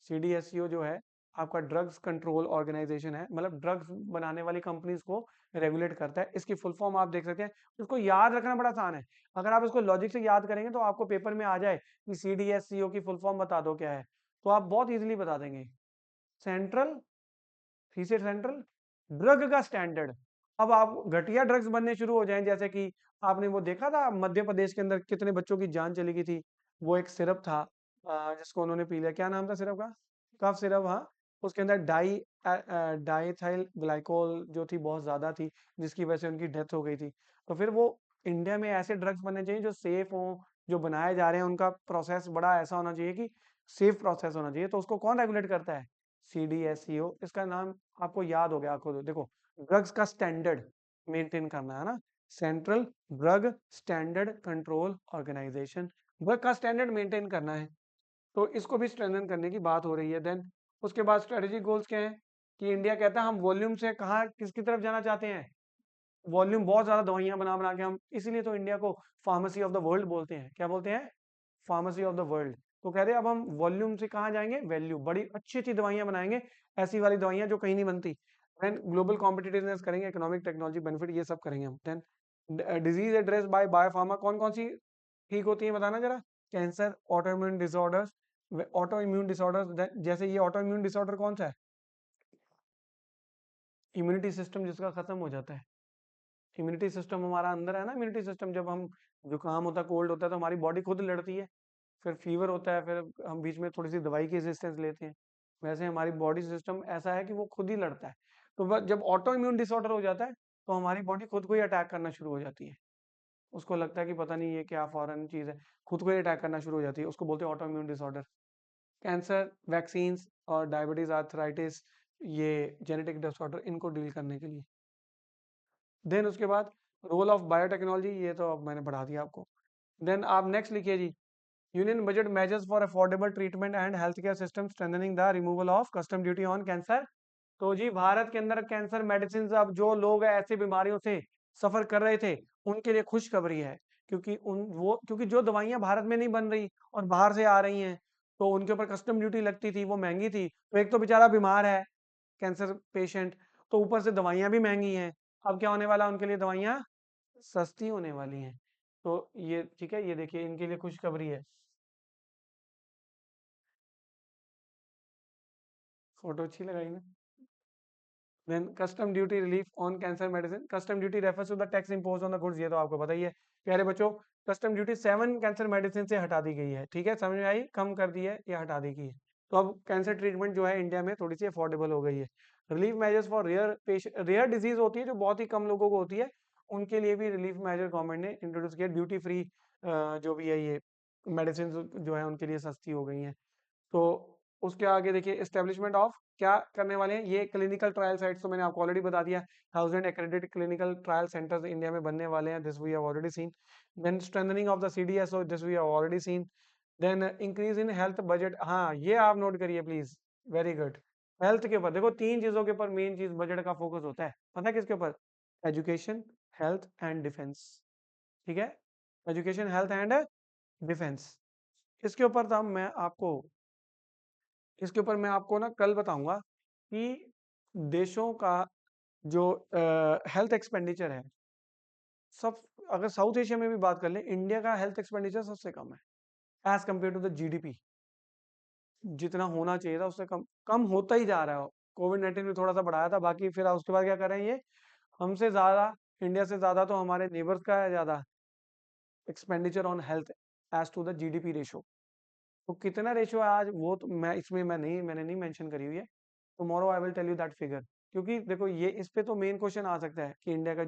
CDSCO जो है आपका ड्रग्स कंट्रोल ऑर्गेनाइजेशन है, मतलब ड्रग्स बनाने वाली कंपनीज को रेगुलेट करता है। इसकी फुल फॉर्म आप देख सकते हैं। इसको याद रखना बड़ा आसान है। अगर आप इसको लॉजिक से याद करेंगे तो आपको पेपर में आ जाए कि CDSCO की फुल फॉर्म बता दो क्या है, तो आप बहुत इजीली बता देंगे। सेंट्रल, से सेंट्रल ड्रग का स्टैंडर्ड। अब आप घटिया ड्रग्स बनने शुरू हो जाएं, जैसे कि आपने वो देखा था मध्य प्रदेश के अंदर कितने बच्चों की जान चली गई थी। वो एक सिरप था, जिसको उन्होंने पी लिया, क्या नाम था सिरप का? कफ सिरप, हाँ। उसके अंदर डाइथाइल ग्लाइकोल जो थी बहुत ज्यादा थी, जिसकी वजह से उनकी डेथ हो गई थी। तो फिर वो, इंडिया में ऐसे ड्रग्स बनने चाहिए जो सेफ हो, जो बनाए जा रहे हैं उनका प्रोसेस बड़ा ऐसा होना चाहिए कि सेफ प्रोसेस होना चाहिए। तो उसको कौन रेगुलेट करता है? CDSCO। इसका नाम आपको याद हो गया, खुद देखो, ड्रग्स का स्टैंडर्ड मेंटेन करना है ना, central drug standard control organisation, drug का स्टैंडर्ड मेंटेन करना है। तो इसको भी स्ट्रेंथन करने की बात हो रही है। देन उसके बाद स्ट्रेटेजिक गोल्स क्या है? कि इंडिया कहता है हम वॉल्यूम से कहाँ, किसकी तरफ जाना चाहते हैं? वॉल्यूम, बहुत ज्यादा दवाइयां बना बना के हम, इसीलिए तो इंडिया को फार्मेसी ऑफ द वर्ल्ड बोलते हैं। क्या बोलते हैं? Pharmacy of the world. तो कह रहे हैं अब हम वॉल्यूम से कहाँ जाएंगे? वैल्यू, बड़ी अच्छी अच्छी दवाइयां बनाएंगे, ऐसी वाली दवाइयां जो कहीं नहीं बनती। देन ग्लोबल कॉम्पिटिटिवनेस करेंगे, इकोनॉमिक टेक्नोलॉजी बेनिफिट, ये सब करेंगे हम। Then disease address by biopharma, कौन कौन सी ठीक होती है बताना जरा? Cancer, auto immune disorders, auto immune disorders, जैसे ये ऑटो इम्यून डिसऑर्डर कौन सा है? इम्यूनिटी सिस्टम जिसका खत्म हो जाता है। इम्यूनिटी सिस्टम हमारा अंदर है ना, इम्यूनिटी सिस्टम, जब हम जुकाम होता है, कोल्ड होता है, तो हमारी बॉडी खुद लड़ती है। फिर फीवर होता है, फिर हम बीच में थोड़ी सी दवाई की रेजिस्टेंस लेते हैं। वैसे हमारी बॉडी सिस्टम ऐसा है कि वो खुद ही लड़ता है। तो जब ऑटो इम्यून डिसऑर्डर हो जाता है, तो हमारी बॉडी खुद को ही अटैक करना शुरू हो जाती है। उसको लगता है कि पता नहीं ये क्या फॉरेन चीज है, खुद को ही अटैक करना शुरू हो जाती है, उसको बोलते हैं auto immune disorder. Cancer, vaccine और डायबिटीज, आर्थराइटिस, ये जेनेटिक डिसऑर्डर, इनको डील करने के लिए। देन उसके बाद रोल ऑफ बायोटेक्नोलॉजी, ये तो अब मैंने बढ़ा दिया आपको। देन आप नेक्स्ट लिखिए जी, union budget measures for affordable treatment and health care system strengthening the removal of custom duty on cancer. तो जी भारत के अंदर कैंसर मेडिसिन, अब जो लोग ऐसी बीमारियों से सफर कर रहे थे, उनके लिए खुशखबरी है। क्योंकि जो दवाइयां भारत में नहीं बन रही और बाहर से आ रही हैं, तो उनके ऊपर कस्टम ड्यूटी लगती थी, वो महंगी थी। तो एक तो बेचारा बीमार है, कैंसर पेशेंट, तो ऊपर से दवाइयां भी महंगी हैं। अब क्या होने वाला, उनके लिए दवाइयां सस्ती होने वाली हैं। तो ये ठीक है, ये देखिए इनके लिए खुशखबरी है। फोटो अच्छी लगाई ना? Then custom duty relief on cancer medicine, custom duty refers to the tax impose on the goods, ये तो आपको पता ही है प्यारे बच्चों। कस्टम ड्यूटी 7 कैंसर मेडिसिन से हटा दी गई है, ठीक है, समझ में आई? कम कर दी है या हटा दी गई है। तो अब कैंसर ट्रीटमेंट जो है इंडिया में थोड़ी सी अफोर्डेबल हो गई है। Relief measures for rare disease होती है, जो बहुत ही कम लोगों को होती है, उनके लिए भी रिलीफ मेजर गवर्नमेंट ने इंट्रोड्यूस किया। ड्यूटी फ्री जो भी है ये मेडिसिन जो है उनके लिए सस्ती हो गई हैं। तो उसके आगे देखिए, एस्टेब्लिशमेंट ऑफ, क्या करने वाले हैं ये? क्लिनिकल ट्रायल साइट्स तो मैंने आपको ऑलरेडी बता दिया। 1000 accredited clinical trial centres India में बनने वाले हैं, this we have already seen. Then strengthening of the CDSO, this we have already seen. Then increase in health budget, हाँ ये आप नोट करिए प्लीज, वेरी गुड। हेल्थ के ऊपर देखो, 3 चीजों के ऊपर मेन चीज बजट का फोकस होता है, पता है किसके ऊपर? एजुकेशन, हेल्थ एंड डिफेंस, ठीक है। एजुकेशन, हेल्थ एंड डिफेंस, इसके ऊपर था मैं आपको, इसके ऊपर मैं आपको ना कल बताऊंगा कि देशों का जो हेल्थ एक्सपेंडिचर है, सब, अगर साउथ एशिया में भी बात कर ले, इंडिया का हेल्थ एक्सपेंडिचर सबसे कम है as compare to the GDP। जितना होना चाहिए था उससे कम कम होता ही जा रहा है। कोविड-19 में थोड़ा सा बढ़ाया था, बाकी फिर उसके बाद क्या कर रहे हैं ये, हमसे ज्यादा, इंडिया से ज्यादा तो हमारे नेबर्स का है ज्यादा expenditure on health as to the GDP ratio. तो कितना रेशियो है आज, वो तो मैंने नहीं मेंशन करी हुई है। Tomorrow I will tell you that figure. क्योंकि देखो ये, इस पे तो मेन क्वेश्चन आ सकता है कि इंडिया का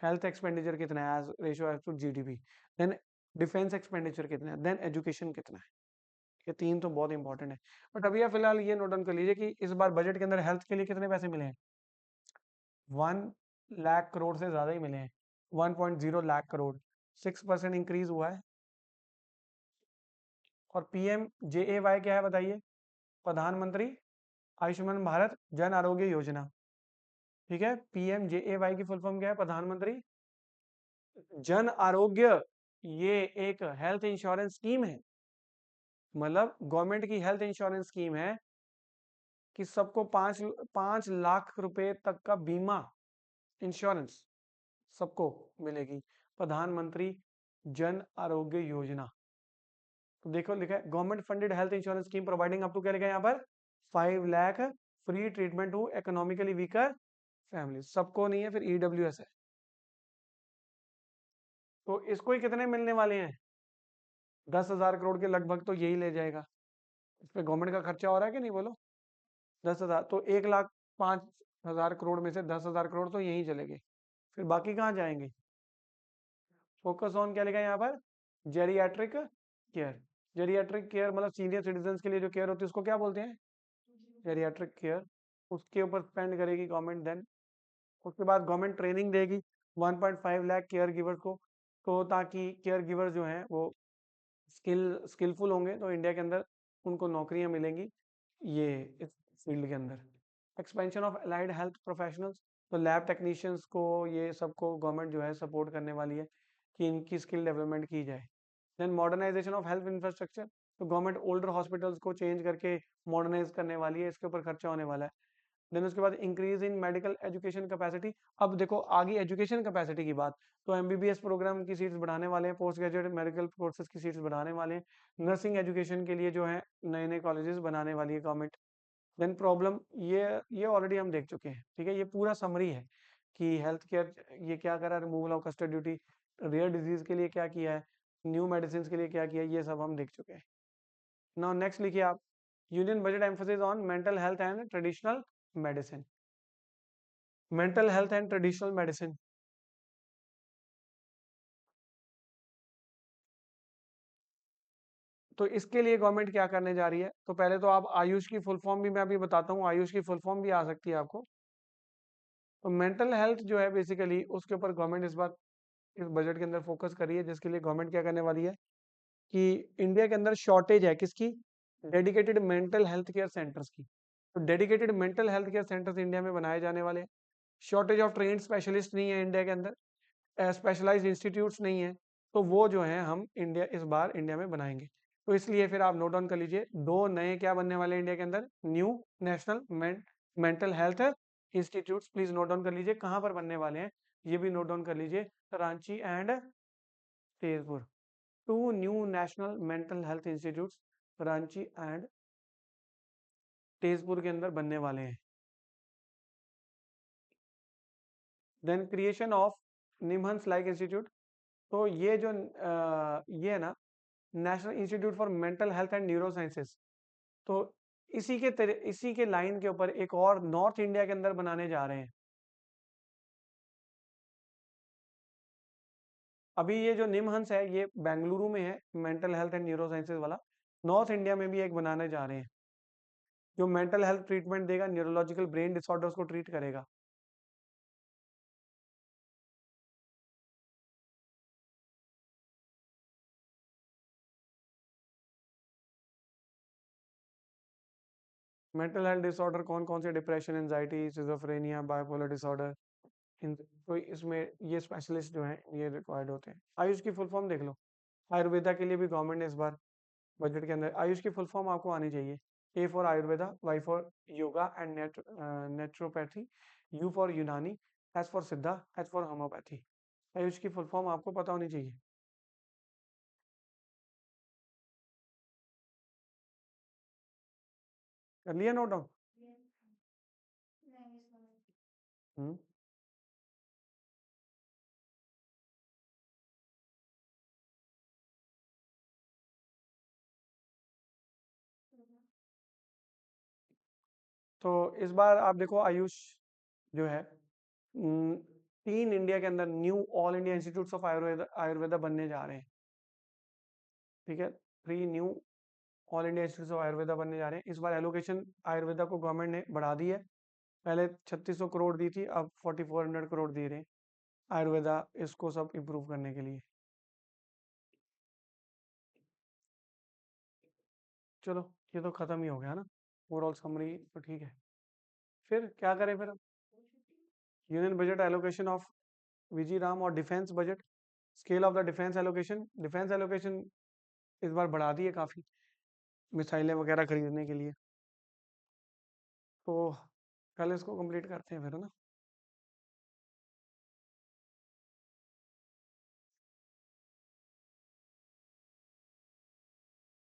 हेल्थ एक्सपेंडिचर कितना है as ratio as to GDP, then defence expenditure कितना है, देन एजुकेशन कितना है। ये तीन तो बहुत इंपॉर्टेंट है। बट अभी आप फिलहाल ये नोट डाउन कर लीजिए कि इस बार बजट के अंदर हेल्थ के लिए कितने पैसे मिले हैं। 1 लाख करोड़ से ज्यादा ही मिले हैं, 1.0 लाख करोड़, 6% इंक्रीज हुआ है। और PMJAY क्या है बताइए, प्रधानमंत्री आयुष्मान भारत जन आरोग्य योजना। ठीक है, PMJAY की फुल फॉर्म क्या है, प्रधानमंत्री जन आरोग्य। ये एक हेल्थ इंश्योरेंस स्कीम है, मतलब गवर्नमेंट की हेल्थ इंश्योरेंस स्कीम है कि सबको 5 लाख रुपए तक का बीमा इंश्योरेंस सबको मिलेगी, प्रधानमंत्री जन आरोग्य योजना। तो देखो लिखा है government funded health insurance scheme providing up to, क्या लिखा है यहाँ पर, 5 lakh free treatment to economically weaker family. सबको नहीं है, फिर EWS है। तो इसको ही कितने मिलने वाले हैं, 10,000 करोड़ के लगभग तो यही ले जाएगा। इस पे गवर्नमेंट का खर्चा हो रहा है कि नहीं बोलो, 10,000, तो 1,05,000 करोड़ में से 10,000 करोड़ तो यहीं चले गए, फिर बाकी कहाँ जाएंगे। फोकस ऑन क्या लिखा है यहाँ पर, जेरियाट्रिक केयर। जेरियाट्रिक केयर मतलब सीनियर सिटीजन के लिए जो केयर होती है उसको क्या बोलते हैं, जेरियाट्रिक केयर। उसके ऊपर स्पेंड करेगी गवर्नमेंट। देन उसके बाद गवर्नमेंट ट्रेनिंग देगी 1.5 लाख केयर गिवर्स को, तो ताकि केयर गिवर जो हैं वो स्किलफुल होंगे तो इंडिया के अंदर उनको नौकरियां मिलेंगी ये इस फील्ड के अंदर। Expansion of allied health professionals, तो लैब टेक्नीशियंस को ये सबको गवर्नमेंट जो है सपोर्ट करने वाली है कि इनकी स्किल डेवलपमेंट की जाए। Then modernisation of health infrastructure, तो गवर्नमेंट ओल्डर हॉस्पिटल्स को चेंज करके मॉडर्नाइज करने वाली है, इसके ऊपर खर्चा होने वाला है। देन उसके बाद increase in medical education capacity. अब देखो आगे एजुकेशन कैपेसिटी की बात, तो MBBS प्रोग्राम की सीट्स बढ़ाने वाले हैं, पोस्ट ग्रेजुएट मेडिकल कोर्सेज की सीट्स बढ़ाने वाले हैं, नर्सिंग एजुकेशन के लिए जो है नए नए कॉलेजेस बनाने वाली है गवर्नमेंट। देन प्रॉब्लम, ये ऑलरेडी हम देख चुके हैं, ठीक है, ये पूरा समरी है कि हेल्थ केयर ये क्या करा, removal of custody duty, rare disease के लिए क्या किया है, न्यू मेडिसिन के लिए क्या किया है, ये सब हम देख चुके हैं। नाउ नेक्स्ट लिखिए आप, union budget emphasis on mental health and traditional medicine. Mental health and traditional medicine, तो इसके लिए गवर्नमेंट क्या करने जा रही है, तो पहले तो आप आयुष की फुल फॉर्म भी मैं अभी बताता हूँ, आयुष की फुल फॉर्म भी आ सकती है आपको। तो मेंटल हेल्थ जो है बेसिकली उसके ऊपर गवर्नमेंट इस बार इस बजट के अंदर फोकस कर रही है, जिसके लिए गवर्नमेंट क्या करने वाली है कि इंडिया के अंदर शॉर्टेज है किसकी, dedicated mental health care centres की। तो dedicated mental health care centres India में बनाए जाने वाले हैं। शॉर्टेज ऑफ ट्रेन स्पेशलिस्ट नहीं है इंडिया के अंदर, स्पेशलाइज्ड इंस्टीट्यूट्स नहीं है, तो वो जो है हम इंडिया इस बार इंडिया में बनाएंगे। तो इसलिए फिर आप नोट डाउन कर लीजिए, दो नए क्या बनने वाले हैं इंडिया के अंदर, new national mental health institutes. Please note down कर लीजिए कहाँ पर बनने वाले हैं, ये भी नोट डाउन कर लीजिए, Ranchi and Tezpur. Two new national mental health institutes Ranchi and Tezpur के अंदर बनने वाले हैं। Then creation of NIMHANS like institute, तो ये जो ये है ना, national institute for mental health and neuro sciences, तो इसी के लाइन के ऊपर एक और नॉर्थ इंडिया के अंदर बनाने जा रहे हैं। अभी ये जो निमहंस है ये बेंगलुरु में है, mental health and neuro sciences वाला। नॉर्थ इंडिया में भी एक बनाने जा रहे हैं जो मेंटल हेल्थ ट्रीटमेंट देगा, न्यूरोलॉजिकल ब्रेन डिसऑर्डर्स को ट्रीट करेगा। मेंटल हेल्थ डिसऑर्डर कौन कौन से, depression, anxiety, schizophrenia, bipolar disorder, इन तो इसमें ये स्पेशलिस्ट जो हैं ये रिक्वायर्ड होते हैं। आयुष की फुल फॉर्म देख लो, आयुर्वेदा के लिए भी गवर्नमेंट ने इस बार बजट के अंदर आयुष की फुल फॉर्म आपको आनी चाहिए। A for Ayurveda, Y for yoga and naturopathy, U for यूनानी, S फॉर सिद्धा, H फॉर होम्योपैथी। आयुष की फुल फॉर्म आपको पता होनी चाहिए। कर लिया नोट डाउन। हम्म तो इस बार आप देखो आयुष जो है 3 इंडिया के अंदर knew all India institute of Ayurveda बनने जा रहे हैं। ठीक है, 3 knew all India institute of Ayurveda बनने जा रहे हैं। इस बार एलोकेशन आयुर्वेदा को गवर्नमेंट ने बढ़ा दी है। पहले 3600 करोड़ दी थी, अब 4400 करोड़ दे रहे हैं आयुर्वेदा इसको सब इम्प्रूव करने के लिए। चलो ये तो खत्म ही हो गया ना, ओवरऑल समरी तो ठीक है। फिर क्या करें फिर? Union budget allocation of VG Ram और defence budget, scale of the defence allocation इस बार बढ़ा दी है काफ़ी, मिसाइलें वगैरह खरीदने के लिए। तो कल इसको कंप्लीट करते हैं फिर, है ना?